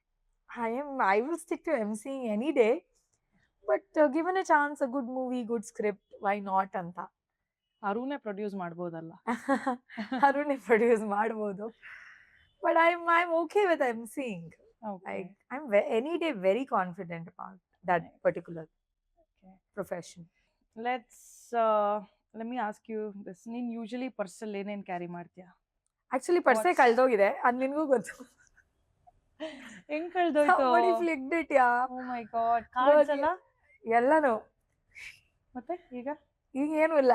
I will stick to MCing any day. But given a chance, a good movie, good script, why not anta. ಅರುಣೆ produce ಮಾಡ್ಬೋದಲ್ಲ? ಅರುಣೆ produce ಮಾಡ್ಬೋದು. But I'm okay with MCing. Okay. I'm any day very confident about that particular profession. Let me ask you this. ನೀನ್ usually ಪರ್ಸಲ್ ಏನೇನ್ carry ಮಾಡ್ತೀಯಾ? Actually ಪರ್ಸೆ ಕಳ್ದೋಗಿದೆ, ಅದ್ ನಿನ್ಗೂ ಗೊತ್ತು. ಹೆಂಗ್ ಕಳ್ದೋಯ್ತು? Somebody flicked it, yeah. Oh my god. Cards ಎಲ್ಲ ಎಲ್ಲಾನು. ಮತ್ತೆ ಈಗ ಏನು ಇಲ್ಲ.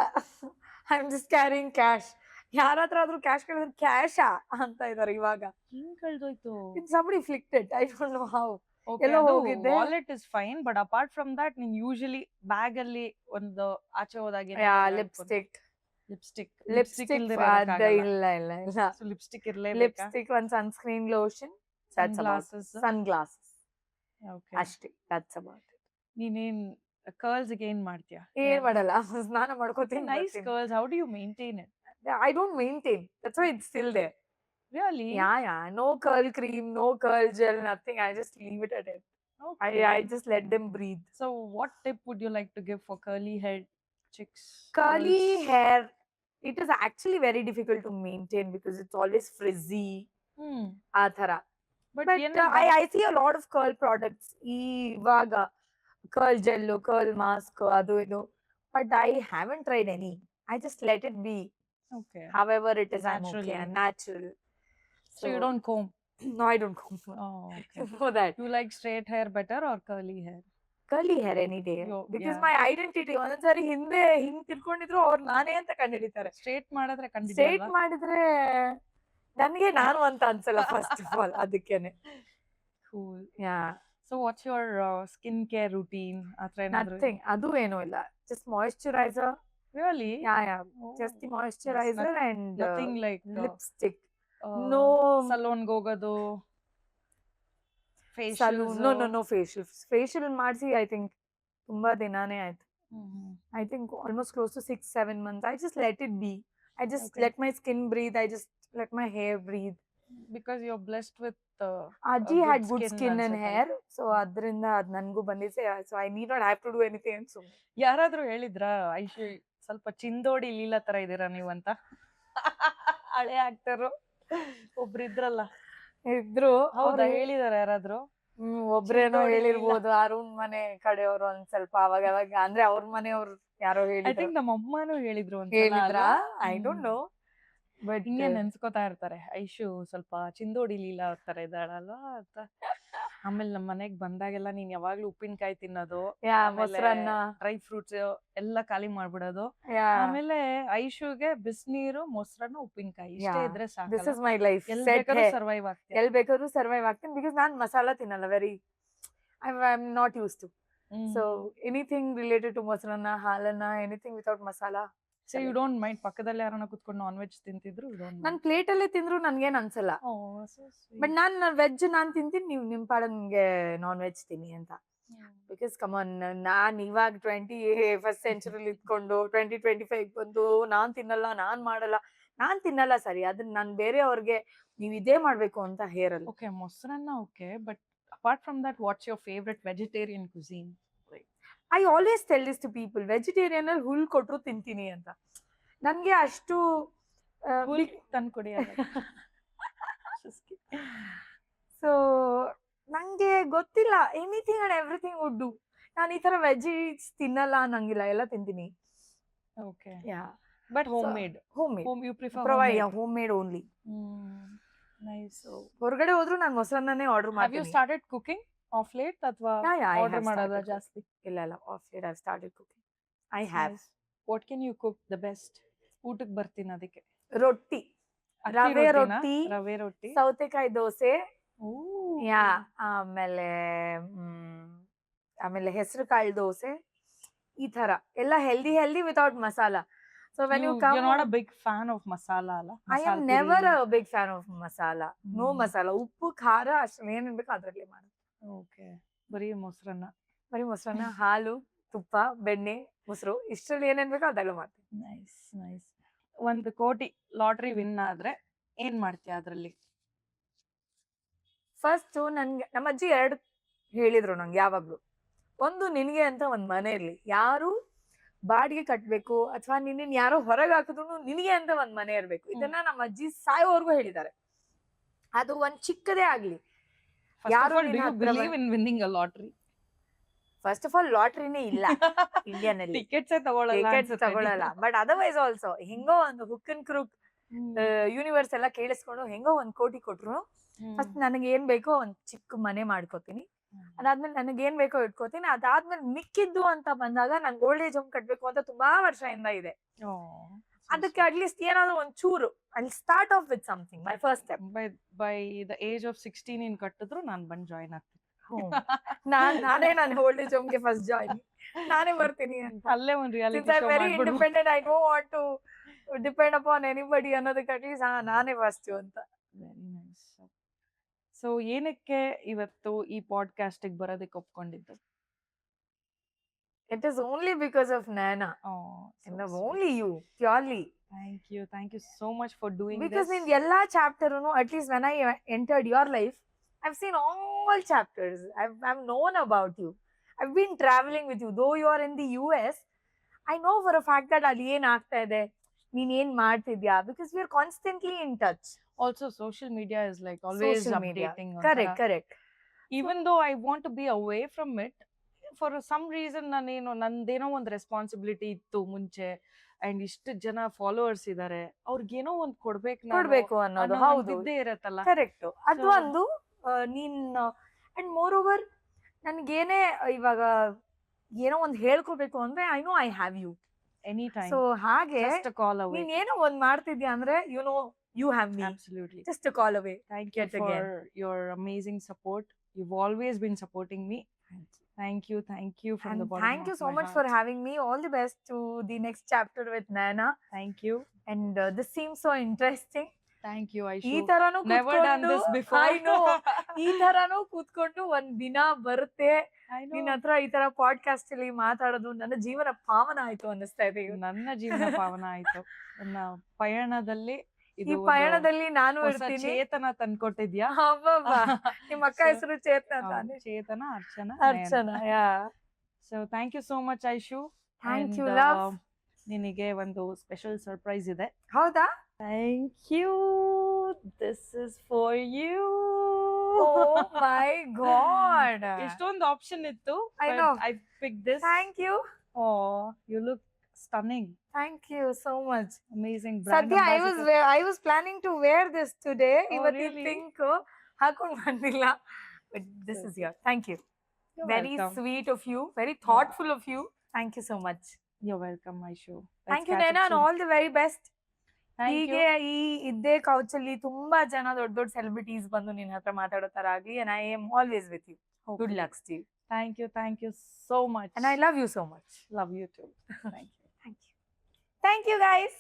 I am just carrying cash. ಯಾರ ಹತ್ರ ಆದ್ರೂ ಕ್ಯಾಶ್ ಕೇಳಿದ್ರೆ ಕ್ಯಾಶಾ ಅಂತ ಇದಾರೆ ಇವಾಗ. ಹೆಂಗ್ ಕಳ್ದೋಯ್ತು? Somebody flicked it. I don't know how. ಎಲ್ಲೋ ಹೋಗಿದ್ದೆ. Wallet is fine, but apart from that ನೀನ್ ಯೂಶಲಿ ಬ್ಯಾಗ್ ಅಲ್ಲಿ ಒಂದು ಆಚೆ ಹೋದಾಗ ಲಿಪ್ಸ್ಟಿಕ್ ಒಂದ್ ಸನ್ಸ್ಕ್ರೀನ್ ಲೋಷನ್, ಸನ್ ಗ್ಲಾಸಸ್ ಅಷ್ಟೇ. That's about it. ನೀನೇನ್ ಕರ್ಲ್ಸ್ ಗೆ ಏನ್ ಮಾಡ್ತೀಯಾ? ಏನ್ ಮಾಡಲ್ಲ, ಸ್ನಾನ ಮಾಡ್ಕೋತೀನಿ. Nice curls. How do you maintain it? I don't maintain. That's why it's still there. Really? Yeah. No curl cream, no curl gel, nothing. I just leave it at it. Okay. I just let them breathe. So what tip would you like to give for curly hair chicks? Curly hair, it is actually very difficult to maintain because it's always frizzy. Athara. But I see a lot of curl products. Ivaga curl gel, curl mask, adu idu but I haven't tried any. I just let it be. Okay. However it is, I'm Naturally. okay and natural. So you don't comb? No, I don't comb. Oh, okay. You know that. You like straight hair better or curly hair? Curly hair any day. Because my identity ಒಂದೊಂದ್ಸರಿ ಹಿಂದೆ ಹಿಂಗ್ ತಿರ್ಕೊಂಡಿದ್ರು ಅವ್ರು ನಾನೇ ಅಂತ ಕಂಡಿಡಿತಾರೆ. Straight ಮಾಡಿದ್ರೆ straight ಮಾಡಿದ್ರೆ ನನಗೆ ನಾನು ಅಂತ ಅನ್ಸಲ್ಲ ಫಸ್ಟ್ ಆಫ್ ಆಲ್, ಅದಕ್ಕೇನೆ. Cool. Yeah. So what's your skin care routine? Nothing. ಅದು ಏನೂ ಇಲ್ಲ. Just moisturizer. Really? Yeah. Just the moisturizer and nothing like lipstick. No salon ಹೋಗೋದು, facial. No facial. Facial ಮಾಡಿಸಿ I think ತುಂಬಾ ದಿನಾನೇ ಆಯ್ತು. I think almost close to 6-7 months. I just let it be. I just let my skin breathe. I just let my hair breathe. Because you're blessed with Aji had good skin and hair, so adrinda ad ನನಗೂ ಬಂದಿದೆ. So I need not have to do anything and so. ಯಾರಾದ್ರೂ ಹೇಳಿದ್ರಾ ಐಶು ಸ್ವಲ್ಪ ಚಿಂದೋಡಿ ಲೀಲಾ ತರ ಇದೀರಾ ನೀವು ಅಂತ? ಹಳೆ actor ಒಬ್ರು ಇದ್ರಲ್ಲ, ಇದ್ರು. ಹೌದಾ? ಹೇಳಿದಾರೆ ಯಾರಾದ್ರೂ? ಒಬ್ರೇನೋ ಹೇಳಿರ್ಬೋದು, ಅರುಣ್ ಮನೆ ಕಡೆಯವರು ಒಂದ್ ಸ್ವಲ್ಪ ಅವಾಗ ಅಂದ್ರೆ ಅವ್ರ ಮನೆಯವ್ರು ಯಾರೋ ಹೇಳಿದ್ರು. ಐ ಥಿಂಕ್ ನಮ್ಮ ಅಮ್ಮನೂ ಹೇಳಿದ್ರು ಅಂತ. ಹೇಳಿದ್ರಾ? I don't know. ಬಟ್ ಹಿಂಗೆ ನೆನ್ಸ್ಕೊತಾ ಇರ್ತಾರೆ, ಐಶು ಸ್ವಲ್ಪ ಚಿಂದೋಡಿ ಲೀಲಾ ತರ ಇದ್ದಾಳಲ್ವಾ ಅಂತ. ಆಮೇಲೆ ನಮ್ಮ ಮನೆಗ್ ಬಂದಾಗೆಲ್ಲ ನೀನ್ ಯಾವಾಗ್ಲೂ ಉಪ್ಪಿನಕಾಯಿ ತಿನ್ನೋದು, ಮೊಸರನ್ನ, ಡ್ರೈ ಫ್ರೂಟ್ಸ್ ಎಲ್ಲ ಖಾಲಿ ಮಾಡ್ಬಿಡೋದು. ಆಮೇಲೆ ಐಶುಗೆ ಬಿಸಿನೀರು, ಮೊಸರನ್ನ, ಉಪ್ಪಿನಕಾಯಿ ಇಷ್ಟೇ ಇದ್ರೆ ಸಾಕು. This is my life. ಎಲ್ ಬೇಕಾದ್ರೂ ಸರ್ವೈವ್ ಆಗ್ತೀನಿ. ಎಲ್ ಬೇಕಾದ್ರೂ ಸರ್ವೈವ್ ಆಗ್ತೀನಿ. ಬಿಕಾಸ್ ನಾನ್ ಮಸಾಲಾ ತಿನ್ನಲ್ಲ. I am not use to. So anything related to mosaranna, haalanna, anything without masala. So you don't mind ಪಕ್ಕದಲ್ಲಿ ಯಾರನ್ನ ಕುತ್ಕೊಂಡು ನಾನ್ ವೆಜ್ ತಿಂತಿದ್ರು ನನ್ ಪ್ಲೇಟ್ ಅಲ್ಲೇ ತಿಂದ್ರು ನನ್ಗೇನ್ ಅನ್ಸಲ್ಲ. ಬಟ್ ನಾನ್ ವೆಜ್ ನಾನ್ ತಿಂತೀನಿ, ನೀವು ನಿಮ್ ಪಾಡ ನಿಮ್ಗೆ ನಾನ್ ವೆಜ್ ತಿನ್ನಿ ಅಂತ. ಬಿಕಾಸ್ ಕಮಾನ್, ನಾನ್ ಇವಾಗ 21st ಸೆಂಚುರಿಲಿ ಇದ್ಕೊಂಡು 2025 ಬಂದು ನಾನ್ ತಿನ್ನಲ್ಲ, ನಾನ್ ಮಾಡಲ್ಲ, ನಾನ್ ತಿನ್ನಲ್ಲ. ಸರಿ, ಅದನ್ನ ನಾನ್ ಬೇರೆಯವ್ರಿಗೆ ನೀವ್ ಇದೇ ಮಾಡ್ಬೇಕು ಅಂತ ಹೇರಲ್ಲ. Okay, mosaranna okay, but apart from that what's your favourite vegetarian cuisine? I always tell this to people, vegetarian ಅಲ್ಲಿ ಹುಲ್ ಕೊಟ್ರು ತಿಂತೀನಿ ಅಂತ. ನನ್ಗೆ ಅಷ್ಟು ತಂದ್ಕೊಡಿ. ಸೊ ನಂಗೆ ಗೊತ್ತಿಲ್ಲ, anything and everything would do. ನಾನು ಈ ತರ ವೆಜಿಸ್ ತಿನ್ನಲ್ಲ ಅನ್ನಂಗಿಲ್ಲ, ಎಲ್ಲ ತಿಂತೀನಿ. Okay, but homemade you prefer? Homemade only. Nice. ಹೊರಗಡೆ ಹೋದ್ರು ನಾನು ಮೊಸರನ್ನೇ ಆರ್ಡರ್ ಮಾಡ್ತೀನಿ. Have you started cooking of late ಅಥವಾ ಆರ್ಡರ್ ಮಾಡೋದಾ ಜಾಸ್ತಿ? ಇಲ್ಲ, of late I started cooking. I have. What can you cook the best? ಊಟಕ್ಕೆ ಬರ್ತೀನಿ ಅದಕ್ಕೆ. ರೊಟ್ಟಿ, ರವೆ ರೊಟ್ಟಿ, ಸೌತೆಕಾಯಿ ದೋಸೆ, ಆಮೇಲೆ ಹೆಸರು ಕಾಳು ದೋಸೆ, ಈ ತರ ಎಲ್ಲ healthy without masala. So when you come, you're not a big fan of masala, alla? I am never a big fan of masala. No masala. ಉಪ್ಪು ಖಾರ ಅಷ್ಟು ಏನೇನ್ ಬೇಕು ಅದ್ರಲ್ಲಿ ಮಾಡೋದು. ಓಕೆ, ಬರೀ ಮೊಸರನ್ನ, ಹಾಲು, ತುಪ್ಪ, ಬೆಣ್ಣೆ, ಮೊಸರು, ಇಷ್ಟರಲ್ಲಿ ಏನೇನ್ ಬೇಕೋ ಅದೆಲ್ಲ ಮಾಡ್ತೀನಿ. ನೈಸ್. 1 ಕೋಟಿ ಲಾಟ್ರಿ ವಿನ್ ಆದ್ರೆ ಏನ್ ಮಾಡ್ತೀಯ ಅದ್ರಲ್ಲಿ? ಫಸ್ಟ್ ನನ್ಗೆ ನಮ್ಮ ಅಜ್ಜಿ 2 ಹೇಳಿದ್ರು ನಂಗೆ ಯಾವಾಗ್ಲೂ. ಒಂದು, ನಿನಗೆ ಅಂತ ಒಂದ್ ಮನೆ ಇರ್ಲಿ, ಯಾರು ಬಾಡಿಗೆ ಕಟ್ಬೇಕು ಅಥವಾ ನಿನ್ನ ಯಾರೋ ಹೊರಗೆ ಹಾಕಿದ್ರು ನಿನಗೆ ಅಂತ ಒಂದ್ ಮನೆ ಇರ್ಬೇಕು. ಇದನ್ನ ನಮ್ಮ ಅಜ್ಜಿ ಸಾಯೋವರೆಗೂ ಹೇಳಿದ್ದಾರೆ. ಅದು ಒಂದ್ ಚಿಕ್ಕದೇ ಆಗ್ಲಿ. ಫಸ್ಟ್ ಆಫ್ ಆಲ್ ಲಾಟ್ರಿನೇ ಇಲ್ಲ ಇಂಡಿಯನ್ ಅಲ್ಲಿ, ಟಿಕೆಟ್ಸ್ ತಗೊಳ್ಳಲ್ಲ. ಬಟ್ ಅದರ್ವೈಸ್ ಆಲ್ಸೋ ಹೆಂಗೋ ಒಂದು ಹುಕ್ ಅಂಡ್ ಕ್ರೂಕ್ ಯೂನಿವರ್ಸ್ ಎಲ್ಲ ಕೇಳಿಸ್ಕೊಂಡು ಹೆಂಗೋ 1 ಕೋಟಿ ಕೊಟ್ರು ಫಸ್ಟ್ ನನಗೆ ಏನ್ ಬೇಕೋ ಒಂದ್ ಚಿಕ್ಕ ಮನೆ ಮಾಡ್ಕೋತೀನಿ. ಅದಾದ್ಮೇಲೆ ನನಗೆ ಏನ್ ಬೇಕೋ ಇಟ್ಕೋತೀನಿ. ಅದಾದ್ಮೇಲೆ ಮಿಕ್ಕಿದ್ದು ಅಂತ ಬಂದಾಗ ನಂಗೆ ಓಲ್ಡ್ ಏಜ್ ಹೋಮ್ ಕಟ್ಬೇಕು ಅಂತ ತುಂಬಾ ವರ್ಷದಿಂದ ಇದೆ. ಅದಕ್ಕೆ ಅಟ್ಲೀಸ್ಟ್ ಏನಾದ್ರು ಒಂದ್ ಚೂರು I start off with something. My first step by the age of 16 in ಕಟ್ಟಿದ್ರು ನಾನು ಬಂದು ಜಾಯಿನ್ ಆಗ್ತೀನಿ. ನಾನೇ ನನ್ನ ಓಲ್ಡ್ ಏಜ್ ಹೋಮ್ಗೆ ಫಸ್ಟ್ ಜಾಯಿನ್, ನಾನೇ ಬರ್ತೀನಿ ಅಂತ. ಅಲ್ಲೇ ಒಂದು reality show very independent, I don't want to depend upon anybody ಅನ್ನೋದಕ್ಕೆ ಅಟ್ಲೀಸ್ಟ್ ನಾನೇ ಫಸ್ಟ್ ಅಂತ. Very nice. ಸೊ ಏನಕ್ಕೆ ಇವತ್ತು ಈ ಪಾಡ್ಕಾಸ್ಟ್ ಬರೋದಕ್ಕೆ ಒಪ್ಕೊಂಡಿದ್ದು? It is only because of Naina. And only you, purely. Thank you so much for doing because this. Because in ella chapter, at least when I entered your life, I've seen all chapters. I've known about you. I've been traveling with you. Though you are in the US, I know for a fact that ali yen aagta ide, neen yen ಮಾಡ್ತಿದ್ಯಾ, because we are constantly in touch. Also social media is like always social updating. Correct. Even though I want to be away from it, for some reason ನಾನೇನೋ ನಂದೇನೋ ಒಂದು responsibility ಇತ್ತು ಮುಂಚೆ and ಇಷ್ಟು ಜನ followers ಇದಾರೆ ಅವ್ರಿಗೇನೋ ಒಂದ್ ಕೊಡ್ಬೇಕು ಅನ್ನೋದು ಹೌದು ಇದ್ದೇ ಇರತ್ತಲ್ಲ. ಕರೆಕ್ಟ್. ಅದು So- ಒಂದು ನೀನ್ ಅಂಡ್ ಮೋರ್ ಓವರ್ ನನ್ಗೇನೇ ಇವಾಗ ಏನೋ ಒಂದ್ ಹೇಳ್ಕೊಬೇಕು ಅಂದ್ರೆ I know I have you. Any time so ಹಾಗೆ ಜಸ್ಟ್ ಕಾಲ್ ಅವೇ. ನೀನ್ ಏನೋ ಒಂದ್ ಮಾಡ್ತಿದ್ಯಾ ಅಂದ್ರೆ you know you have me, Absolutely. Just call away. Thank you Yet again. for your amazing support. You've always been supporting me. Thank you from the And bottom thank you of so my much heart. for having me. All the best to the next chapter with Naina. Thank you. And this seems so interesting. Thank you, ಈ Aishu. ತರಾನು Never done this before. I know. ಈ ತರಾನು ಕೂತ್ಕೊಂಡು ಒಂದ್ ದಿನ ಬರುತ್ತೆ I know. ನಿನ್ ಹತ್ರ ಈ ತರ ಪಾಡ್ಕಾಸ್ಟ್ ಅಲ್ಲಿ ಮಾತಾಡೋದು ನನ್ನ ಜೀವನ ಪಾವನ ಆಯ್ತು ಅನ್ನಿಸ್ತಾ ಇದೆ ಇವತ್ತು. ನನ್ನ ಜೀವನ ಪಾವನ ಆಯ್ತು. ನನ್ನ ಪಯಣದಲ್ಲಿ ಈ ಇದು ಪಯಣದಲ್ಲಿ ನಾನು ಹೊಸ ಇರ್ತೀನಿ. ಚೇತನ ತಂದ್ಕೊಟ್ಟಿದ್ಯಾ. ಅಬ್ಬಬ್ಬಾ. ನಿಮ್ಮ ಅಕ್ಕ So- ಹೆಸರು ಚೇತನ ತಾನೆ? Chetana, Archana, Archana. Yeah. So thank you so much Aishu. Thank you, And, love. ನಿನಗೆ ಒಂದು ಸ್ಪೆಷಲ್ ಸರ್ಪ್ರೈಸ್ ಇದೆ. ಹೌದಾ? Thank you. This is for you. Oh my God. ಎಷ್ಟೊಂದು ಆಪ್ಷನ್ ಇತ್ತು. I know. I pick this. Thank you. Oh, you look stunning. Thank you so much. Amazing brand ಸದ್ಯ ambassador. I was planning to wear this today. Oh, ಇವತ್ತು really? Pink ಹಾಕೊಂಡ್ ಬಂದಿಲ್ಲ. But this is yours. Thank you. You're Very welcome. sweet of you. Very thoughtful of you. Thank you so much. You're welcome, Aishu. Thank you, Naina, and all the very best. Thank ಹೀಗೆ you. ಈ ಇದ್ದೇ couch ಅಲ್ಲಿ ತುಂಬಾ ಜನ ದೊಡ್ಡ ದೊಡ್ಡ celebrities ಬಂದು ನಿನ್ನ ಹತ್ರ ಮಾತಾಡೋ ತರ ಆಗ್ಲಿ. And I am always with you. Good Hopefully. luck, Steve. Thank you so much. And I love you so much. love you too. Thank you. Thank you. Thank you, guys.